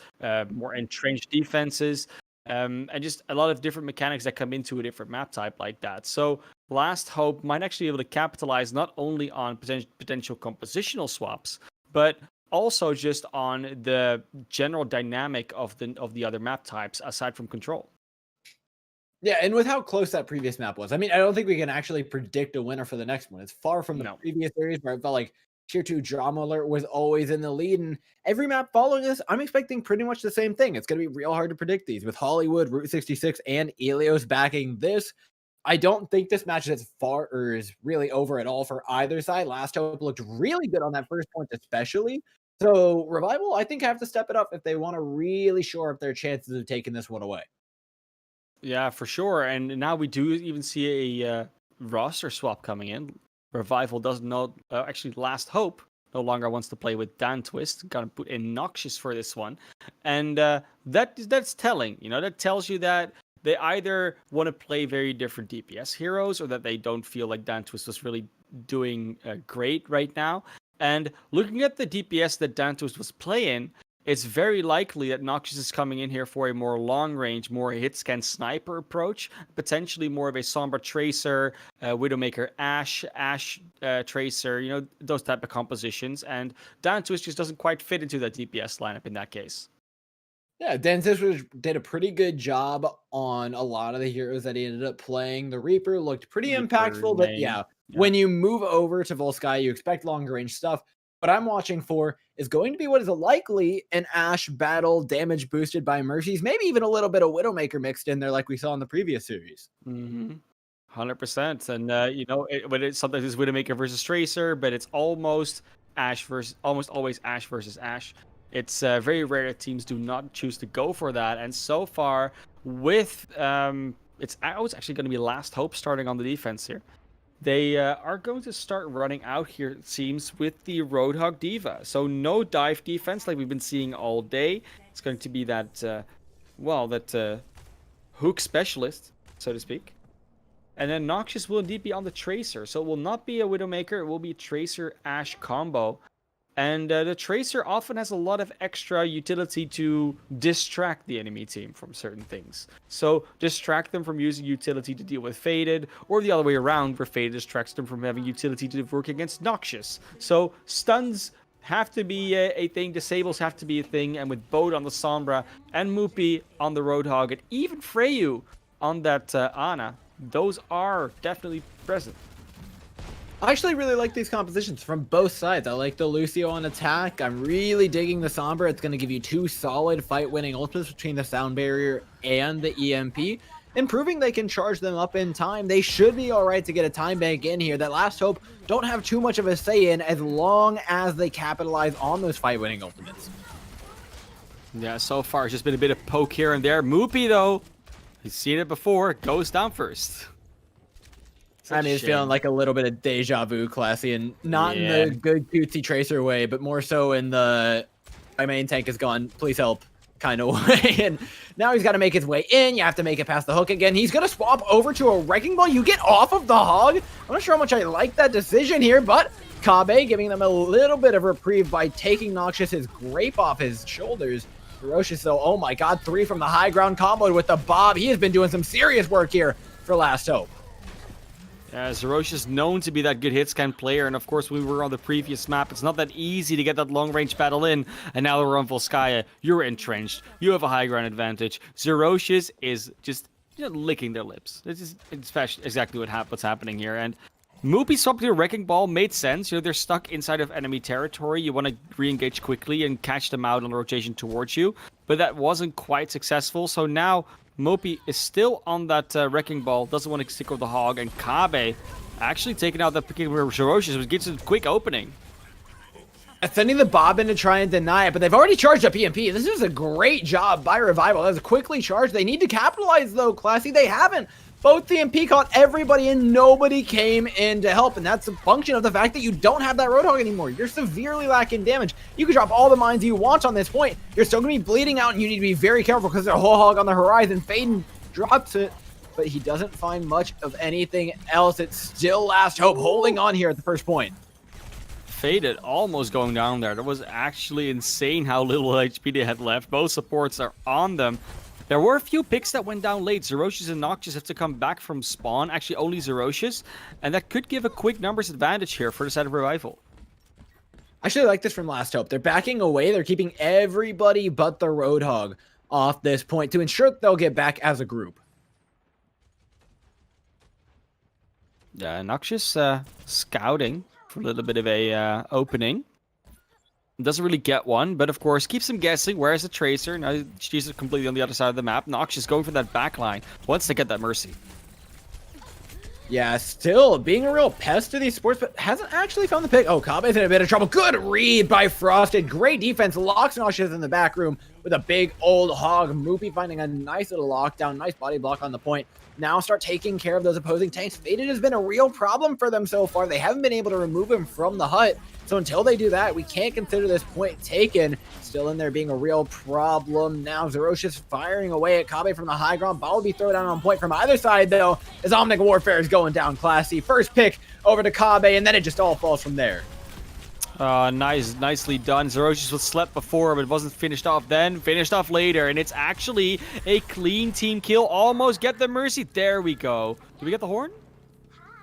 more entrenched defenses, and just a lot of different mechanics that come into a different map type like that. So Last Hope might actually be able to capitalize not only on potential compositional swaps, but also just on the general dynamic of the other map types aside from Control. Yeah, and with how close that previous map was, I mean, I don't think we can actually predict a winner for the next one. It's far from the previous series where I felt like Tier 2 Drama Alert was always in the lead, and every map following this, I'm expecting pretty much the same thing. It's going to be real hard to predict these. With Hollywood, Route 66, and Ilios backing this, I don't think this match is as far or is really over at all for either side. Last Hope looked really good on that first point especially. So Revival, I think, have to step it up if they want to really shore up their chances of taking this one away. Yeah, for sure. And now we do even see a roster swap coming in. Revival doesn't know. Actually, Last Hope no longer wants to play with Dan Twist. Gonna put in Noxious for this one, and that's telling. You know, that tells you that they either want to play very different DPS heroes, or that they don't feel like Dan Twist was really doing great right now. And looking at the DPS that Dan Twist was playing, it's very likely that Noxious is coming in here for a more long-range, more hit-scan sniper approach, potentially more of a Sombra Tracer, Widowmaker Ashe Tracer, you know, those type of compositions. And Dan Twist just doesn't quite fit into that DPS lineup in that case. Yeah, Densis did a pretty good job on a lot of the heroes that he ended up playing. The Reaper looked pretty impactful, but yeah, when you move over to Volskaya, you expect longer range stuff. What I'm watching for is going to be what is likely an Ashe battle, damage boosted by Mercies, maybe even a little bit of Widowmaker mixed in there like we saw in the previous series. 100%. And, you know, sometimes it's Widowmaker versus Tracer, but it's almost always Ashe versus Ashe. It's very rare that teams do not choose to go for that. And so far, with it's actually going to be Last Hope starting on the defense here. They are going to start running out here, it seems, with the Roadhog Diva. So no dive defense like we've been seeing all day. It's going to be that, hook specialist, so to speak. And then Noxious will indeed be on the Tracer. So it will not be a Widowmaker. It will be a Tracer-Ashe combo. And the Tracer often has a lot of extra utility to distract the enemy team from certain things. So distract them from using utility to deal with Faded, or the other way around, where Faded distracts them from having utility to work against Noxious. So stuns have to be a thing, disables have to be a thing, and with Bode on the Sombra, and Moopy on the Roadhog, and even Freyu on that Ana, those are definitely present. I actually really like these compositions from both sides. I like the Lucio on attack. I'm really digging the Sombra. It's going to give you two solid fight-winning ultimates between the Sound Barrier and the EMP. And proving they can charge them up in time, they should be all right to get a time bank in here that Last Hope don't have too much of a say in as long as they capitalize on those fight-winning ultimates. Yeah, so far it's just been a bit of poke here and there. Moopy, though, he's seen it before, goes down first. And he's feeling like a little bit of deja vu, Classy, and not in the good cutesy Tracer way, but more so in the my main tank is gone, please help. kind of way. And now he's got to make his way in. You have to make it past the hook again. He's going to swap over to a Wrecking Ball. You get off of the hog. I'm not sure how much I like that decision here, but Kabe giving them a little bit of reprieve by taking Noxious's grape off his shoulders. Ferocious, though, oh my god, 3 from the high ground combo with the Bob. He has been doing some serious work here for Last Hope. Yeah, Zerosh known to be that good hitscan player, and of course we were on the previous map. It's not that easy to get that long-range battle in, and now we're on Volskaya. You're entrenched. You have a high ground advantage. Zerosh is just licking their lips. This is exactly what's happening here, and Moopy swapped to a Wrecking Ball made sense. They're stuck inside of enemy territory. You want to re-engage quickly and catch them out on the rotation towards you, but that wasn't quite successful, so now Mopi is still on that Wrecking Ball, doesn't want to stick with the hog, and Kabe actually taking out that particular Ferocious, which gets a quick opening. Sending the Bob in to try and deny it, but they've already charged up EMP. This is a great job by Revival. That was quickly charged. They need to capitalize, though, Classy. They haven't. Both the EMP caught everybody, and nobody came in to help, and that's a function of the fact that you don't have that Roadhog anymore. You're severely lacking damage. You can drop all the mines you want on this point. You're still going to be bleeding out, and you need to be very careful because there's a whole hog on the horizon. Faden drops it, but he doesn't find much of anything else. It's still Last Hope holding on here at the first point. Faded almost going down there. That was actually insane how little HP they had left. Both supports are on them. There were a few picks that went down late. Zerosh's and Noxious have to come back from spawn. Actually, only Zerosh's. And that could give a quick numbers advantage here for the side of Revival. I actually like this from Last Hope. They're backing away. They're keeping everybody but the Roadhog off this point to ensure that they'll get back as a group. Yeah, Noxious scouting for a little bit of a opening. Doesn't really get one, but of course keeps him guessing. Where's the Tracer? Now she's completely on the other side of the map. Noxious going for that backline. Wants to get that Mercy. Yeah, still being a real pest to these sports, but hasn't actually found the pick. Oh, Kabe's in a bit of trouble. Good read by Frosted. Great defense. Locks Noxious in the back room with a big old hog. Moopy finding a nice little lockdown. Nice body block on the point. Now start taking care of those opposing tanks. Faded has been a real problem for them so far. They haven't been able to remove him from the hut. So until they do that, we can't consider this point taken. Still in there being a real problem. Now Zerosh's firing away at Kabe from the high ground. Ball will be thrown down on point from either side, though, as Omnic Warfare is going down. Classy. First pick over to Kabe, and then it just all falls from there. Nicely done. Zerosh's was slept before, but it wasn't finished off then. Finished off later, and it's actually a clean team kill. Almost get the Mercy. There we go. Did we get the horn?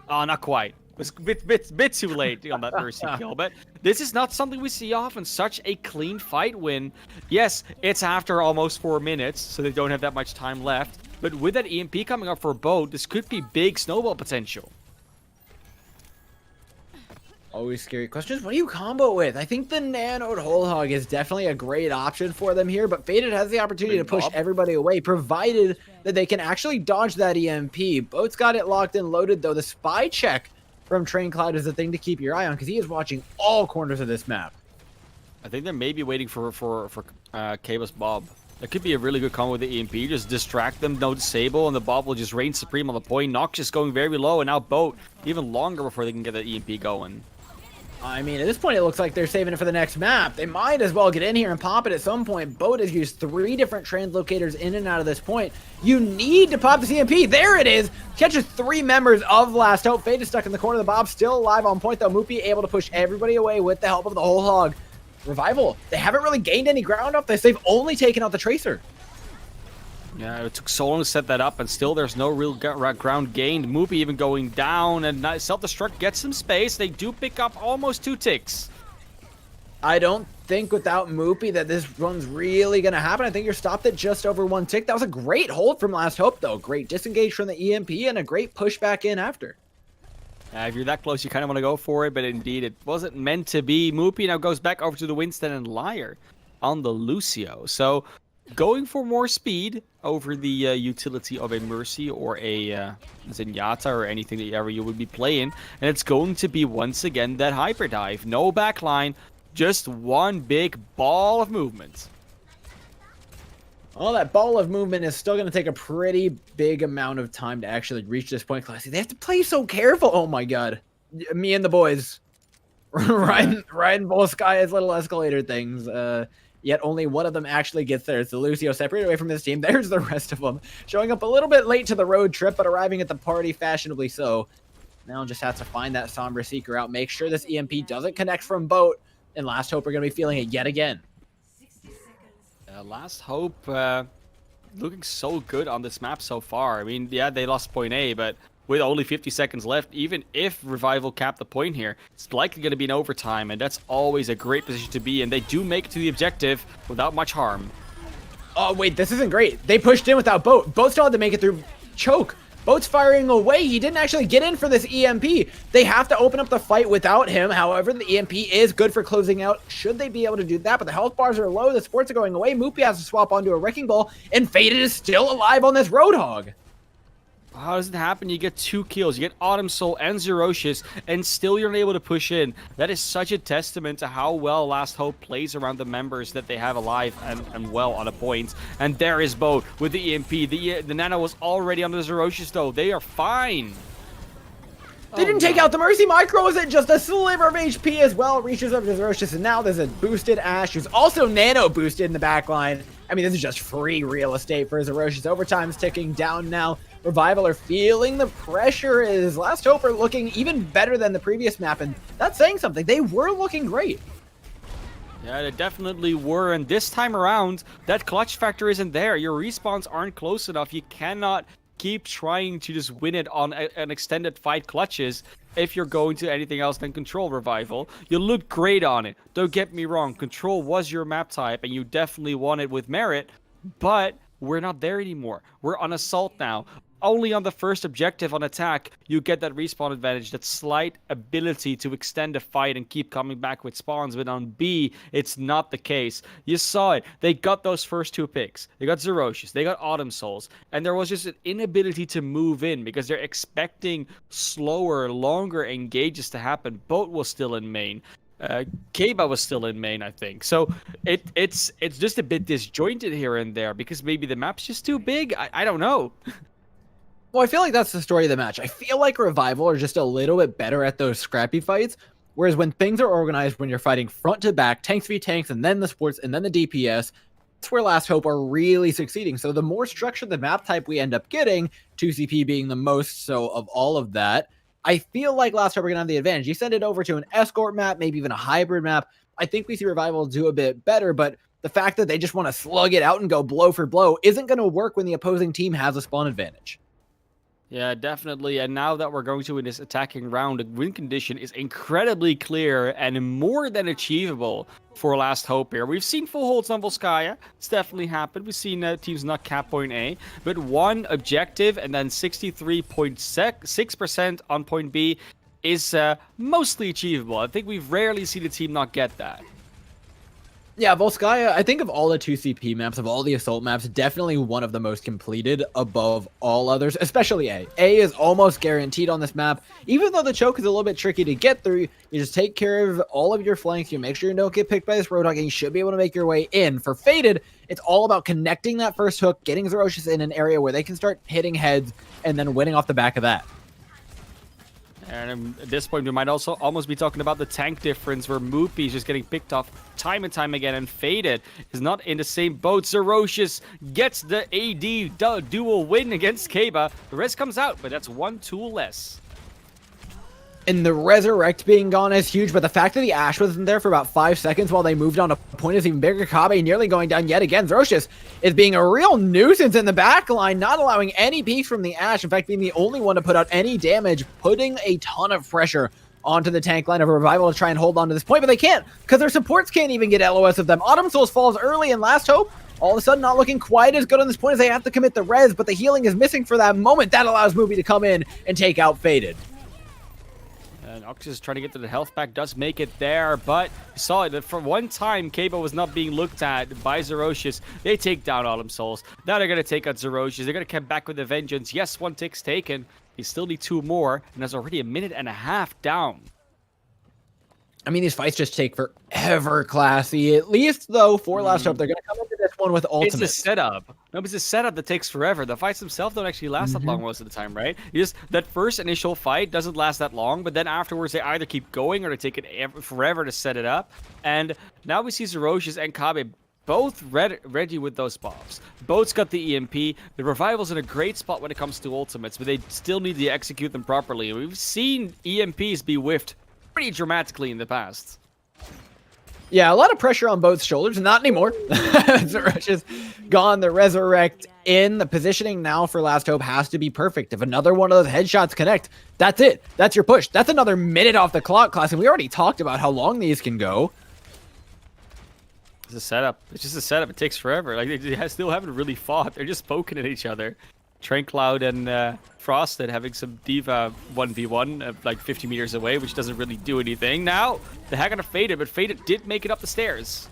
Oh, not quite. It was a bit too late on that Mercy kill, but this is not something we see often. Such a clean fight win. Yes, it's after almost 4 minutes, so they don't have that much time left. But with that EMP coming up for both, this could be big snowball potential. Always scary questions. What do you combo with? I think the Nanoed Whole Hog is definitely a great option for them here, but Faded has the opportunity to push everybody away, provided that they can actually dodge that EMP. Boat's got it locked and loaded, though. The spy check from Train Cloud is the thing to keep your eye on, because he is watching all corners of this map. I think they're maybe waiting for Cabus Bob. That could be a really good combo with the EMP. Just distract them, no disable, and the Bob will just reign supreme on the point. Noxious going very low, and now Boat even longer before they can get that EMP going. I mean, at this point, it looks like they're saving it for the next map. They might as well get in here and pop it at some point. Boat has used 3 different translocators in and out of this point. You need to pop the CMP. There it is. Catches 3 members of Last Hope. Fade is stuck in the corner. The Bob still alive on point, though. Moopy able to push everybody away with the help of the whole hog. Revival, they haven't really gained any ground off this. They've only taken out the Tracer. Yeah, it took so long to set that up, and still there's no real ground gained. Moopy even going down, and self-destruct gets some space. They do pick up almost 2 ticks. I don't think without Moopy that this run's really going to happen. I think you're stopped at just over 1 tick. That was a great hold from Last Hope, though. Great disengage from the EMP, and a great push back in after. If you're that close, you kind of want to go for it, but indeed, it wasn't meant to be. Moopy now goes back over to the Winston and Liar on the Lucio. So, going for more speed over the utility of a Mercy or a Zenyatta or anything that ever you would be playing. And it's going to be, once again, that hyper dive. No backline, just one big ball of movement. Well, that ball of movement is still going to take a pretty big amount of time to actually reach this point. Classy, they have to play so careful. Oh my god. Me and the boys. riding Volskaya's little escalator things. yet only one of them actually gets there. It's the Lucio separated away from his team. There's the rest of them, showing up a little bit late to the road trip, but arriving at the party fashionably so. Now just has to find that Sombra Seeker out, make sure this EMP doesn't connect from boat, and Last Hope are going to be feeling it yet again. Last Hope looking so good on this map so far. I mean, yeah, they lost point A, but with only 50 seconds left, even if Revival cap the point here, it's likely going to be an overtime, and that's always a great position to be in. They do make it to the objective without much harm. Oh, wait, this isn't great. They pushed in without Boat. Boat still had to make it through choke. Boat's firing away. He didn't actually get in for this EMP. They have to open up the fight without him. However, the EMP is good for closing out. Should they be able to do that? But the health bars are low. The supports are going away. Moopy has to swap onto a Wrecking Ball. And Faded is still alive on this Roadhog. How does it happen? You get 2 kills, you get Autumn Soul and Zerocious, and still you're not able to push in. That is such a testament to how well Last Hope plays around the members that they have alive and well on a point. And there is Bo with the EMP. The Nano was already on the Zerocious though. They are fine. They didn't take out the Mercy Micro. Is it just a sliver of HP as well? Reaches up to Zerocious, and now there's a boosted Ashe, who's also nano boosted in the back line. I mean, this is just free real estate for Zerocious. Overtime's ticking down now. Revival are feeling the pressure as Last Hope are looking even better than the previous map, and that's saying something. They were looking great. Yeah, they definitely were, and this time around, that clutch factor isn't there. Your respawns aren't close enough. You cannot keep trying to just win it on an extended fight clutches if you're going to anything else than Control Revival. You look great on it. Don't get me wrong, Control was your map type, and you definitely won it with merit, but we're not there anymore. We're on Assault now. Only on the first objective on attack, you get that respawn advantage, that slight ability to extend the fight and keep coming back with spawns. But on B, it's not the case. You saw it. They got those first 2 picks. They got Zerocious. They got Autumn Souls. And there was just an inability to move in because they're expecting slower, longer engages to happen. Boat was still in main. Keba was still in main, I think. So it's just a bit disjointed here and there because maybe the map's just too big. I don't know. Well, I feel like that's the story of the match. I feel like Revival are just a little bit better at those scrappy fights, whereas when things are organized, when you're fighting front to back, tanks v tanks, and then the supports, and then the DPS, that's where Last Hope are really succeeding. So the more structured the map type we end up getting, 2CP being the most so of all of that, I feel like Last Hope are going to have the advantage. You send it over to an escort map, maybe even a hybrid map, I think we see Revival do a bit better, but the fact that they just want to slug it out and go blow for blow isn't going to work when the opposing team has a spawn advantage. Yeah, definitely. And now that we're going to in this attacking round, the win condition is incredibly clear and more than achievable for Last Hope here. We've seen full holds on Volskaya. It's definitely happened. We've seen teams not cap point A, but one objective and then 63.6% on point B is mostly achievable. I think we've rarely seen a team not get that. Yeah, Volskaya, I think of all the 2CP maps, of all the Assault maps, definitely one of the most completed above all others, especially A. A is almost guaranteed on this map. Even though the choke is a little bit tricky to get through, you just take care of all of your flanks, you make sure you don't get picked by this Roadhog, and you should be able to make your way in. For Faded, it's all about connecting that first hook, getting Zerocious in an area where they can start hitting heads, and then winning off the back of that. And at this point, we might also almost be talking about the tank difference where Moopy is just getting picked off time and time again, and Faded is not in the same boat. Zerocious gets the AD dual win against Keba. The rest comes out, but that's one tool less. And the Resurrect being gone is huge, but the fact that the Ashe wasn't there for about 5 seconds while they moved on to point is even bigger. Kabe nearly going down yet again. Zerocious is being a real nuisance in the back line, not allowing any peace from the Ashe. In fact, being the only one to put out any damage, putting a ton of pressure onto the tank line of Revival to try and hold on to this point, but they can't, because their supports can't even get LOS of them. Autumn Souls falls early, and Last Hope, all of a sudden not looking quite as good on this point as they have to commit the res, but the healing is missing for that moment. That allows Moopy to come in and take out Faded. And Oxys is trying to get to the health pack, does make it there, but you saw it that for one time, Keba was not being looked at by Zerocious. They take down Autumn Souls. Now they're going to take out Zerocious. They're going to come back with a vengeance. Yes, 1 tick's taken. You still need 2 more, and there's already 1.5 minutes down. I mean, these fights just take forever, Classy. At least, though, for Last Hope, they're going to come into this one with ultimate. It's a setup. No, it's a setup that takes forever. The fights themselves don't actually last that long most of the time, right? That first initial fight doesn't last that long, but then afterwards they either keep going or they take it forever to set it up. And now we see Zerocious and Kabe both ready with those bombs. Both's got the EMP. The Revival's in a great spot when it comes to ultimates, but they still need to execute them properly. We've seen EMPs be whiffed pretty dramatically in the past. Yeah, a lot of pressure on both shoulders. Not anymore. The Rush is gone. The Resurrect in. The positioning now for Last Hope has to be perfect. If another one of those headshots connect, that's it. That's your push. That's another minute off the clock, class. And we already talked about how long these can go. It's a setup. It's just a setup. It takes forever. Like, they still haven't really fought. They're just poking at each other. Traincloud and Frosted having some Diva 1v1 like 50 meters away, which doesn't really do anything. Now, the hack on a Faded, but Faded did make it up the stairs.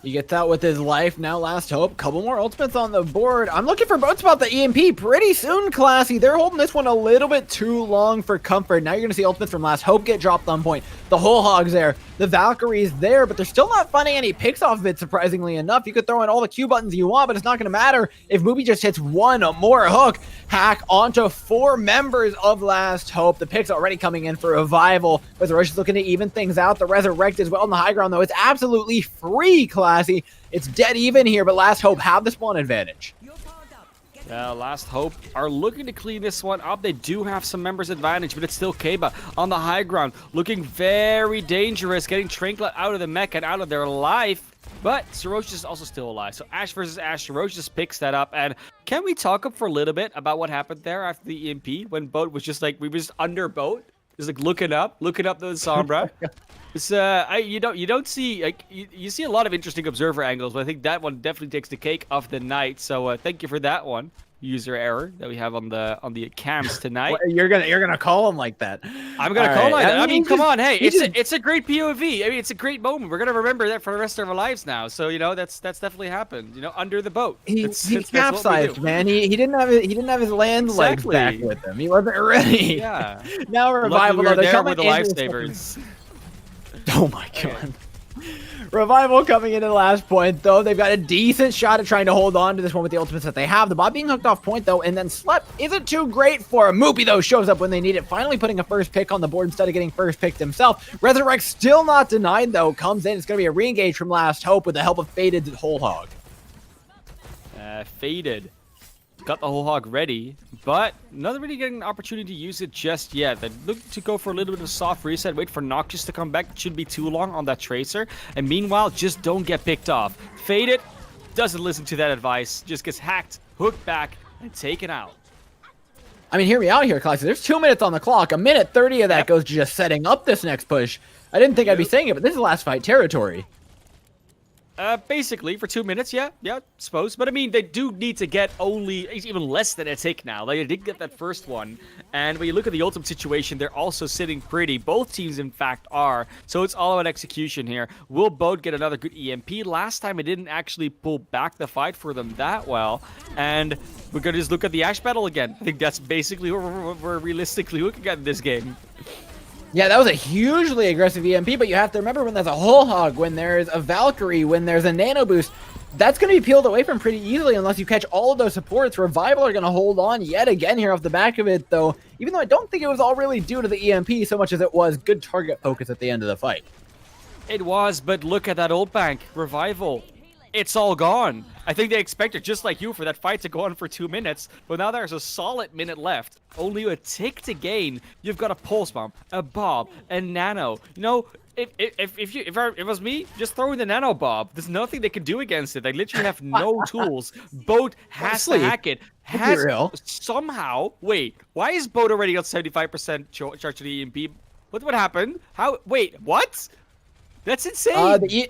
He gets out with his life. Now Last Hope. Couple more ultimates on the board. I'm looking for both about the EMP pretty soon, Classy. They're holding this one a little bit too long for comfort. Now you're going to see ultimates from Last Hope get dropped on point. The whole hog's there. The Valkyrie's there, but they're still not finding any picks off of it, surprisingly enough. You could throw in all the Q buttons you want, but it's not going to matter if Mubi just hits one more hook. Hack onto 4 members of Last Hope. The picks already coming in for Revival, but the Rush is looking to even things out. The Resurrect as well on the high ground, though. It's absolutely free, Classy. It's dead even here, but Last Hope have the spawn advantage. Last Hope are looking to clean this one up. They do have some members advantage, but it's still Keba on the high ground, looking very dangerous, getting Trinklet out of the mech and out of their life. But Sirosh is also still alive. So Ash versus Ash, Sirosh just picks that up. And can we talk up for a little bit about what happened there after the EMP when Boat was just like, we were just under Boat, just like looking up the Sombra. It's you don't see, like, you see a lot of interesting observer angles, but I think that one definitely takes the cake off the night. So thank you for that one. User error that we have on the cams tonight. You're gonna call him like that. I'm gonna call him like that. I mean, come on, hey, it's a great POV. I mean, it's a great moment. We're gonna remember that for the rest of our lives now. So that's definitely happened. Under the boat. He capsized, man. He didn't have his land legs back with him. He wasn't ready. Yeah. Now Revival. They're there with the lifesavers. Oh my god. Revival coming into the last point, though. They've got a decent shot at trying to hold on to this one with the ultimates that they have. The Bob being hooked off point, though, and then Slept isn't too great for him. Moopy, though, shows up when they need it, finally putting a first pick on the board instead of getting first picked himself. Resurrect still not denied, though. Comes in. It's going to be a re-engage from Last Hope with the help of Faded Whole Hog. Faded. Got the Whole Hog ready, but not really getting an opportunity to use it just yet. They look to go for a little bit of a soft reset, wait for Noxious to come back. It shouldn't be too long on that Tracer, and meanwhile, just don't get picked off. Faded doesn't listen to that advice, just gets hacked, hooked back, and taken out. I mean, hear me out here, Classy. There's 2 minutes on the clock. 1:30 of that goes to just setting up this next push. I didn't think I'd be saying it, but this is last fight territory. Basically, for 2 minutes, yeah, suppose. But I mean, they do need to get only even less than a tick now. Like, they did get that first one. And when you look at the ultimate situation, they're also sitting pretty. Both teams, in fact, are. So it's all about execution here. Will Boat get another good EMP? Last time, it didn't actually pull back the fight for them that well. And we're going to just look at the Ash battle again. I think that's basically what we're realistically looking at in this game. Yeah, that was a hugely aggressive EMP, but you have to remember when there's a Whole Hog, when there's a Valkyrie, when there's a Nano Boost, that's going to be peeled away from pretty easily unless you catch all of those supports. Revival are going to hold on yet again here off the back of it, though, even though I don't think it was all really due to the EMP so much as it was good target focus at the end of the fight. It was, but look at that ult bank. Revival. It's all gone. I think they expected, just like you, for that fight to go on for 2 minutes. But now there's a solid minute left. Only a tick to gain. You've got a Pulse Bomb, a Bob, a Nano. If it was me, just throw in the Nano Bob. There's nothing they can do against it. They literally have no tools. Boat has to hack it. Has somehow... Wait, why is Boat already got 75% charge to the EMP? What happened? How... Wait, what? That's insane.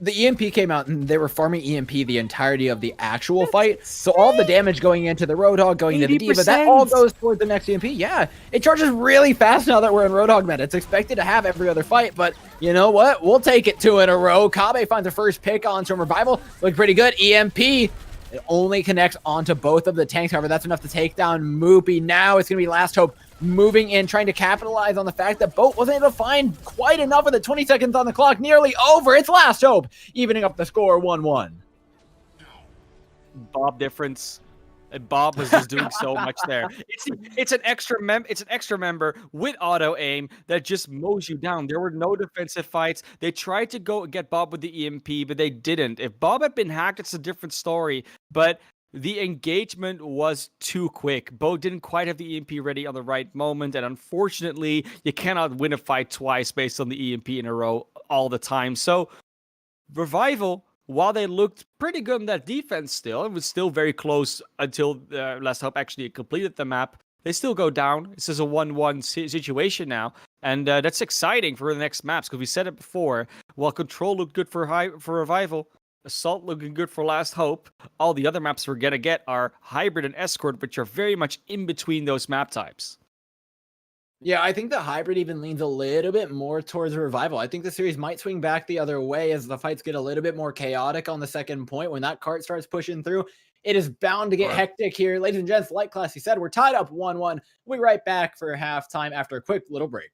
The EMP came out and they were farming EMP the entirety of the actual fight. So all the damage going into the Roadhog, going into the Diva, that all goes toward the next EMP. Yeah, it charges really fast now that we're in Roadhog meta. It's expected to have every other fight, but you know what? We'll take it 2 in a row. Kabe finds a first pick onto him. Revival looked pretty good. EMP, it only connects onto both of the tanks. However, that's enough to take down Moopy. Now it's going to be Last Hope moving in, trying to capitalize on the fact that Boat wasn't able to find quite enough of the 20 seconds on the clock. Nearly over. It's Last Hope, evening up the score 1-1. Bob difference. Bob was just doing so much there. It's an extra member with auto aim that just mows you down. There were no defensive fights. They tried to go get Bob with the EMP, but they didn't. If Bob had been hacked, it's a different story. But the engagement was too quick. Bo didn't quite have the EMP ready on the right moment, and unfortunately, you cannot win a fight twice based on the EMP in a row all the time. So, Revival, while they looked pretty good in that defense still, it was still very close until Last Hope actually completed the map. They still go down. This is a 1-1 situation now, and that's exciting for the next maps, because we said it before. While Control looked good for Revival, Assault looking good for Last Hope, all the other maps we're gonna get are Hybrid and Escort, which are very much in between those map types. Yeah, I think the Hybrid even leans a little bit more towards Revival. I think the series might swing back the other way as the fights get a little bit more chaotic on the second point. When that cart starts pushing through, it is bound to get hectic here. Ladies and gents, like Classy said, we're tied up 1-1. We'll be right back for halftime after a quick little break.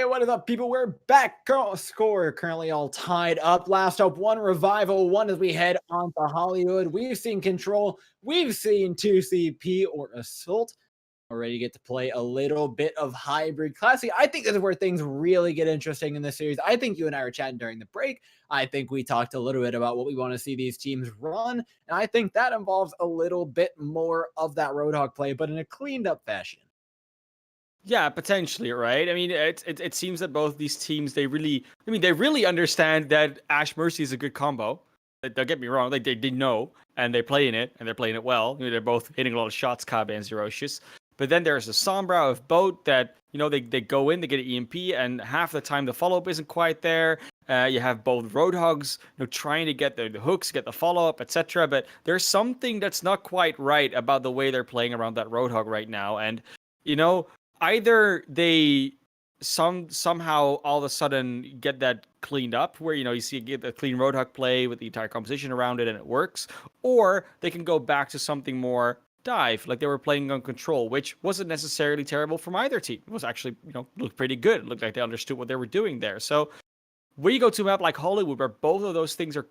Hey, what is up, people? We're back. Score currently all tied up. Last up, 1 Revival, 1 as we head on to Hollywood. We've seen Control. We've seen 2CP or Assault. Already get to play a little bit of Hybrid Classic. I think this is where things really get interesting in this series. I think you and I were chatting during the break. I think we talked a little bit about what we want to see these teams run. And I think that involves a little bit more of that Roadhog play, but in a cleaned up fashion. Yeah, potentially, right? I mean, it seems that both these teams, they really understand that Ash Mercy is a good combo. Don't get me wrong, they know, and they're playing it, and they're playing it well. You know, they're both hitting a lot of shots, Kabe and Zerocious. But then there's a Sombra of Boat that, you know, they go in, they get an EMP, and half the time the follow-up isn't quite there. You have both Roadhogs, you know, trying to get the hooks, get the follow-up, etc. But there's something that's not quite right about the way they're playing around that Roadhog right now. And, you know, either they somehow all of a sudden get that cleaned up, where, you know, you get a clean Roadhog play with the entire composition around it and it works, or they can go back to something more dive, like they were playing on Control, which wasn't necessarily terrible from either team. It was actually, you know, looked pretty good. It looked like they understood what they were doing there. So when you go to a map like Hollywood, where both of those things are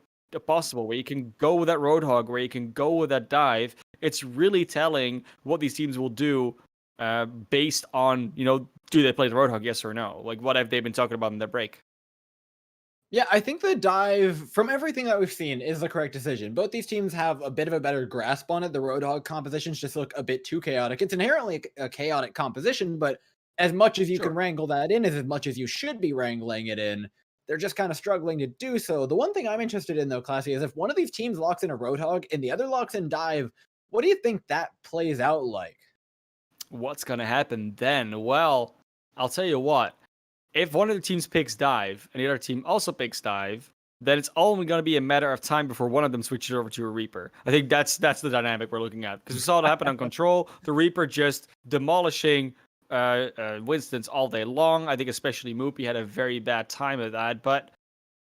possible, where you can go with that Roadhog, where you can go with that dive, it's really telling what these teams will do based on, you know, do they play the Roadhog, yes or no? Like, what have they been talking about in their break? Yeah, I think the dive, from everything that we've seen, is the correct decision. Both these teams have a bit of a better grasp on it. The Roadhog compositions just look a bit too chaotic. It's inherently a chaotic composition, but as much as you can wrangle that in, is as much as you should be wrangling it in. They're just kind of struggling to do so. The one thing I'm interested in, though, Classy, is if one of these teams locks in a Roadhog and the other locks in dive, what do you think that plays out like? What's going to happen then? Well, I'll tell you what. If one of the teams picks dive and the other team also picks dive, then it's only going to be a matter of time before one of them switches over to a Reaper. I think that's the dynamic we're looking at, because we saw it happen on Control. The Reaper just demolishing Winston's all day long. I think especially Moopy had a very bad time of that. But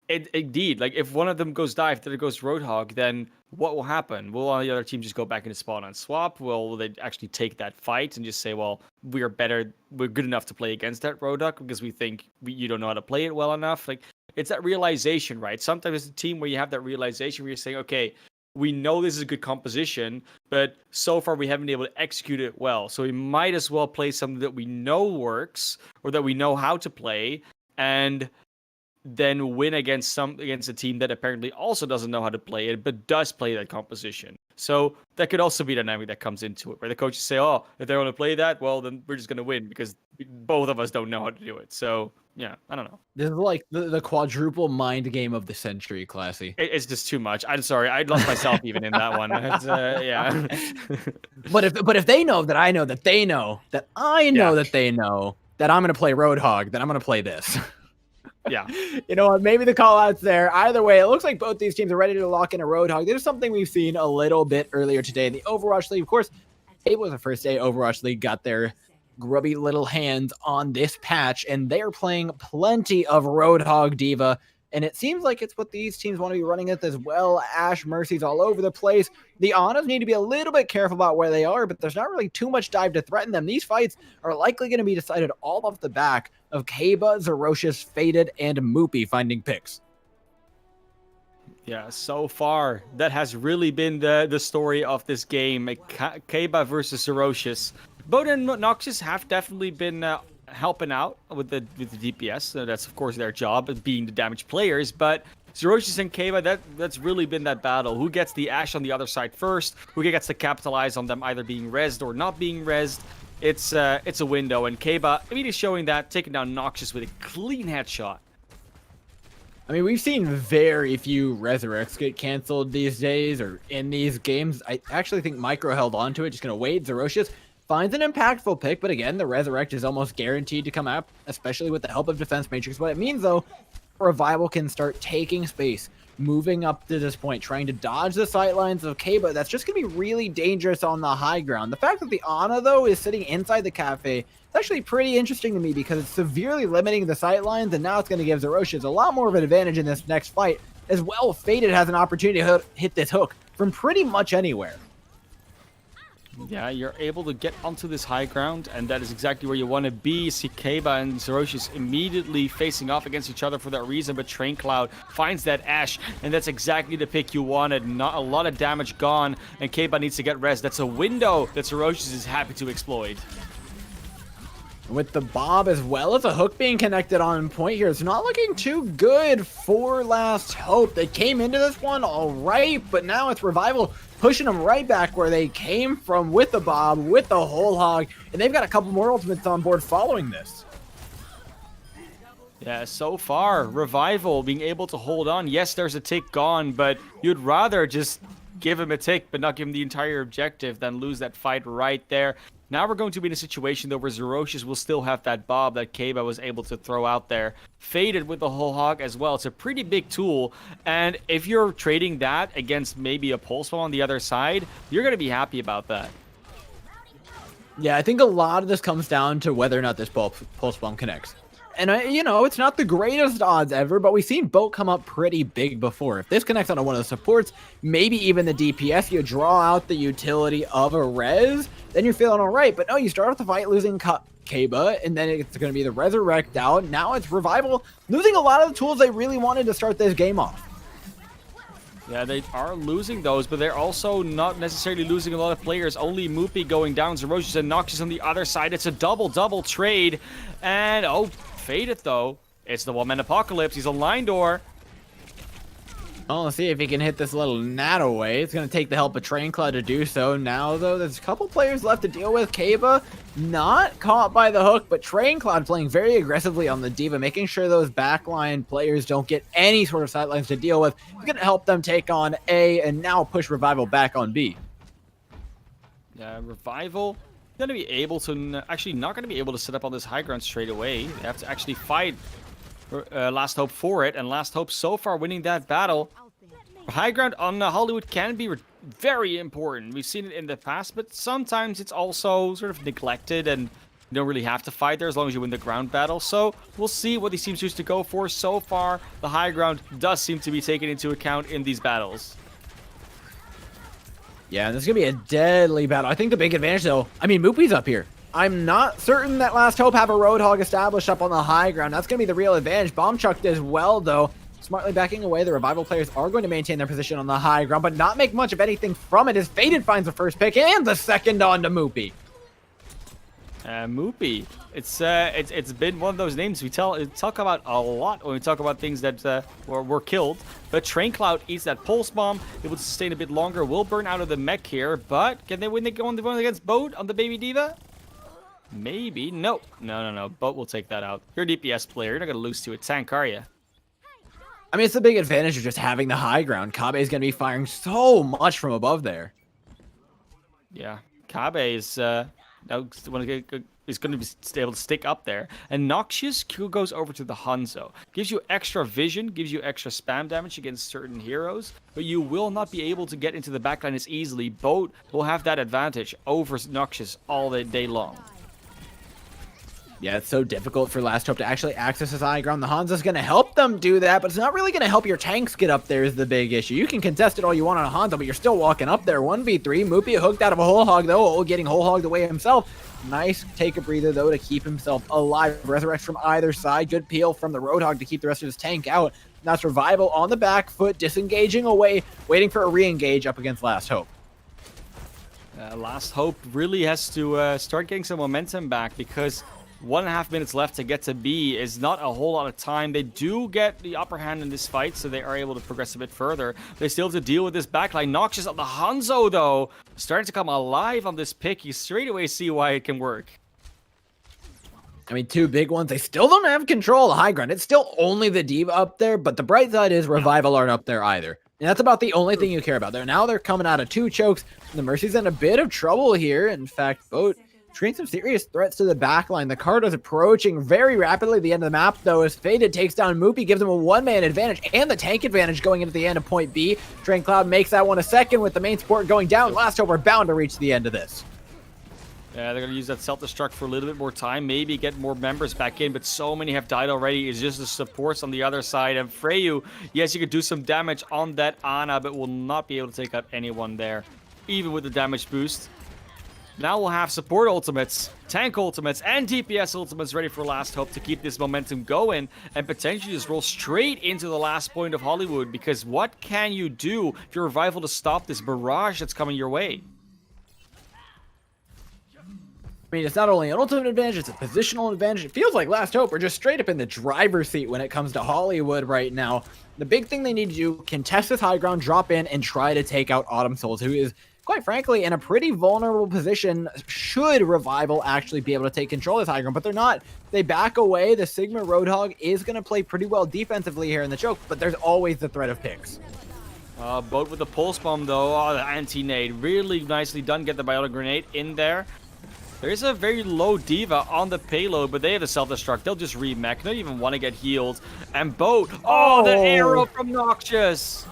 indeed, like, if one of them goes dive, the other goes Roadhog, then what will happen? Will the other team just go back into spawn and swap? Will they actually take that fight and just say, well, we're good enough to play against that Roadhog because we think you don't know how to play it well enough? Like, it's that realization, right? Sometimes it's a team where you have that realization where you're saying, okay, we know this is a good composition, but so far we haven't been able to execute it well. So we might as well play something that we know works or that we know how to play, and then win against a team that apparently also doesn't know how to play it, but does play that composition. So that could also be a dynamic that comes into it, where the coaches say, oh, if they want to play that, well, then we're just going to win because both of us don't know how to do it. So, yeah, I don't know. This is like the quadruple mind game of the century, Classy. It's just too much. I'm sorry. I'd lost myself even in that one. Yeah. But if they know that I know that they know that I know that they know that I'm going to play Roadhog, then I'm going to play this. Yeah. You know what? Maybe the call out's there. Either way, it looks like both these teams are ready to lock in a Roadhog. This is something we've seen a little bit earlier today in the Overwatch League. Of course, it was the first day Overwatch League got their grubby little hands on this patch, and they're playing plenty of Roadhog Diva. And it seems like it's what these teams want to be running at as well. Ash Mercy's all over the place. The Anas need to be a little bit careful about where they are, but there's not really too much dive to threaten them. These fights are likely going to be decided all off the back of Kaba, Zerocious, Faded, and Moopy finding picks. Yeah, so far, that has really been the story of this game. Kaba versus Zerocious. Both and Noxus have definitely been helping out with the DPS. So that's, of course, their job, being the damage players. But Zerocious and Kaba, that's really been that battle. Who gets the Ash on the other side first? Who gets to capitalize on them either being rezzed or not being rezzed? It's a window, and Kaba immediately showing that, taking down Noxus with a clean headshot. I mean, we've seen very few Resurrects get canceled these days or in these games. I actually think Micro held on to it, just going to wait. Zerocious finds an impactful pick, but again, the Resurrect is almost guaranteed to come out, especially with the help of Defense Matrix. What it means, though, Revival can start taking space, moving up to this point, trying to dodge the sightlines of Kaba. That's just going to be really dangerous on the high ground. The fact that the Ana, though, is sitting inside the cafe is actually pretty interesting to me because it's severely limiting the sightlines, and now it's going to give Zerocious a lot more of an advantage in this next fight. As well, Faded has an opportunity to hit this hook from pretty much anywhere. Yeah, you're able to get onto this high ground, and that is exactly where you want to be. Sikeba and Zerocious immediately facing off against each other for that reason, but Train Cloud finds that Ash, and that's exactly the pick you wanted. Not a lot of damage gone, and Keba needs to get res. That's a window that Zerocious is happy to exploit. With the Bob as well as a hook being connected on point here, it's not looking too good for Last Hope. They came into this one all right, but now it's Revival pushing them right back where they came from with the Bob, with the Whole Hog, and they've got a couple more ultimates on board following this. Yeah, so far, Revival being able to hold on. Yes, there's a tick gone, but you'd rather just give him a tick but not give him the entire objective than lose that fight right there. Now we're going to be in a situation though where Zerocious will still have that Bob that Keba was able to throw out there. Faded with the Whole Hog as well. It's a pretty big tool, and if you're trading that against maybe a Pulse Bomb on the other side, you're going to be happy about that. Yeah, I think a lot of this comes down to whether or not this Pulse Bomb connects. And, you know, it's not the greatest odds ever, but we've seen Boat come up pretty big before. If this connects onto one of the supports, maybe even the DPS, you draw out the utility of a res, then you're feeling all right. But no, you start off the fight losing Keba, and then it's going to be the Resurrect out. Now it's Revival losing a lot of the tools they really wanted to start this game off. Yeah, they are losing those, but they're also not necessarily losing a lot of players. Only Moopy going down, Zerocious and Noxious on the other side. It's a double trade. And, oh, Faded though. It's the one-man Apocalypse. He's a line door. Oh, let's see if he can hit this little gnat away. It's going to take the help of Train Cloud to do so. Now, though, there's a couple players left to deal with. Keba not caught by the hook, but Train Cloud playing very aggressively on the D.Va, making sure those backline players don't get any sort of sidelines to deal with. It's going to help them take on A and now push Revival back on B. Yeah, Revival going to be able to, actually not going to be able to set up on this high ground straight away. They have to actually fight Last Hope for it, and Last Hope so far winning that battle. High ground on Hollywood can be very important. We've seen it in the past, but sometimes it's also sort of neglected and you don't really have to fight there as long as you win the ground battle. So we'll see what these teams choose to go for. So far, the high ground does seem to be taken into account in these battles. Yeah, this is going to be a deadly battle. I think the big advantage, though, I mean, Moopy's up here. I'm not certain that Last Hope have a Roadhog established up on the high ground. That's going to be the real advantage. Bomb Chuck as well, though. Smartly backing away, the Revival players are going to maintain their position on the high ground, but not make much of anything from it as Faded finds the first pick and the second on to Moopy. Moopy. It's been one of those names we talk about a lot when we talk about things that were killed. But Train Cloud eats that Pulse Bomb. Able to sustain a bit longer. Will burn out of the mech here, but can they win the one against Boat on the Baby D.Va? Maybe. No. Boat will take that out. You're a DPS player. You're not going to lose to a tank, are you? I mean, it's the big advantage of just having the high ground. Kabe is going to be firing so much from above there. Yeah, Kabe is going to be able to stick up there. And Noxious goes over to the Hanzo. Gives you extra vision, gives you extra spam damage against certain heroes, but you will not be able to get into the backline as easily. Boat will have that advantage over Noxious all day long. Yeah, it's so difficult for Last Hope to actually access his high ground. The Hanzo's going to help them do that, but it's not really going to help your tanks get up there is the big issue. You can contest it all you want on a Hanzo, but you're still walking up there. 1v3. Moopy hooked out of a Whole Hog, though, getting Whole Hogged away himself. Nice take a breather, though, to keep himself alive. Resurrect from either side. Good peel from the Roadhog to keep the rest of his tank out. That's Revival on the back foot, disengaging away, waiting for a re-engage up against Last Hope. Last Hope really has to start getting some momentum back because 1.5 minutes left to get to B is not a whole lot of time. They do get the upper hand in this fight, so they are able to progress a bit further. They still have to deal with this backline. Noxious on the Hanzo, though, starting to come alive on this pick. You straight away see why it can work. I mean, two big ones. They still don't have control of the high ground. It's still only the D.Va up there, but the bright side is Revival aren't up there either. And that's about the only thing you care about there. Now they're coming out of 2 chokes. The Mercy's in a bit of trouble here. In fact, Boat creating some serious threats to the backline. The card is approaching very rapidly the end of the map, though, as Faded takes down Moopy, gives him a one-man advantage and the tank advantage going into the end of point B. Train Cloud makes that one a second with the main support going down. Last Hope are bound to reach the end of this. Yeah, they're going to use that self-destruct for a little bit more time, maybe get more members back in, but so many have died already. It's just the supports on the other side. And Freyu, yes, you could do some damage on that Ana, but will not be able to take out anyone there, even with the damage boost. Now we'll have support ultimates, tank ultimates, and DPS ultimates ready for Last Hope to keep this momentum going and potentially just roll straight into the last point of Hollywood, because what can you do if you're Revival to stop this barrage that's coming your way? I mean, it's not only an ultimate advantage, it's a positional advantage. It feels like Last Hope are just straight up in the driver's seat when it comes to Hollywood right now. The big thing they need to do, contest this high ground, drop in, and try to take out Autumn Souls, who is, quite frankly, in a pretty vulnerable position should Revival actually be able to take control of this high ground, but they're not. They back away. The Sigma Roadhog is going to play pretty well defensively here in the choke, but there's always the threat of picks. Boat with the pulse bomb, though. Oh, the anti-nade. Really nicely done. Get the biotic grenade in there. There's a very low diva on the payload, but they have a self-destruct. They'll just remech. Don't even want to get healed. And Boat. Oh, the arrow from Noxious.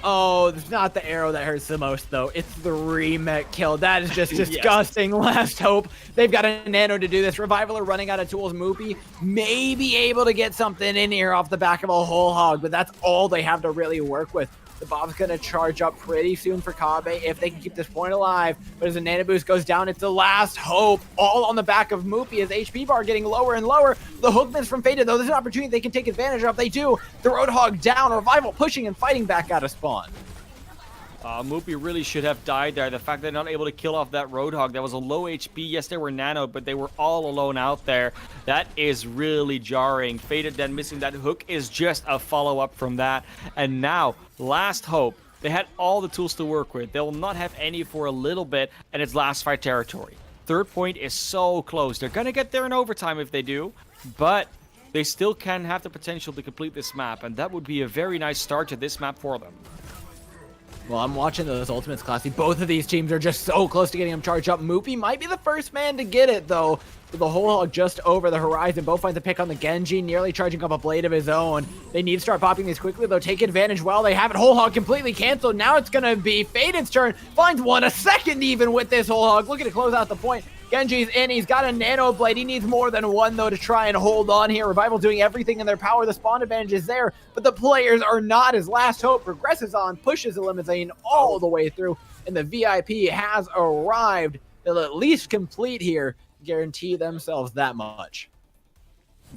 Oh, it's not the arrow that hurts the most, though. It's the remech kill. That is just disgusting. Yes. Last Hope. They've got a nano to do this. Revival are running out of tools. Moopy may be able to get something in here off the back of a whole hog, but that's all they have to really work with. The Bob's going to charge up pretty soon for Kabe if they can keep this point alive. But as the nano boost goes down, it's the Last Hope. All on the back of Moopy as HP bar getting lower and lower. The Hookman's from Faded, though. There's an opportunity they can take advantage of. They do. The Roadhog down. Revival pushing and fighting back out of spawn. Moopy really should have died there. The fact they're not able to kill off that Roadhog, that was a low HP. Yes, they were nano, but they were all alone out there. That is really jarring. Faded then missing that hook is just a follow-up from that. And now, Last Hope, they had all the tools to work with. They will not have any for a little bit, and it's last fight territory. Third point is so close. They're going to get there in overtime if they do, but they still can have the potential to complete this map, and that would be a very nice start to this map for them. Well, I'm watching those ultimates, Classy. Both of these teams are just so close to getting them charged up. Moopy might be the first man to get it, though. With the whole hog just over the horizon. Bo finds a pick on the Genji, nearly charging up a blade of his own. They need to start popping these quickly, though. Take advantage while they have it. Whole hog completely canceled. Now it's going to be Faded's turn. Finds one, a second even with this whole hog. Looking to close out the point. Genji's in. He's got a nano blade. He needs more than one, though, to try and hold on here. Revival doing everything in their power. The spawn advantage is there, but the players are not, as Last Hope progresses on, pushes the limousine all the way through, and the VIP has arrived. They'll at least complete here, guarantee themselves that much.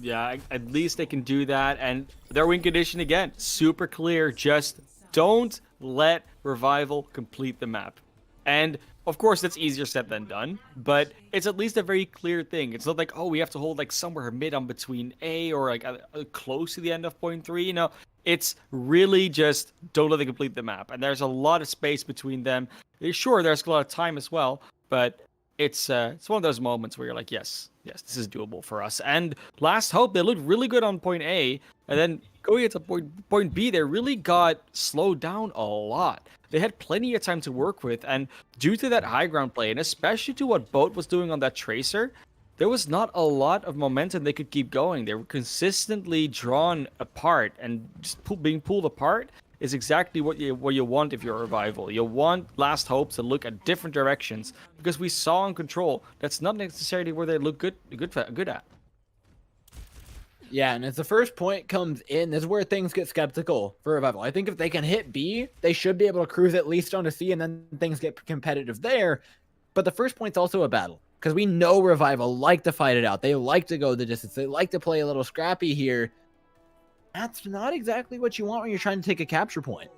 Yeah, at least they can do that, and their win condition, again, super clear. Just don't let Revival complete the map. And of course, that's easier said than done, but it's at least a very clear thing. It's not like, oh, we have to hold like somewhere mid on between A or like close to the end of point 3. You know, it's really just don't let them complete the map. And there's a lot of space between them. Sure, there's a lot of time as well, but it's one of those moments where you're like, yes, this is doable for us. And Last Hope, they looked really good on point A, and then going into point B, they really got slowed down a lot. They had plenty of time to work with, and due to that high ground play, and especially to what Boat was doing on that Tracer, there was not a lot of momentum they could keep going. They were consistently drawn apart, and just being pulled apart is exactly what you want if you're a Revival. You want Last Hope to look at different directions, because we saw on Control that's not necessarily where they look good at. Yeah, and as the first point comes in, this is where things get skeptical for Revival. I think if they can hit B, they should be able to cruise at least onto C, and then things get competitive there. But the first point's also a battle, because we know Revival like to fight it out. They like to go the distance. They like to play a little scrappy here. That's not exactly what you want when you're trying to take a capture point.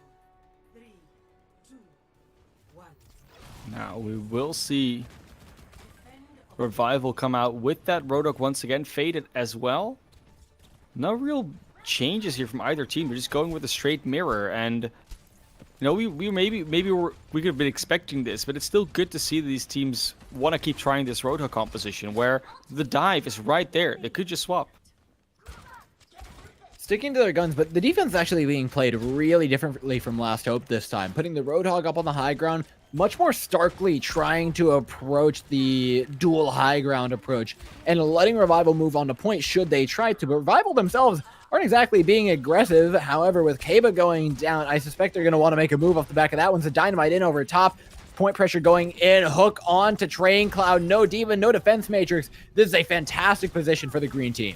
Now we will see Revival come out with that Roadhog once again, Faded as well. No real changes here from either team. They're just going with a straight mirror, and you know, we maybe we could have been expecting this, but it's still good to see that these teams want to keep trying this Roadhog composition where the dive is right there. They could just swap. Sticking to their guns, but the defense is actually being played really differently from Last Hope this time. Putting the Roadhog up on the high ground, much more starkly trying to approach the dual high ground approach, and letting Revival move on to point should they try to. But Revival themselves aren't exactly being aggressive. However, with Kaba going down, I suspect they're going to want to make a move off the back of that one. So Dynamite in over top. Point pressure going in. Hook on to Train Cloud. No Diva, no Defense Matrix. This is a fantastic position for the green team.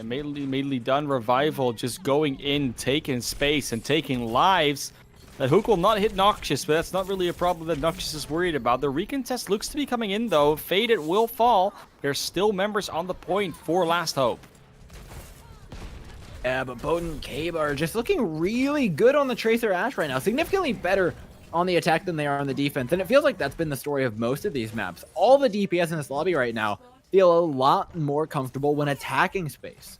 Immediately done. Revival just going in, taking space and taking lives. That hook will not hit Noxious, but that's not really a problem that Noxious is worried about. The recontest looks to be coming in, though. Faded will fall. There's still members on the point for Last Hope. Yeah, but Boat and Cabe are just looking really good on the Tracer Ash right now. Significantly better on the attack than they are on the defense. And it feels like that's been the story of most of these maps. All the DPS in this lobby right now feel a lot more comfortable when attacking space.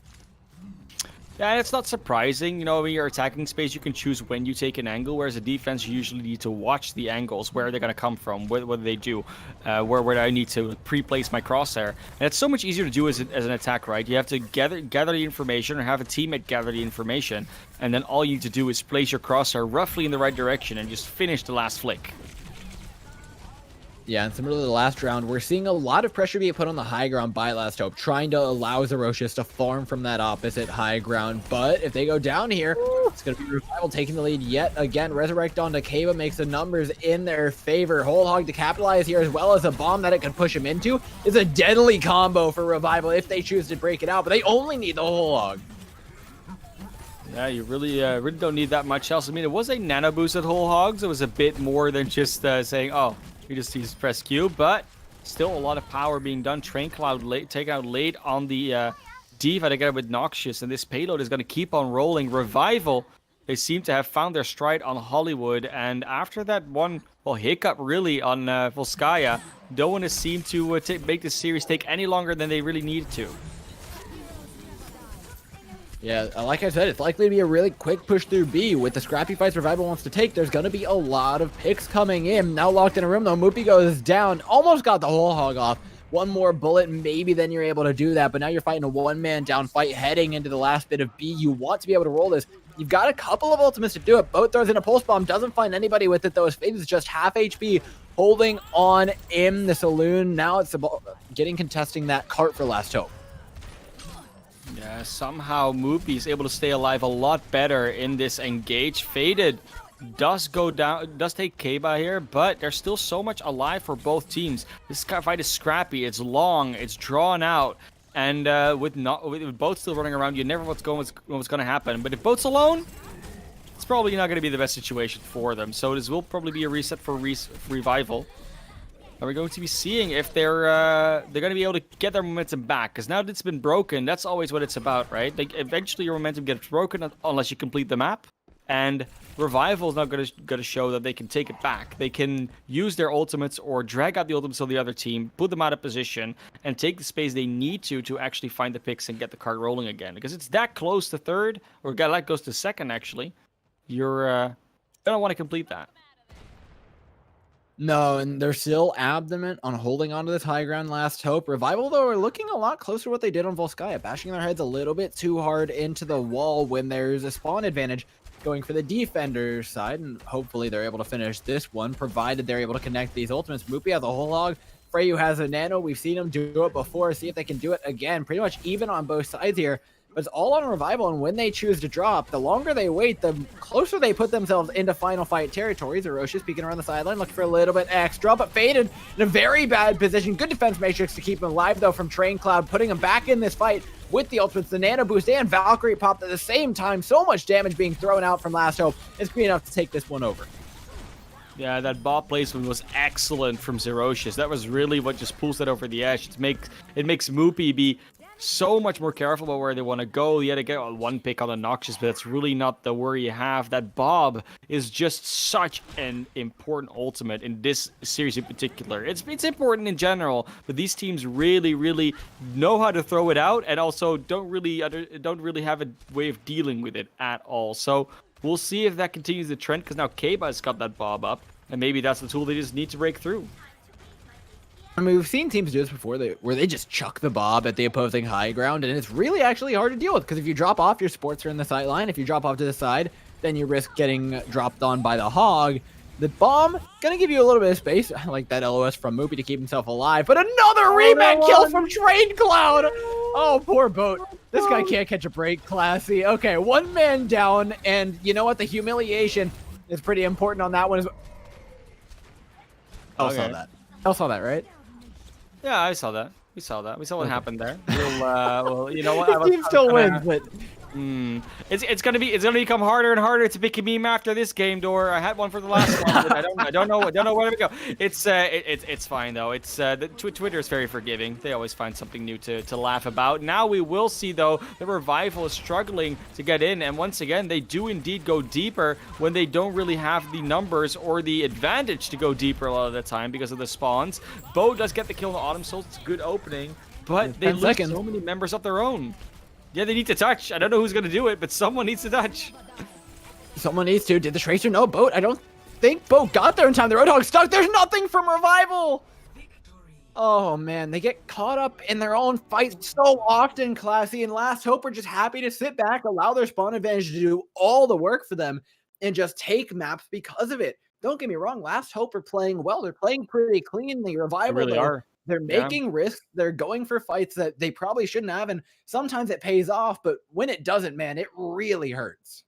Yeah, it's not surprising. You know, when you're attacking space, you can choose when you take an angle, whereas a defense, you usually need to watch the angles, where they're going to come from, what do they do, where I need to pre-place my crosshair. And it's so much easier to do as an attack, right? You have to gather the information or have a teammate gather the information, and then all you need to do is place your crosshair roughly in the right direction and just finish the last flick. Yeah, and similar to the last round, we're seeing a lot of pressure being put on the high ground by Last Hope, trying to allow Zerocious to farm from that opposite high ground. But if they go down here, it's going to be Revival taking the lead yet again. Resurrect onto Kava makes the numbers in their favor. Whole Hog to capitalize here, as well as a bomb that it can push him into, is a deadly combo for Revival if they choose to break it out. But they only need the Whole Hog. Yeah, you really don't need that much else. I mean, it was a nano boost at Whole Hogs. It was a bit more than just saying, oh, you just use press Q, but still a lot of power being done. Train Cloud taken out late on the Diva together with Noxious, and this payload is going to keep on rolling. Revival, they seem to have found their stride on Hollywood, and after that one, well, hiccup really on Volskaya, no one has seemed to make this series take any longer than they really needed to. Yeah, like I said, it's likely to be a really quick push through B. With the scrappy fights Revival wants to take, there's going to be a lot of picks coming in. Now locked in a room, though, Moopy goes down. Almost got the Whole Hog off. One more bullet, maybe then you're able to do that. But now you're fighting a one-man down fight heading into the last bit of B. You want to be able to roll this. You've got a couple of ultimates to do it. Boat throws in a pulse bomb, doesn't find anybody with it, though. His fate is just half HP, holding on in the saloon. Now it's about getting contesting that cart for Last Hope. Yeah, somehow Moopy is able to stay alive a lot better in this engage. Faded does go down, does take Kaba here, but there's still so much alive for both teams. This fight is scrappy, it's long, it's drawn out, and with both still running around, you never know what's going to happen. But if both's alone, it's probably not going to be the best situation for them. So this will probably be a reset for Revival. And we're going to be seeing if they're going to be able to get their momentum back. Because now that it's been broken, that's always what it's about, right? Like, eventually your momentum gets broken unless you complete the map. And Revival is not going to show that they can take it back. They can use their ultimates or drag out the ultimates of the other team, put them out of position, and take the space they need to actually find the picks and get the card rolling again. Because it's that close to third, or that goes to second, actually. You're going to want to complete that. No, and they're still adamant on holding on to this high ground Last Hope. Revival, though, are looking a lot closer to what they did on Volskaya, bashing their heads a little bit too hard into the wall when there's a spawn advantage going for the defender side, and hopefully they're able to finish this one, provided they're able to connect these ultimates. Moopy has a Whole Hog. Freyu has a nano. We've seen him do it before. See if they can do it again. Pretty much even on both sides here. But it's all on Revival, and when they choose to drop, the longer they wait, the closer they put themselves into final fight territory. Zerocious peeking around the sideline, looking for a little bit extra, but Faded in a very bad position. Good defense matrix to keep him alive, though, from Train Cloud, putting him back in this fight with the ultimates, the nano boost, and Valkyrie popped at the same time. So much damage being thrown out from Last Hope. It's going to be enough to take this one over. Yeah, that bot placement was excellent from Zerocious. That was really what just pulls it over the edge. It makes Moopy be so much more careful about where they want to go. You had to get one pick on the Noxious, but that's really not the worry you have. That Bob is just such an important ultimate in this series in particular. It's important in general, but these teams really know how to throw it out, and also don't really have a way of dealing with it at all. So we'll see if that continues the trend, because now Kaba got that Bob up, and maybe that's the tool they just need to break through. I mean, we've seen teams do this before where they just chuck the Bob at the opposing high ground, and it's really actually hard to deal with, because if you drop off, your supports are in the sideline. If you drop off to the side, then you risk getting dropped on by the Hog. The bomb gonna give you a little bit of space. I like that LOS from Moopy to keep himself alive, but another rematch kill from Train Cloud! Oh, poor Boat. This guy can't catch a break, classy. Okay, one man down, and you know what? The humiliation is pretty important on that one. I saw that. I saw that, right? Yeah, I saw that. We saw that. We saw what happened there. Well, you know what? The team still wins, but It's gonna become harder and harder to pick a meme after this game, Door. I had one for the last one, but I don't know where to go. It's fine though. Twitter is very forgiving. They always find something new to laugh about. Now we will see though the Revival is struggling to get in, and once again they do indeed go deeper when they don't really have the numbers or the advantage to go deeper a lot of the time because of the spawns. Bo does get the kill on the Autumn Souls. It's a good opening, but they lose so many members of their own. Yeah, they need to touch. I don't know who's going to do it, but someone needs to touch. Someone needs to. Did the Tracer know Boat? I don't think Boat got there in time. The Roadhog stuck. There's nothing from Revival. Oh, man. They get caught up in their own fight so often, Classy. And Last Hope are just happy to sit back, allow their spawn advantage to do all the work for them, and just take maps because of it. Don't get me wrong. Last Hope are playing well. They're playing pretty clean. The Revival, They really are. They're making risks. They're going for fights that they probably shouldn't have. And sometimes it pays off, but when it doesn't, man, it really hurts.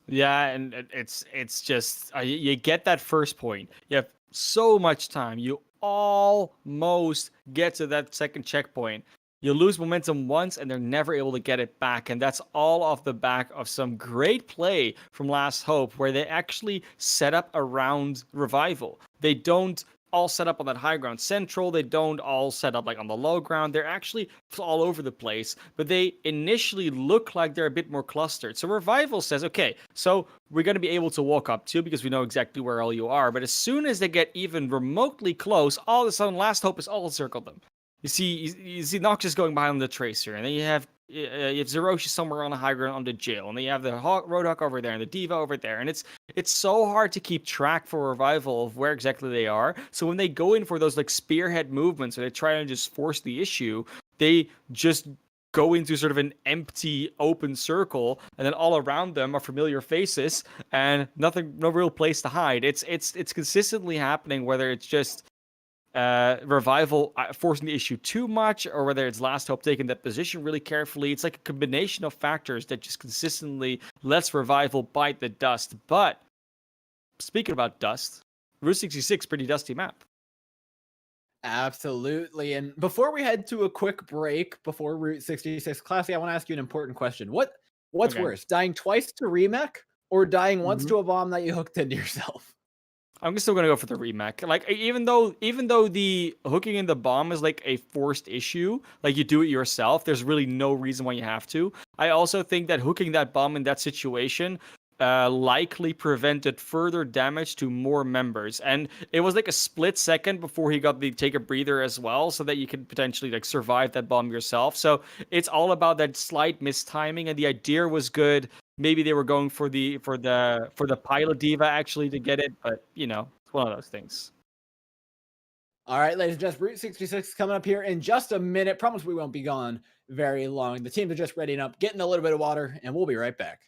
Yeah, and it's just you get that first point. You have so much time. You almost get to that second checkpoint. You lose momentum once, and they're never able to get it back. And that's all off the back of some great play from Last Hope, where they actually set up around Revival. They don't all set up on that high ground central. They don't all set up like on the low ground. They're actually all over the place, but they initially look like they're a bit more clustered. So Revival says, okay, so we're going to be able to walk up to because we know exactly where all you are. But as soon as they get even remotely close, all of a sudden Last Hope has all circled them. You see Noxus going behind the Tracer, and then you have Zeroshi somewhere on the high ground on the Jail, and then you have the Roadhog over there and the Diva over there, and it's so hard to keep track for Revival of where exactly they are. So when they go in for those like spearhead movements, or they try to just force the issue, they just go into sort of an empty open circle, and then all around them are familiar faces and no real place to hide. It's consistently happening, whether it's just Revival forcing the issue too much, or whether it's Last Hope taking that position really carefully. It's like a combination of factors that just consistently lets Revival bite the dust. But speaking about dust, Route 66, pretty dusty map. Absolutely. And before we head to a quick break before Route 66, Classy, I want to ask you an important question. What's worse, dying twice to remech or dying once to a bomb that you hooked into yourself? I'm still gonna go for the remech. Like even though the hooking in the bomb is like a forced issue, like you do it yourself, there's really no reason why you have to. I also think that hooking that bomb in that situation likely prevented further damage to more members, and it was like a split second before he got the take a breather as well, so that you could potentially like survive that bomb yourself. So it's all about that slight mistiming, and the idea was good. Maybe they were going for the pilot Diva actually to get it, but you know, it's one of those things. All right, ladies and gentlemen, Route 66 coming up here in just a minute. Promise we won't be gone very long. The teams are just readying up, getting a little bit of water, and we'll be right back.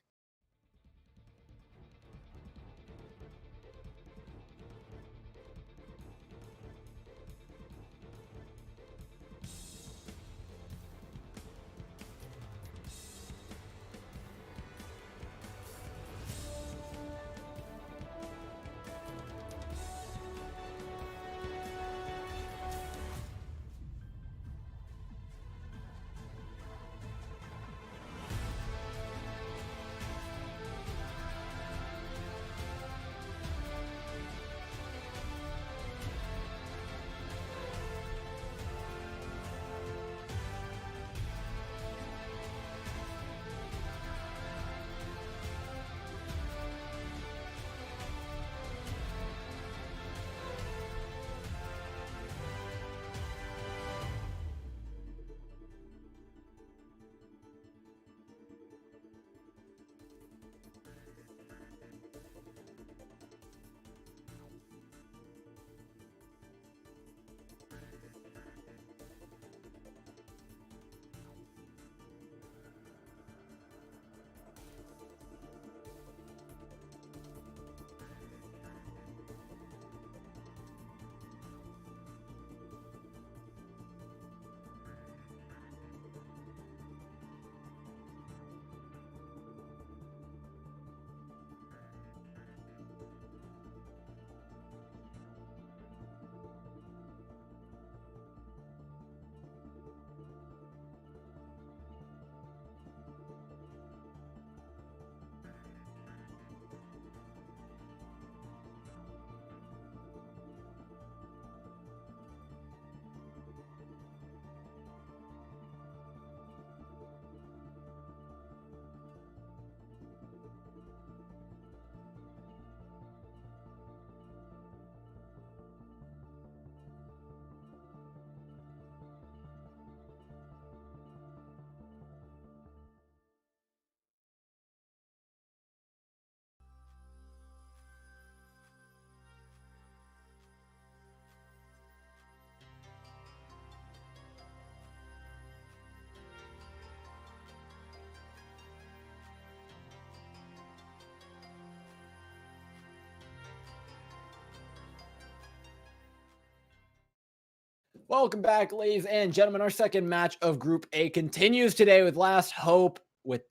Welcome back, ladies and gentlemen. Our second match of Group A continues today with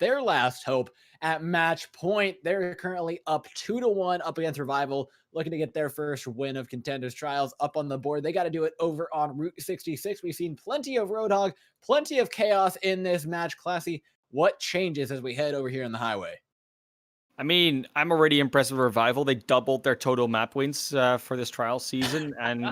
their last hope at match point. They're currently up 2-1 up against Revival, looking to get their first win of Contenders Trials up on the board. They got to do it over on Route 66. We've seen plenty of Roadhog, plenty of chaos in this match. Classy, what changes as we head over here on the highway? I mean, I'm already impressed with Revival. They doubled their total map wins for this trial season, and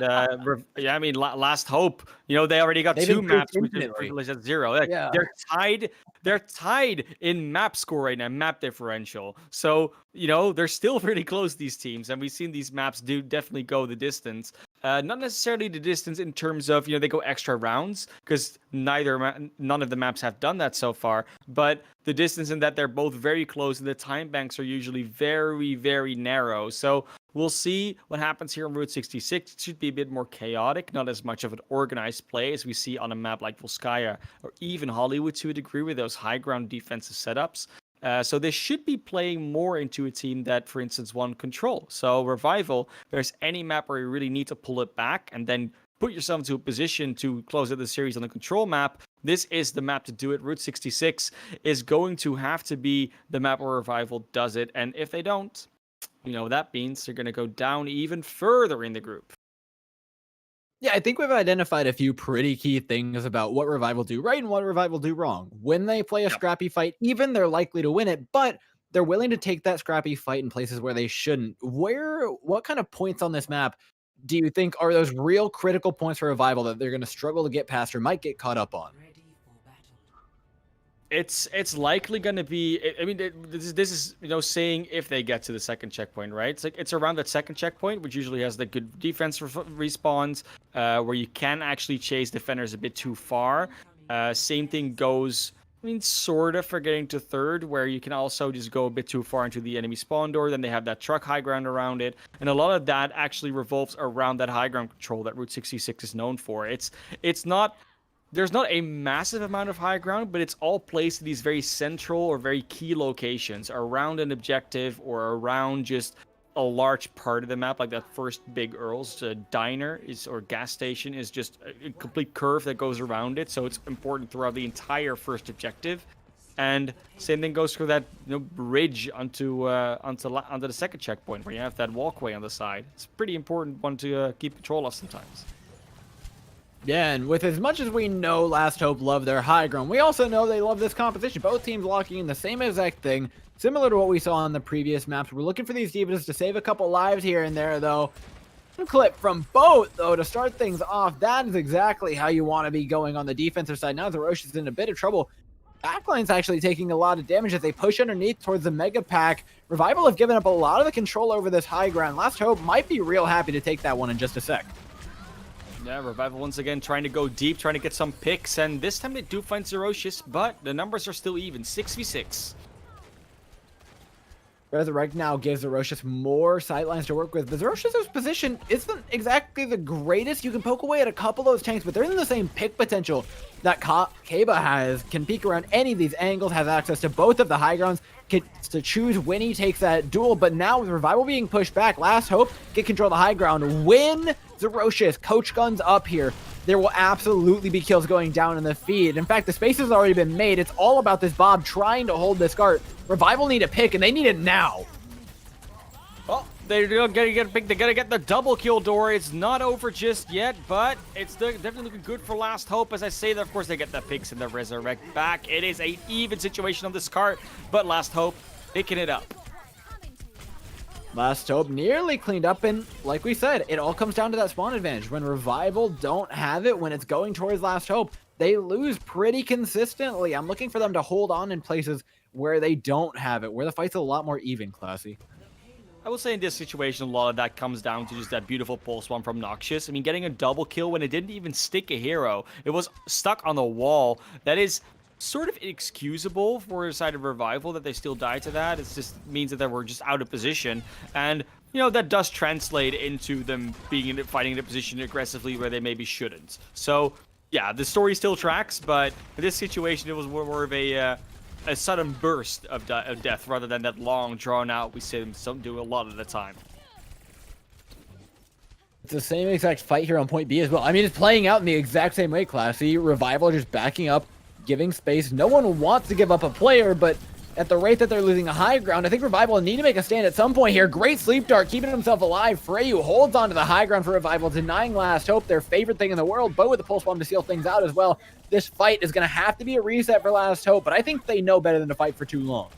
yeah, I mean, last hope. You know, they already got They've 2 improved maps, which is infinitely. privileged at 0. Like, Yeah. They're tied. They're tied in map score right now, map differential. So you know, they're still really close, these teams, and we've seen these maps do definitely go the distance. Not necessarily the distance in terms of, you know, they go extra rounds, because none of the maps have done that so far, but the distance in that they're both very close and the time banks are usually very, very narrow. So we'll see what happens here on Route 66. It should be a bit more chaotic, not as much of an organized play as we see on a map like Volskaya or even Hollywood to a degree with those high ground defensive setups. So they should be playing more into a team that, for instance, won control. So Revival, if there's any map where you really need to pull it back and then put yourself into a position to close out the series on the control map, this is the map to do it. Route 66 is going to have to be the map where Revival does it. And if they don't, you know, that means they're going to go down even further in the group. Yeah, I think we've identified a few pretty key things about what Revival do right and what Revival do wrong. When they play a scrappy fight, even they're likely to win it, but they're willing to take that scrappy fight in places where they shouldn't. What kind of points on this map do you think are those real critical points for Revival that they're going to struggle to get past or might get caught up on? It's likely going to be, I mean, this is, you know, saying if they get to the second checkpoint, right? It's like it's around that second checkpoint, which usually has the good defense respawns, where you can actually chase defenders a bit too far. Same thing goes, I mean, sort of for getting to third, where you can also just go a bit too far into the enemy spawn door. Then they have that truck high ground around it. And a lot of that actually revolves around that high ground control that Route 66 is known for. It's not... There's not a massive amount of high ground, but it's all placed in these very central or very key locations around an objective or around just a large part of the map, like that first big Earl's diner or gas station is just a complete curve that goes around it. So it's important throughout the entire first objective. And same thing goes for that, you know, bridge onto the second checkpoint where you have that walkway on the side. It's a pretty important one to keep control of sometimes. Yeah, and with as much as we know Last Hope love their high ground, we also know they love this competition. Both teams locking in the same exact thing, similar to what we saw on the previous maps. We're looking for these defenses to save a couple lives here and there, though. A clip from both, though, to start things off. That is exactly how you want to be going on the defensive side. Now Zerosh is in a bit of trouble. Backline's actually taking a lot of damage as they push underneath towards the Mega Pack. Revival have given up a lot of the control over this high ground. Last Hope might be real happy to take that one in just a sec. Yeah, Revival once again trying to go deep, trying to get some picks, and this time they do find Zerocious, but the numbers are still even, 6v6. Resurrect now gives Zerocious more sightlines to work with, but Zerocious' position isn't exactly the greatest. You can poke away at a couple of those tanks, but they're in the same pick potential that Kaba has. Can peek around any of these angles, has access to both of the high grounds, gets to choose when he takes that duel, but now with Revival being pushed back, Last Hope get control of the high ground. Win Zerocious, coach guns up here. There will absolutely be kills going down in the feed. In fact, the space has already been made. It's all about this Bob trying to hold this cart. Revival need a pick, and they need it now. Well, they're gonna get a pick. They gotta get the double kill door. It's not over just yet, but it's definitely looking good for Last Hope. As I say that, of course, they get the picks and the resurrect back. It is an even situation on this cart, but Last Hope picking it up. Last Hope nearly cleaned up, and like we said, it all comes down to that spawn advantage. When Revival don't have it, when it's going towards Last Hope, they lose pretty consistently. I'm looking for them to hold on in places where they don't have it, where the fight's a lot more even, Classy. I will say in this situation, a lot of that comes down to just that beautiful pulse one from Noxious. I mean, getting a double kill when it didn't even stick a hero. It was stuck on the wall. That is sort of inexcusable for a side of Revival that they still die to that. It just means that they were just out of position. And, you know, that does translate into them fighting in a position aggressively where they maybe shouldn't. So, yeah, the story still tracks, but in this situation, it was more of a sudden burst of death rather than that long, drawn-out we see them do a lot of the time. It's the same exact fight here on point B as well. I mean, it's playing out in the exact same weight class. See, Revival just backing up, giving space. No one wants to give up a player, but at the rate that they're losing a high ground, I think Revival need to make a stand at some point here. Great sleep dart, keeping himself alive. Freyu holds on to the high ground for Revival, denying Last Hope, their favorite thing in the world. Bo with the pulse bomb to seal things out as well. This fight is going to have to be a reset for Last Hope, but I think they know better than to fight for too long.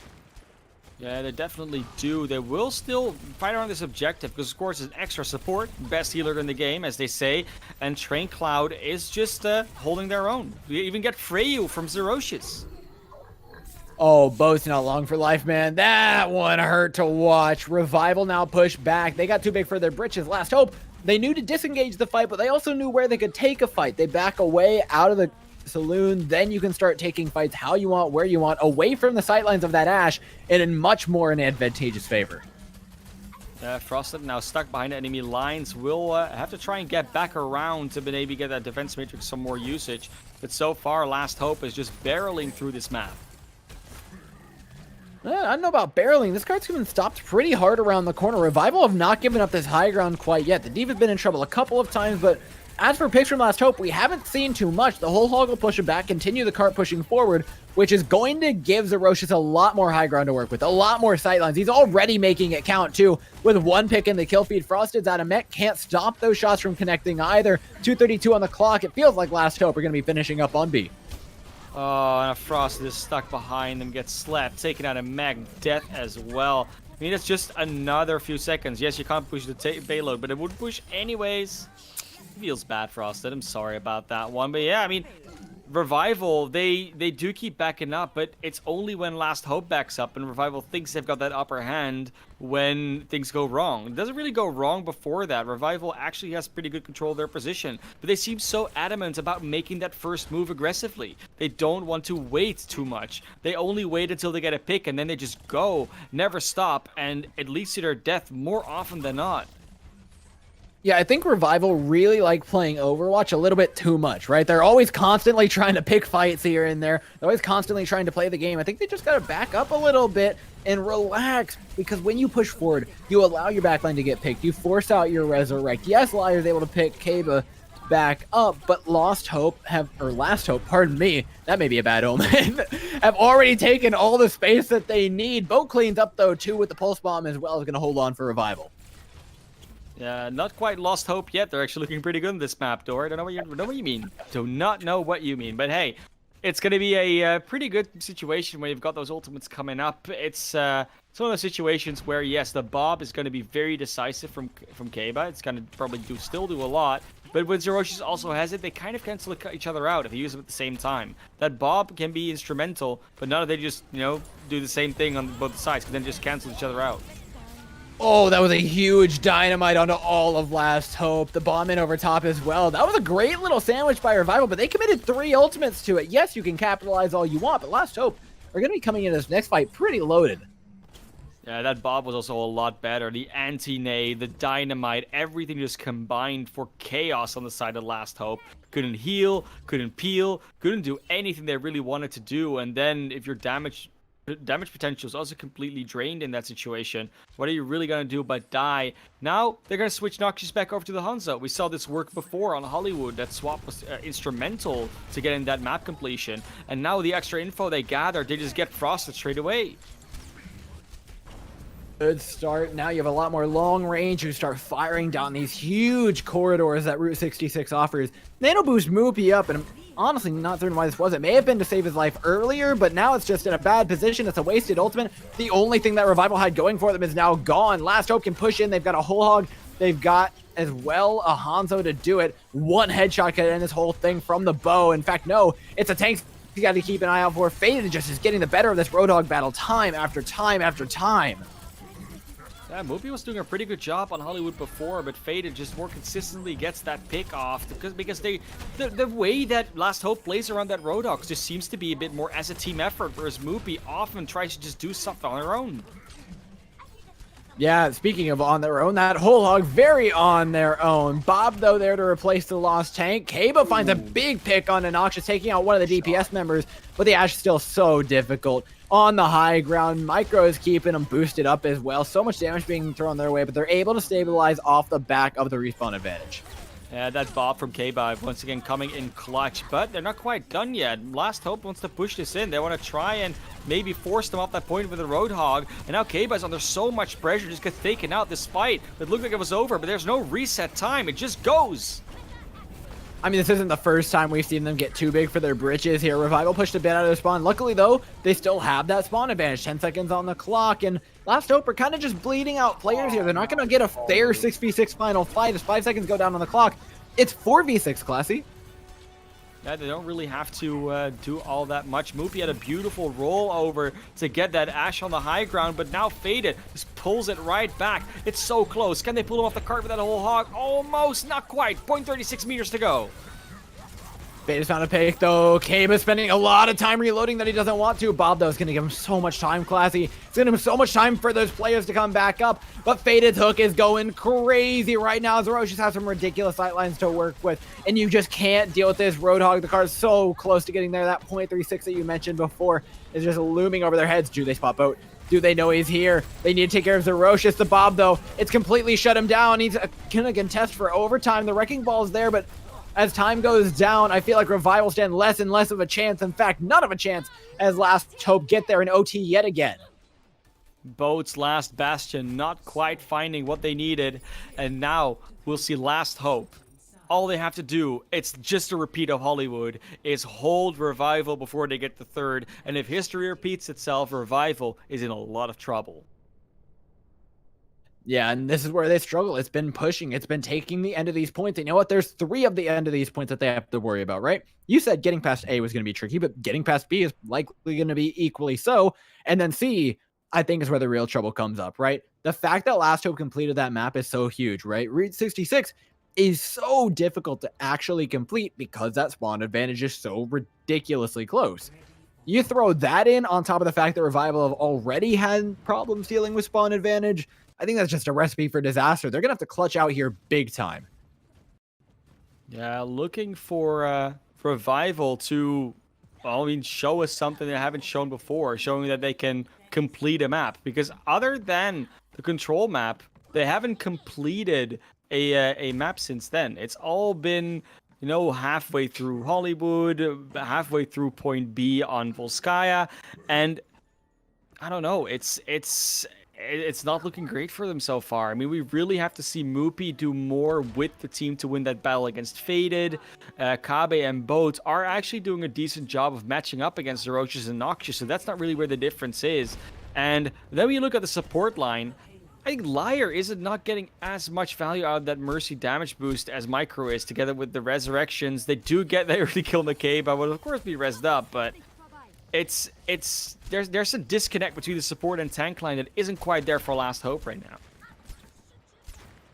Yeah, they definitely do. They will still fight around this objective because, of course, it's extra support. Best healer in the game, as they say. And Train Cloud is just holding their own. We even get Freyu from Zerocious. Oh, Bo's not long for life, man. That one hurt to watch. Revival now push back. They got too big for their britches. Last Hope, they knew to disengage the fight, but they also knew where they could take a fight. They back away out of the saloon. Then you can start taking fights how you want, where you want, away from the sightlines of that Ashe, and in much more an advantageous favor. Frosted now stuck behind enemy lines. Will have to try and get back around to maybe get that defense matrix some more usage. But so far, Last Hope is just barreling through this map. I don't know about barreling. This card's been stopped pretty hard around the corner. Revival have not given up this high ground quite yet. The Diva's been in trouble a couple of times, but as for picks from Last Hope, we haven't seen too much. The whole hog will push it back, continue the cart pushing forward, which is going to give Zerocious a lot more high ground to work with, a lot more sightlines. He's already making it count, too, with one pick in the kill feed. Frosted's out of mech, can't stop those shots from connecting either. 2:32 on the clock. It feels like Last Hope are going to be finishing up on B. Oh, and a Frosted is stuck behind them, gets slapped, taken out of mag, death as well. I mean, it's just another few seconds. Yes, you can't push the payload, but it would push anyways. Feels bad, Frosted. I'm sorry about that one. But yeah, I mean, Revival, they do keep backing up, but it's only when Last Hope backs up and Revival thinks they've got that upper hand when things go wrong. It doesn't really go wrong before that. Revival actually has pretty good control of their position, but they seem so adamant about making that first move aggressively. They don't want to wait too much. They only wait until they get a pick and then they just go, never stop, and it leads to their death more often than not. Yeah, I think Revival really like playing Overwatch a little bit too much, right? They're always constantly trying to pick fights here and there. They're always constantly trying to play the game. I think they just got to back up a little bit and relax, because when you push forward, you allow your backline to get picked. You force out your Resurrect. Yes, Liar's able to pick Kaba back up, but Last Hope, pardon me, that may be a bad omen, have already taken all the space that they need. Bo cleans up, though, too, with the Pulse Bomb as well, is going to hold on for Revival. Yeah, not quite Lost Hope yet. They're actually looking pretty good in this map, Dor. I don't know what you mean. Do not know what you mean. But hey, it's going to be a pretty good situation when you've got those ultimates coming up. It's one of those situations where, yes, the Bob is going to be very decisive from Kaba. It's going to probably still do a lot. But when Zerocious also has it, they kind of cancel each other out if you use them at the same time. That Bob can be instrumental, but none of they just, do the same thing on both sides, because then just cancel each other out. Oh, that was a huge dynamite onto all of Last Hope. The bomb in over top as well. That was a great little sandwich by Revival, but they committed 3 ultimates to it. Yes, you can capitalize all you want, but Last Hope are going to be coming into this next fight pretty loaded. Yeah, that Bob was also a lot better. The anti-nade, the dynamite, everything just combined for chaos on the side of Last Hope. Couldn't heal, couldn't peel, couldn't do anything they really wanted to do. And then if your damage potential is also completely drained in that situation, what are you really going to do but die? Now they're going to switch Noxious back over to the Hanzo. We saw this work before on Hollywood. That swap was instrumental to getting that map completion, and now the extra info they gathered, they just get Frosted straight away. Good start. Now you have a lot more long range. You start firing down these huge corridors that Route 66 offers. Nano boost Moopy up, and I'm honestly not certain why this was. It may have been to save his life earlier, but now it's just in a bad position. It's a wasted ultimate. The only thing that Revival had going for them is now gone. Last Hope can push in. They've got a whole hog. They've got as well a Hanzo to do it. One headshot can end this whole thing from the bow. In fact, no, it's a tank you got to keep an eye out for. Faded just is getting the better of this Roadhog battle time after time after time. Yeah, Moopy was doing a pretty good job on Hollywood before, but Faded just more consistently gets that pick off because the way that Last Hope plays around that Roadhog just seems to be a bit more as a team effort, whereas Moopy often tries to just do stuff on her own. Yeah, speaking of on their own, that whole hog very on their own. Bob, though, there to replace the lost tank. Kaba finds a big pick on Inoxus, taking out one of the DPS members, but the Ash is still so difficult. On the high ground, Micro is keeping them boosted up as well. So much damage being thrown their way, but they're able to stabilize off the back of the respawn advantage. Yeah, that Bob from K-Bob once again coming in clutch, but they're not quite done yet. Last Hope wants to push this in. They want to try and maybe force them off that point with the Roadhog. And now K-Bob's under so much pressure, just gets taken out. This fight, it looked like it was over, but there's no reset time. It just goes. I mean, this isn't the first time we've seen them get too big for their britches here. Revival pushed a bit out of their spawn. Luckily, though, they still have that spawn advantage. 10 seconds on the clock, and Last Hope are kind of just bleeding out players here. They're not going to get a fair 6v6 final fight as 5 seconds go down on the clock. It's 4v6, Classy. Yeah, they don't really have to do all that much. Moopy had a beautiful roll over to get that Ash on the high ground, but now Faded just pulls it right back. It's so close. Can they pull him off the cart with that whole hog? Almost, not quite. 0.36 meters to go. Faded's found a pick, though. Kaba spending a lot of time reloading that he doesn't want to. Bob, though, is going to give him so much time, Classy. It's going to give him so much time for those players to come back up. But Faded's hook is going crazy right now. Zerosh just has some ridiculous sightlines to work with, and you just can't deal with this Roadhog. The car is so close to getting there. That 0.36 that you mentioned before is just looming over their heads. Do they spot boat? Do they know he's here? They need to take care of Zerosh. The Bob, though, it's completely shut him down. He's going to contest for overtime. The Wrecking Ball is there, but as time goes down, I feel like Revival stand less and less of a chance. In fact, none of a chance as Last Hope get there in OT yet again. Boat's last bastion not quite finding what they needed, and now we'll see Last Hope. All they have to do, it's just a repeat of Hollywood, is hold Revival before they get the third, and if history repeats itself, Revival is in a lot of trouble. Yeah, and this is where they struggle. It's been pushing. It's been taking the end of these points. And you know what? There's 3 of the end of these points that they have to worry about, right? You said getting past A was going to be tricky, but getting past B is likely going to be equally so. And then C, I think, is where the real trouble comes up, right? The fact that Last Hope completed that map is so huge, right? Route 66 is so difficult to actually complete because that spawn advantage is so ridiculously close. You throw that in on top of the fact that Revival have already had problems dealing with spawn advantage, I think that's just a recipe for disaster. They're going to have to clutch out here big time. Yeah, looking for Revival to, well, I mean, show us something they haven't shown before, showing that they can complete a map. Because other than the control map, they haven't completed a map since then. It's all been, you know, halfway through Hollywood, halfway through point B on Volskaya, and I don't know, it's not looking great for them so far. I mean, we really have to see Moopy do more with the team to win that battle against Faded. Kabe and Boat are actually doing a decent job of matching up against Zerosh's and Noxious, so that's not really where the difference is. And then when you look at the support line, I think Liar is not getting as much value out of that Mercy damage boost as Micro is, together with the Resurrections. They do get that early kill in the cave, but would of course be rezzed up, but there's a disconnect between the support and tank line that isn't quite there for Last Hope right now.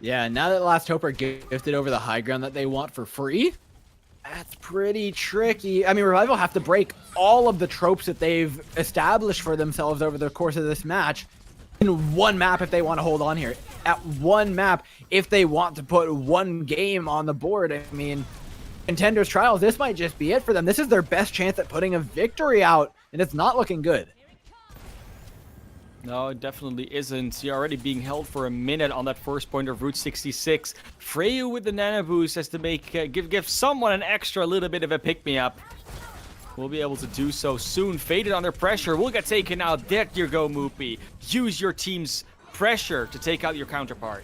Yeah, now that Last Hope are gifted over the high ground that they want for free, that's pretty tricky. I mean, Revival have to break all of the tropes that they've established for themselves over the course of this match in one map if they want to hold on here. At one map, if they want to put one game on the board. I mean, Contenders Trials, this might just be it for them. This is their best chance at putting a victory out, and it's not looking good. No, it definitely isn't. You're already being held for a minute on that first point of Route 66. Freyu with the nano boost has to make give someone an extra little bit of a pick-me-up. We'll be able to do so soon. Faded under pressure. We'll get taken out. There you go, Moopy. Use your team's pressure to take out your counterpart.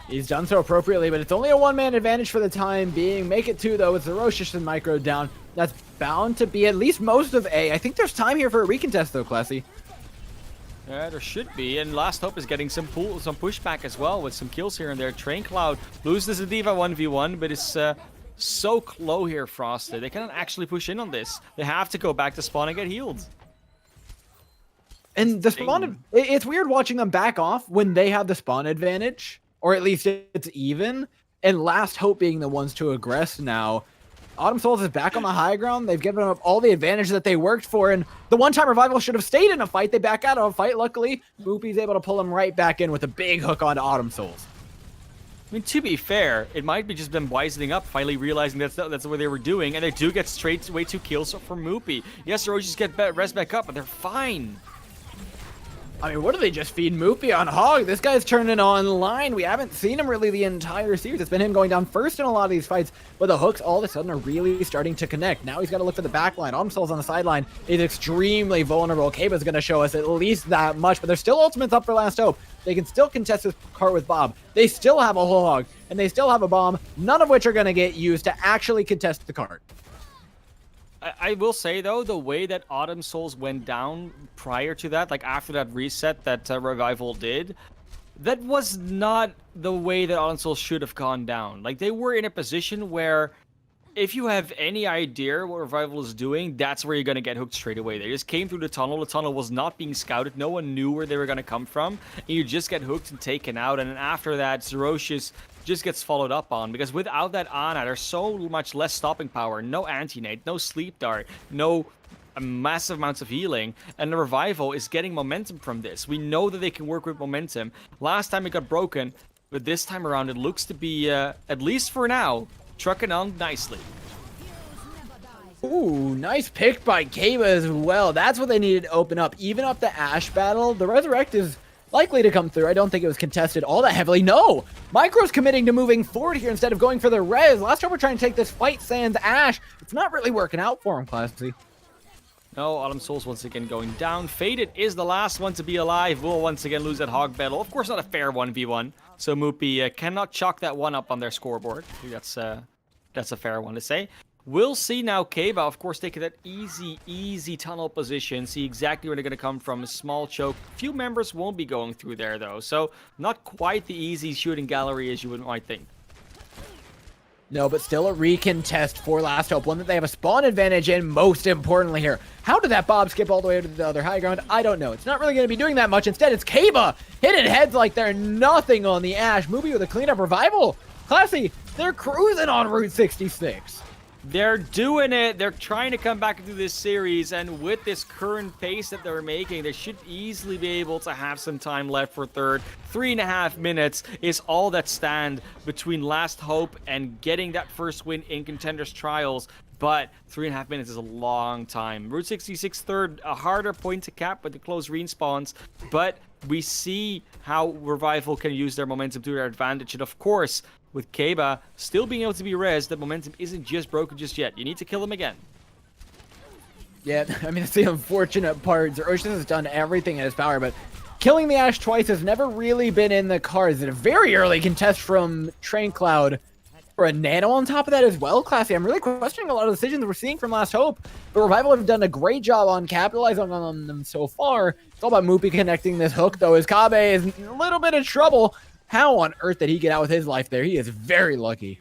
He's done so appropriately, but it's only a one-man advantage for the time being. Make it 2, though, with Zerosh and Micro down. That's bound to be at least most of A. I think there's time here for a recontest, though, Classy. Yeah, there should be, and Last Hope is getting some pushback as well with some kills here and there. Train Cloud loses the Diva 1v1, but it's so low here, Frosted. They cannot actually push in on this. They have to go back to spawn and get healed. And the spawn, it's weird watching them back off when they have the spawn advantage, or at least it's even, and Last Hope being the ones to aggress now. Autumn Souls is back on the high ground. They've given up all the advantage that they worked for, and the one-time Revival should have stayed in a fight. They back out of a fight. Luckily, Boopy's able to pull them right back in with a big hook onto Autumn Souls. I mean, to be fair, it might be just them wisening up, finally realizing that's what they were doing, and they do get straight away 2 kills from Moopy. Yes, the Roaches get res back up, but they're fine. I mean, what do they just feed Moopy on Hog? This guy's turning online. We haven't seen him really the entire series. It's been him going down first in a lot of these fights, but the hooks all of a sudden are really starting to connect. Now he's got to look for the back line. Autumn Souls on the sideline is extremely vulnerable. Kaba's going to show us at least that much, but there's still ultimates up for Last Hope. They can still contest this cart with Bob. They still have a whole hog, and they still have a bomb, none of which are going to get used to actually contest the cart. I will say, though, the way that Autumn Souls went down prior to that, like after that reset that Revival did, that was not the way that Autumn Souls should have gone down. Like, they were in a position where if you have any idea what Revival is doing, that's where you're going to get hooked straight away. They just came through the tunnel. The tunnel was not being scouted. No one knew where they were going to come from. And you just get hooked and taken out. And then after that, Zerocious just gets followed up on, because without that Ana, there's so much less stopping power. No anti-nade, no sleep dart, no massive amounts of healing, and the Revival is getting momentum from this. We know that they can work with momentum. Last time it got broken, but this time around it looks to be, at least for now, trucking on nicely. Ooh, nice pick by Kaba as well. That's what they needed to open up. Even up the Ashe battle, the Resurrect is likely to come through. I don't think it was contested all that heavily. No! Micro's committing to moving forward here instead of going for the res. Last time we're trying to take this fight sans Ashe. It's not really working out for him, Classy. No, Autumn Souls once again going down. Faded is the last one to be alive. Will once again lose that hog battle. Of course, not a fair 1v1. So Moopy cannot chalk that one up on their scoreboard. I think that's a fair one to say. We'll see now. Kaba, of course, taking that easy tunnel position. See exactly where they're going to come from. A small choke. Few members won't be going through there, though. So not quite the easy shooting gallery as you might think. No, but still a recontest for Last Hope. One that they have a spawn advantage in, most importantly here. How did that Bob skip all the way to the other high ground? I don't know. It's not really going to be doing that much. Instead, it's Kaba hitting heads like they're nothing on the Ashe. Moopy with a cleanup Revival. Classy, they're cruising on Route 66. They're doing it. They're trying to come back into this series, and with this current pace that they're making, they should easily be able to have some time left for third. 3.5 minutes is all that stand between Last Hope and getting that first win in Contenders Trials, but 3.5 minutes is a long time. Route 66 third, a harder point to cap with the close respawns, but we see how Revival can use their momentum to their advantage, and of course, with Kaba still being able to be res, the momentum isn't just broken just yet. You need to kill him again. Yeah, I mean, that's the unfortunate part. Zerocious has done everything in his power, but killing the Ashe twice has never really been in the cards. And a very early contest from Train Cloud for a Nano on top of that as well, Classy. I'm really questioning a lot of decisions we're seeing from Last Hope, but Revival have done a great job on capitalizing on them so far. It's all about Moopy connecting this hook, though, as Kabe is in a little bit of trouble. How on earth did he get out with his life there? He is very lucky.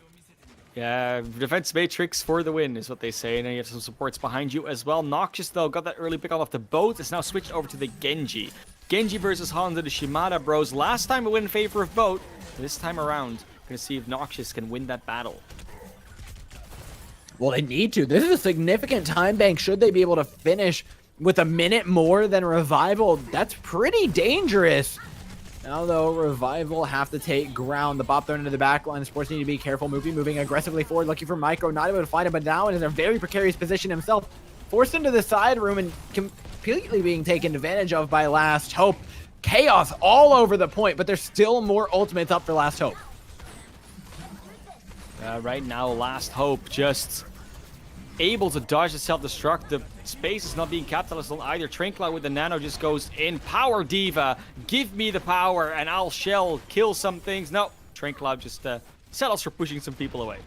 Yeah, defense matrix for the win is what they say, and then you have some supports behind you as well. Noxious, though, got that early pick off the boat. It's now switched over to the Genji. Genji versus Honda, the Shimada bros. Last time it went in favor of boat. This time around, gonna see if Noxious can win that battle. Well, they need to. This is a significant time bank. Should they be able to finish with a minute more than Revival, that's pretty dangerous. Now, though, Revival have to take ground. The bop thrown into the back line. The Sports need to be careful. Moopy moving aggressively forward, looking for Micro. Not able to find him, but now in a very precarious position himself. Forced into the side room and completely being taken advantage of by Last Hope. Chaos all over the point, but there's still more ultimates up for Last Hope. Right now, Last Hope just able to dodge the self-destruct. The space is not being capitalized on either. Train Cloud with the Nano just goes in. Power Diva, give me the power and I'll shell, kill some things. No, Train Cloud just settles for pushing some people away.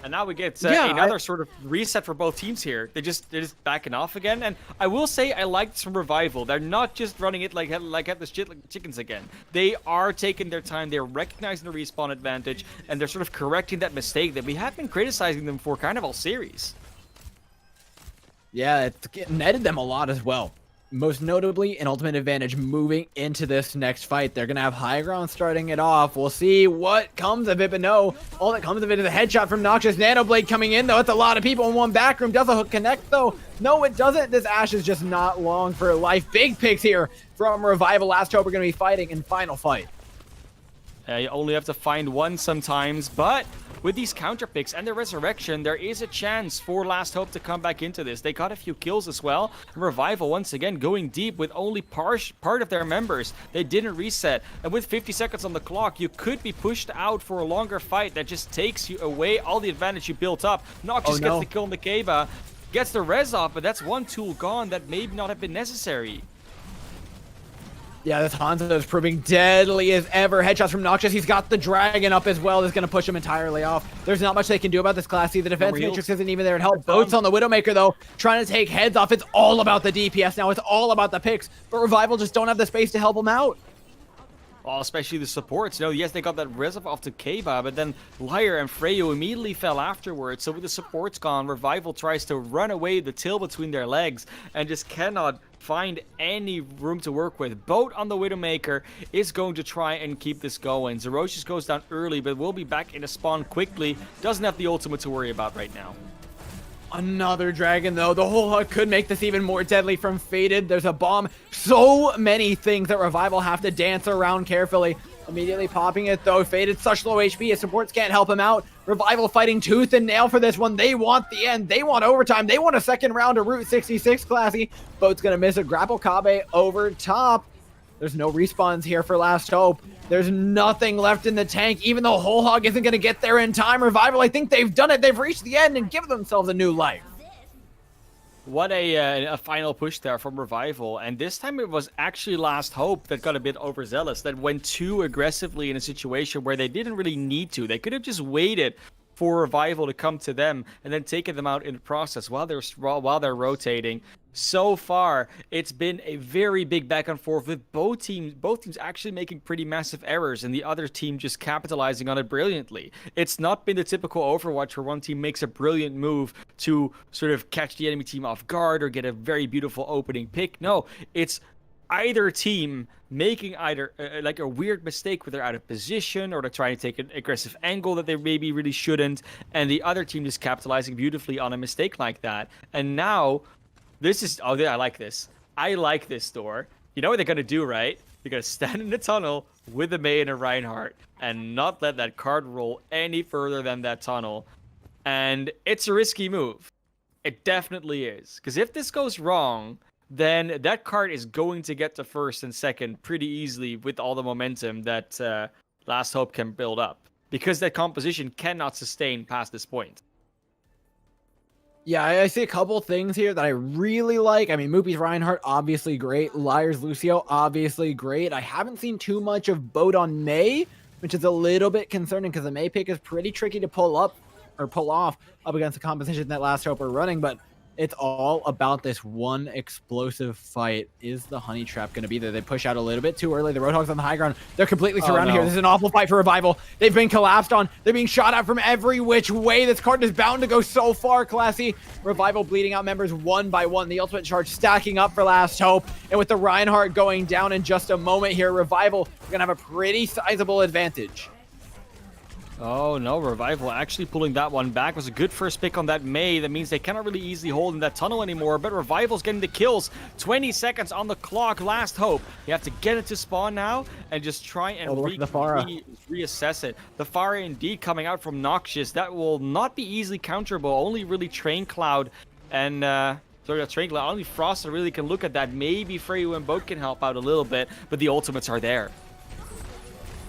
And now we get another sort of reset for both teams here. They're just backing off again. And I will say I like this from Revival. They're not just running it like headless chickens again. They are taking their time. They're recognizing the respawn advantage, and they're sort of correcting that mistake that we have been criticizing them for kind of all series. Yeah, it's netted them a lot as well. most notably an ultimate advantage moving into this next fight. They're going to have high ground starting it off. We'll see what comes of it, but no, all that comes of it is a headshot from Noxious. Nano Blade coming in, though. It's a lot of people in one back room. Does a hook connect, though? No, it doesn't. This Ashe is just not long for life. Big picks here from Revival. Last Hope are going to be fighting in final fight. You only have to find one sometimes, but with these counter picks and the resurrection, there is a chance for Last Hope to come back into this. They got a few kills as well. Revival once again going deep with only part of their members. They didn't reset, and with 50 seconds on the clock, you could be pushed out for a longer fight that just takes you away all the advantage you built up. Noxious gets the kill on the Keba, gets the res off, but that's one tool gone that may not have been necessary. Yeah, this Hanzo is proving deadly as ever. Headshots from Noxious. He's got the Dragon up as well. That's going to push him entirely off. There's not much they can do about this class C. The defense matrix isn't even there to help. Boats on the Widowmaker, though, trying to take heads off. It's all about the DPS now. It's all about the picks. But Revival just don't have the space to help him out. Oh, especially the supports. You know, yes, they got that res off to Keba, but then Lyre and Freyo immediately fell afterwards. So with the supports gone, Revival tries to run away the tail between their legs and just cannot find any room to work with. Boat on the Widowmaker is going to try and keep this going. Zerocious goes down early, but will be back in a spawn quickly. Doesn't have the ultimate to worry about right now. Another Dragon, though. The whole hook could make this even more deadly from Faded. There's a bomb. So many things that Revival have to dance around carefully. Immediately popping it, though. Faded, such low HP. His supports can't help him out. Revival fighting tooth and nail for this one. They want the end. They want overtime. They want a second round of Route 66, Classy. Boat's going to miss a grapple. Kabe over top. There's no respawns here for Last Hope. There's nothing left in the tank. Even though Whole Hog isn't going to get there in time. Revival, I think they've done it. They've reached the end and given themselves a new life. What a final push there from Revival. And this time it was actually Last Hope that got a bit overzealous, that went too aggressively in a situation where they didn't really need to. They could have just waited for Revival to come to them and then taken them out in the process while they're rotating. So far, it's been a very big back and forth with both teams actually making pretty massive errors and the other team just capitalizing on it brilliantly. It's not been the typical Overwatch where one team makes a brilliant move to sort of catch the enemy team off guard or get a very beautiful opening pick. No, it's either team making either like a weird mistake where they're out of position or they're trying to take an aggressive angle that they maybe really shouldn't, and the other team just capitalizing beautifully on a mistake like that. And now this is, oh, I like this. I like this door. You know what they're going to do, right? They're going to stand in the tunnel with a Mei and a Reinhardt and not let that card roll any further than that tunnel. And it's a risky move. It definitely is. Because if this goes wrong, then that card is going to get to first and second pretty easily with all the momentum that Last Hope can build up. Because that composition cannot sustain past this point. Yeah, I see a couple things here that I really like. I mean, Moopy's Reinhardt, obviously great. Lyre's Lucio, obviously great. I haven't seen too much of Boat on Mei, which is a little bit concerning because the Mei pick is pretty tricky to pull off up against the composition that Last Hope are running, but it's all about this one explosive fight. Is the honey trap going to be there? They push out a little bit too early. The Roadhogs on the high ground. They're completely surrounded here. This is an awful fight for Revival. They've been collapsed on. They're being shot at from every which way. This card is bound to go so far, Classy. Revival bleeding out members one by one. The ultimate charge stacking up for Last Hope. And with the Reinhardt going down in just a moment here, Revival are going to have a pretty sizable advantage. Oh no, Revival actually pulling that one back. Was a good first pick on that Mei. That means they cannot really easily hold in that tunnel anymore, but Revival's getting the kills. 20 seconds on the clock. Last Hope. You have to get it to spawn now and just try and reassess it. The Pharah indeed coming out from Noxious. That will not be easily counterable. Only really Train Cloud and Train Cloud. Only Frost really can look at that. Maybe Freyu and Boat can help out a little bit, but the ultimates are there.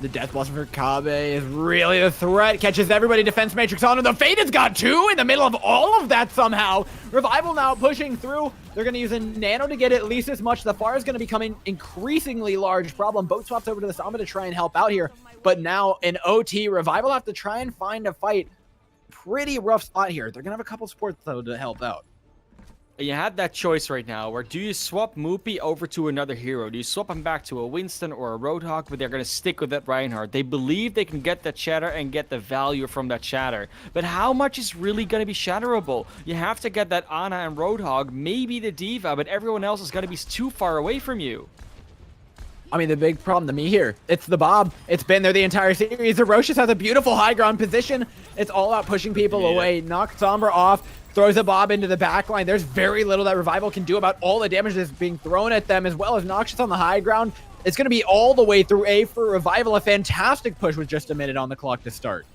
The Death Blossom for Kabe is really the threat. Catches everybody. Defense Matrix on, and the Faded's got two in the middle of all of that somehow. Revival now pushing through. They're going to use a Nano to get at least as much. The Pharah is going to become an increasingly large problem. Boat swaps over to the Samba to try and help out here. But now in OT, Revival have to try and find a fight. Pretty rough spot here. They're going to have a couple supports, though, to help out. And you had that choice right now, where do you swap Moopy over to another hero? Do you swap him back to a Winston or a Roadhog, but they're going to stick with that Reinhardt? They believe they can get that shatter and get the value from that shatter. But how much is really going to be shatterable? You have to get that Ana and Roadhog, maybe the D.Va, but everyone else is going to be too far away from you. I mean, the big problem to me here, it's the Bob. It's been there the entire series. Herocious has a beautiful high ground position. It's all about pushing people away. Knock Sombra off. Throws a Bob into the backline. There's very little that Revival can do about all the damage that's being thrown at them, as well as Noxious on the high ground. It's going to be all the way through A for Revival. A fantastic push with just a minute on the clock to start.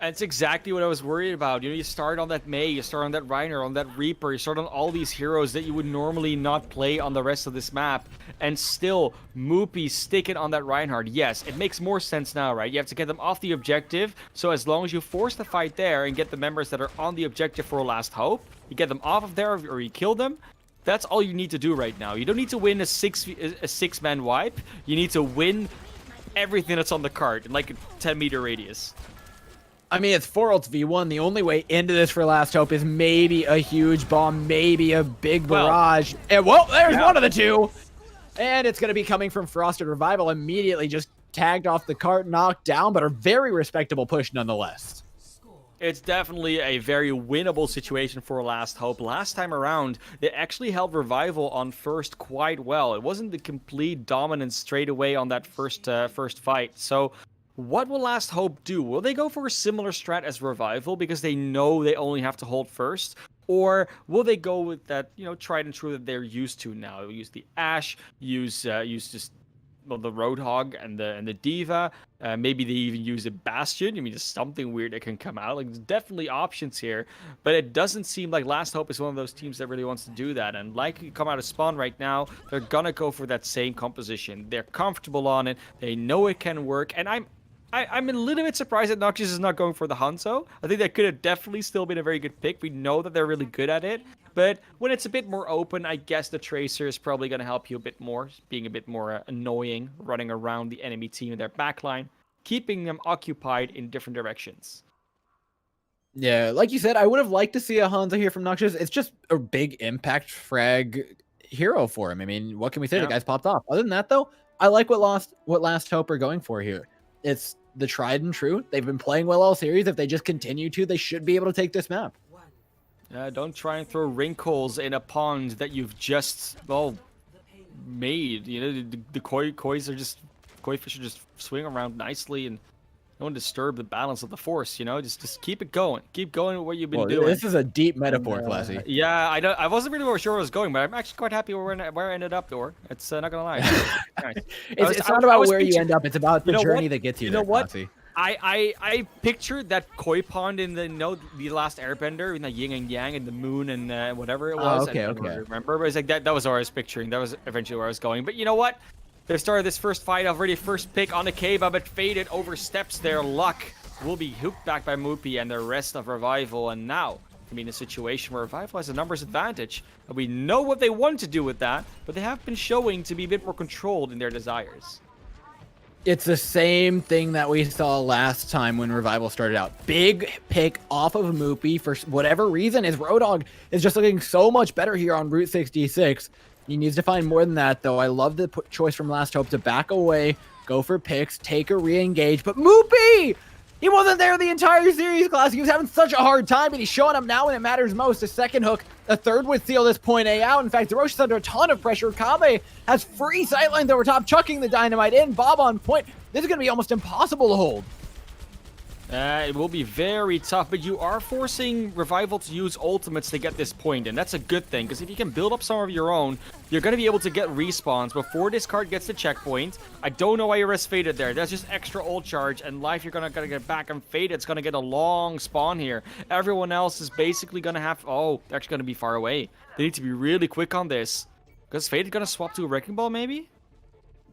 That's exactly what I was worried about. You know, you start on that Mei, you start on that Reiner, on that Reaper, you start on all these heroes that you would normally not play on the rest of this map, and still Moopy sticking on that Reinhardt. Yes, it makes more sense now, right? You have to get them off the objective, so as long as you force the fight there and get the members that are on the objective for a last hope, you get them off of there or you kill them. That's all you need to do right now. You don't need to win a six-man wipe. You need to win everything that's on the card in like a 10-meter radius. I mean, it's 4 ults v1. The only way into this for Last Hope is maybe a huge bomb, maybe a big barrage. And, well, there's one of the two. And it's going to be coming from Frosted Revival. Immediately just tagged off the cart, knocked down, but a very respectable push nonetheless. It's definitely a very winnable situation for Last Hope. Last time around, they actually held Revival on first quite well. It wasn't the complete dominance straight away on that first fight. So what will Last Hope do? Will they go for a similar strat as Revival because they know they only have to hold first? Or will they go with that, you know, tried and true that they're used to now? Use the Ashe, use just the Roadhog and the D.Va. Maybe they even use a Bastion. I mean, just something weird that can come out. Like, there's definitely options here. But it doesn't seem like Last Hope is one of those teams that really wants to do that. And like you come out of spawn right now, they're gonna go for that same composition. They're comfortable on it. They know it can work. And I'm a little bit surprised that Noxious is not going for the Hanzo. I think that could have definitely still been a very good pick. We know that they're really good at it. But when it's a bit more open, I guess the Tracer is probably going to help you a bit more. Being a bit more annoying, running around the enemy team in their backline. Keeping them occupied in different directions. Yeah, like you said, I would have liked to see a Hanzo here from Noxious. It's just a big impact frag hero for him. I mean, what can we say? Yeah. The guy's popped off. Other than that, though, I like what Last Hope are going for here. It's the tried and true. They've been playing well all series. If they just continue to, they should be able to take this map. Don't try and throw wrinkles in a pond that you've just, well, made. You know, the koi fish are just swing around nicely and don't disturb the balance of the force, you know? Just keep it going. Keep going with what you've been doing. This is a deep metaphor, Classy. Yeah, I wasn't really sure where I was going, but I'm actually quite happy where I ended up, Dor. It's not gonna lie. Nice. It's not about where you end up. It's about the journey that gets you there, Classy. I pictured that koi pond in the the last Airbender in the yin and yang and the moon and whatever it was. Okay. I don't remember, but it's like that was what I was picturing. That was eventually where I was going. But you know what? They started this first fight already. First pick on the Keba, but Faded oversteps their luck. Will be hooked back by Moopy and the rest of Revival. And now, I mean, a situation where Revival has a numbers advantage. And we know what they want to do with that, but they have been showing to be a bit more controlled in their desires. It's the same thing that we saw last time when Revival started out. Big pick off of Moopy for whatever reason. His Roadhog is just looking so much better here on Route 66. He needs to find more than that, though. I love the choice from Last Hope to back away, go for picks, take a re-engage. But Moopy! He wasn't there the entire series, Class. He was having such a hard time, and he's showing up now when it matters most. A second hook, a third would seal this point A out. In fact, Roche is under a ton of pressure. Kabe has free sightlines over top, chucking the dynamite in. Bob on point. This is going to be almost impossible to hold. It will be very tough, but you are forcing Revival to use ultimates to get this point, and that's a good thing, because if you can build up some of your own, you're going to be able to get respawns before this card gets the checkpoint. I don't know why you rest Faded there. That's just extra ult charge, and Life you're going to get back, and Faded's going to get a long spawn here. Everyone else is basically going to have... Oh, they're actually going to be far away. They need to be really quick on this. Because Faded going to swap to a Wrecking Ball, maybe?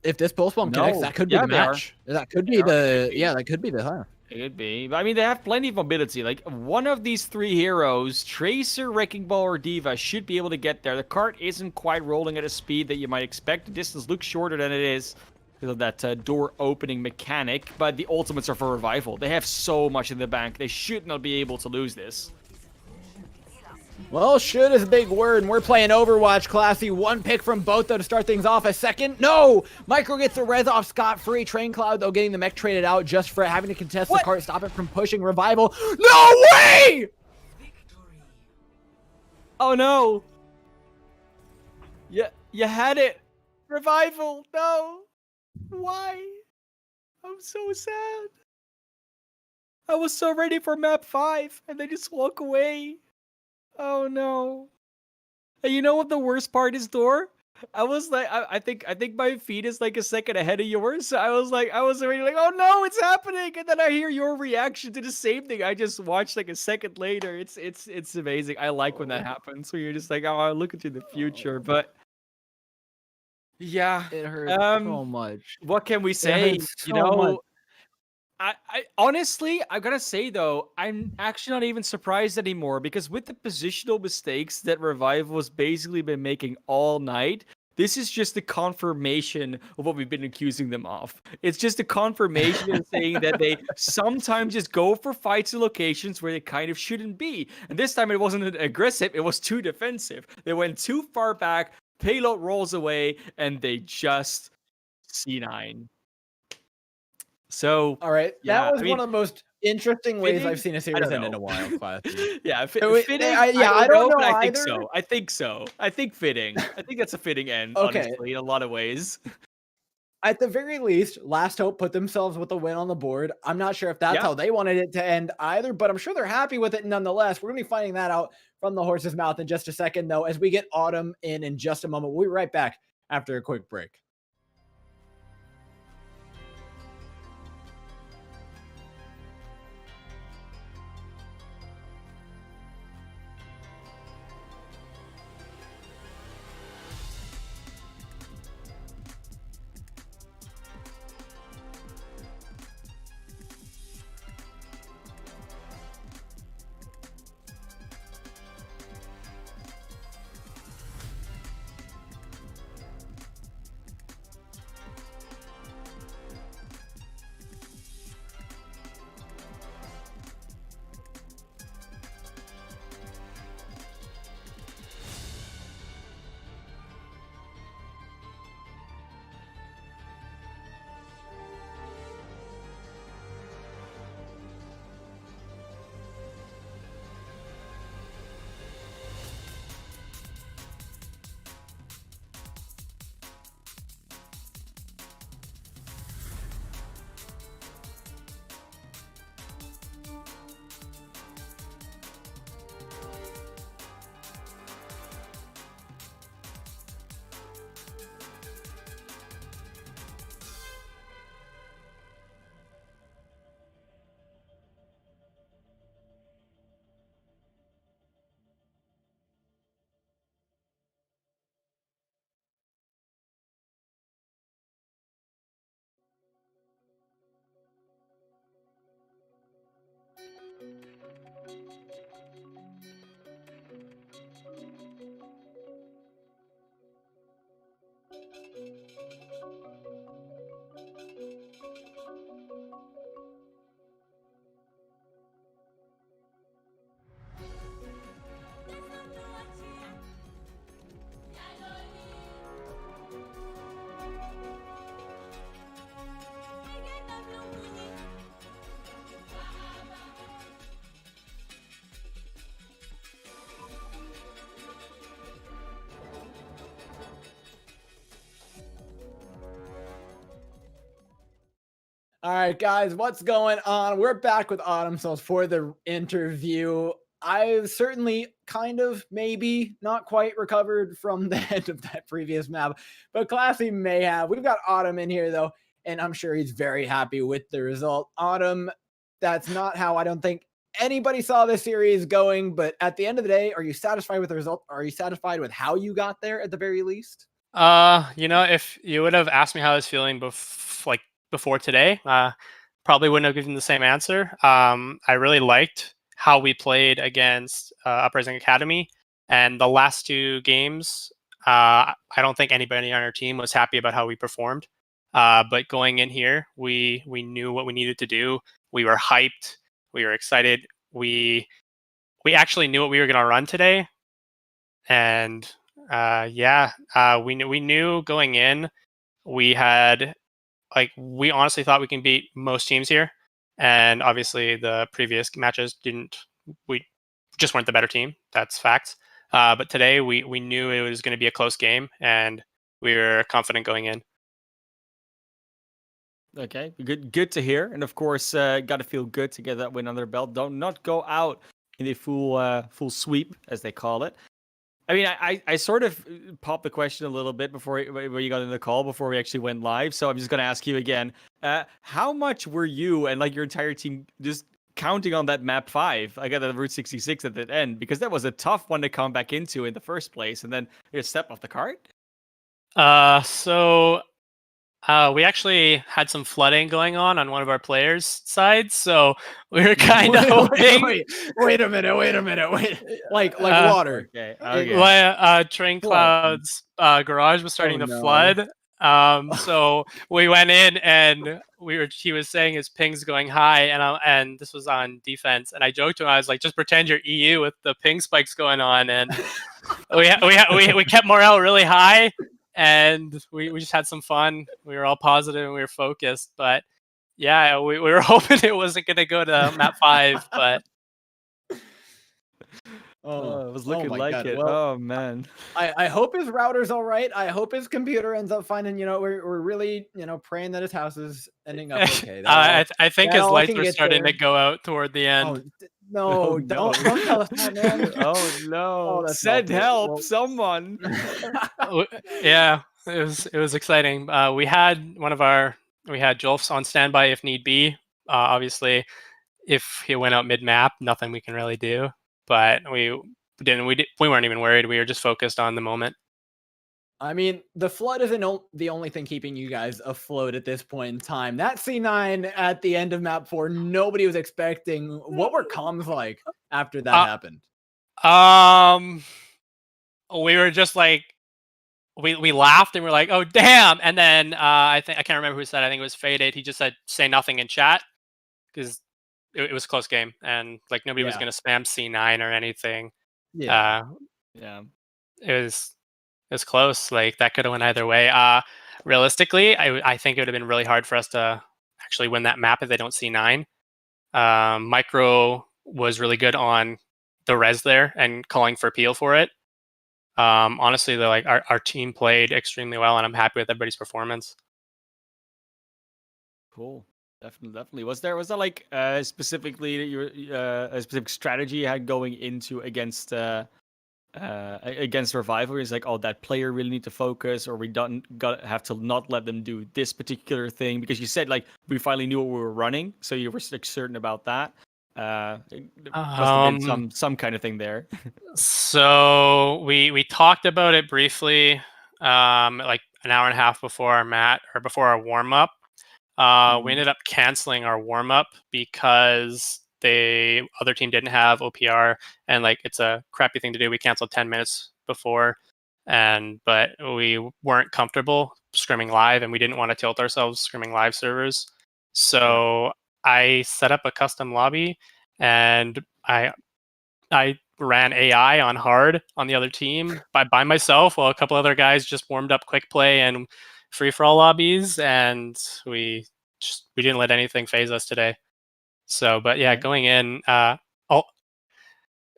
If this Pulse Bomb connects, that could be the match. That could be the... Yeah, that could be the... It could be. But I mean, they have plenty of mobility. Like, one of these three heroes, Tracer, Wrecking Ball, or D.Va, should be able to get there. The cart isn't quite rolling at a speed that you might expect. The distance looks shorter than it is because of that door opening mechanic. But the ultimates are for Revival. They have so much in the bank. They should not be able to lose this. Well, should is a big word, and we're playing Overwatch, Classy. One pick from both, though, to start things off. A second. No! Micro gets the res off scot-free. Train Cloud, though, getting the mech traded out just for having to contest the cart, stop it from pushing Revival. No way! Oh, no. Yeah, you had it. Revival, no. Why? I'm so sad. I was so ready for map 5, and they just walk away. Oh no. And you know what the worst part is, Dor? I was like, I think my feed is like a second ahead of yours. So I was already like, oh no, it's happening. And then I hear your reaction to the same thing I just watched like a second later. It's amazing. I like when that happens. So you're just like, oh, I'll look into the future. But yeah, it hurts so much. What can we say? It hurts You so know, much. I honestly, I gotta say though, I'm actually not even surprised anymore because with the positional mistakes that Revival has basically been making all night, this is just a confirmation of what we've been accusing them of. It's just a confirmation of saying that they sometimes just go for fights in locations where they kind of shouldn't be. And this time it wasn't aggressive, it was too defensive. They went too far back, payload rolls away, and they just C9. So, all right, yeah, that was one of the most interesting ways I've seen a I series don't end in know. a while, Classy. Yeah, fitting. I don't know but I think either. so. I think so. I think fitting. I think that's a fitting end, Okay. honestly, in a lot of ways. At the very least, Last Hope put themselves with a win on the board. I'm not sure if that's how they wanted it to end either, but I'm sure they're happy with it nonetheless. We're going to be finding that out from the horse's mouth in just a second, though, as we get Autumn in just a moment. We'll be right back after a quick break. All right, guys, what's going on? We're back with Autumn Souls for the interview. I've certainly kind of maybe not quite recovered from the end of that previous map, but Classy may have. We've got Autumn in here, though, and I'm sure he's very happy with the result. Autumn, that's not how I don't think anybody saw this series going, but at the end of the day, are you satisfied with the result? Are you satisfied with how you got there at the very least? You know, if you would have asked me how I was feeling before today, probably wouldn't have given the same answer. I really liked how we played against Uprising Academy, and the last two games, I don't think anybody on our team was happy about how we performed. But going in here, we knew what we needed to do. We were hyped. We were excited. We we actually knew what we were going to run today, and we knew going in. We honestly thought we can beat most teams here, and obviously the previous matches didn't. We just weren't the better team. That's facts. But today we knew it was going to be a close game, and we were confident going in. Okay, good to hear. And of course, got to feel good to get that win under the belt. Don't not go out in a full sweep, as they call it. I mean, I sort of popped the question a little bit before you got in the call, before we actually went live. So I'm just going to ask you again. How much were you and like your entire team just counting on that map 5? I got the Route 66 at the end, because that was a tough one to come back into in the first place, and then you step off the cart. We actually had some flooding going on one of our players' sides, so we were kind of hoping. Wait a minute. Like water. Okay. Train Cloud's garage was starting to flood. So we went in, and he was saying his ping's going high, and this was on defense, and I joked to him, I was like, just pretend you're EU with the ping spikes going on, and we kept morale really high. And we just had some fun. We were all positive and we were focused. But yeah, we were hoping it wasn't going to go to map 5. But it was looking like it. Well, oh man. I hope his router's all right. I hope his computer ends up finding. We're really praying that his house is ending up okay. I think his lights were starting to go out toward the end. No, don't tell us that, man. Oh no! Send help, someone. Yeah, it was exciting. We had Jolfs on standby if need be. Obviously, if he went out mid map, nothing we can really do. But we weren't even worried. We were just focused on the moment. I mean, the flood isn't the only thing keeping you guys afloat at this point in time. That C9 at the end of map 4, nobody was expecting. What were comms like after that happened? We were just like, we laughed and we're like, oh damn! And then I can't remember who said. I think it was Faded. He just said, "Say nothing in chat," because it was a close game, and like nobody was gonna spam C9 or anything. Yeah. It was close. Like that could have went either way. Realistically, I think it would have been really hard for us to actually win that map if they don't C9. Micro was really good on the res there and calling for peel for it. Honestly, though, like our team played extremely well, and I'm happy with everybody's performance. Cool. Definitely. Was there like specifically a specific strategy you had going into against Revival? It's like, oh, that player really need to focus, or we have to not let them do this particular thing, because you said like we finally knew what we were running, so you were certain about that. It must have been some kind of thing there. So we talked about it briefly, like an hour and a half before our warm up. We ended up canceling our warm up because the other team didn't have OPR, and like it's a crappy thing to do. We canceled 10 minutes before, but we weren't comfortable scrimming live, and we didn't want to tilt ourselves scrimming live servers. So I set up a custom lobby, and I ran AI on hard on the other team by myself, while a couple other guys just warmed up quick play and free for all lobbies, and we didn't let anything phase us today. So, but yeah, going in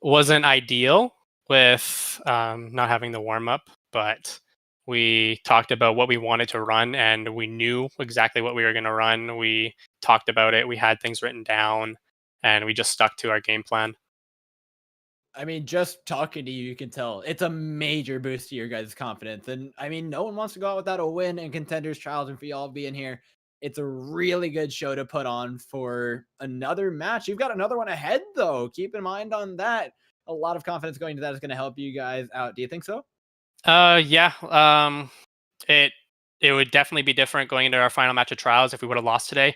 wasn't ideal with not having the warm up, but we talked about what we wanted to run, and we knew exactly what we were going to run. We talked about it. We had things written down, and we just stuck to our game plan. I mean, just talking to you can tell it's a major boost to your guys' confidence. And I mean, no one wants to go out without a win in Contenders Trials, and for y'all being here, it's a really good show to put on for another match. You've got another one ahead, though. Keep in mind on that. A lot of confidence going to that is going to help you guys out. Do you think so? Yeah. It would definitely be different going into our final match of Trials if we would have lost today,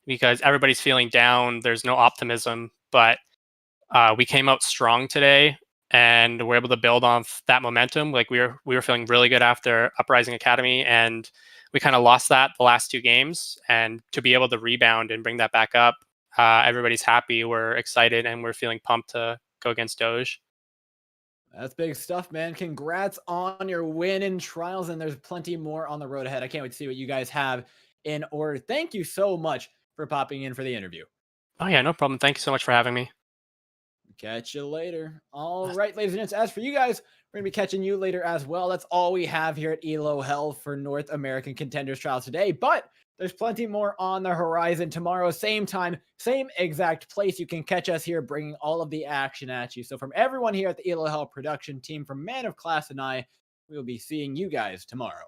because everybody's feeling down. There's no optimism, but we came out strong today, and we're able to build on that momentum. Like we were feeling really good after Uprising Academy, and we kind of lost that the last 2 games. And to be able to rebound and bring that back up, everybody's happy. We're excited, and we're feeling pumped to go against Doge. That's big stuff, man. Congrats on your win in trials, and there's plenty more on the road ahead. I can't wait to see what you guys have in order. Thank you so much for popping in for the interview. Oh yeah, no problem. Thank you so much for having me. Catch you later. All right, ladies and gents, as for you guys, we're going to be catching you later as well. That's all we have here at ELO Hell for North American Contenders Trials today, but there's plenty more on the horizon tomorrow, same time, same exact place. You can catch us here bringing all of the action at you. So from everyone here at the ELO Hell production team, from Man of Class and I, we will be seeing you guys tomorrow.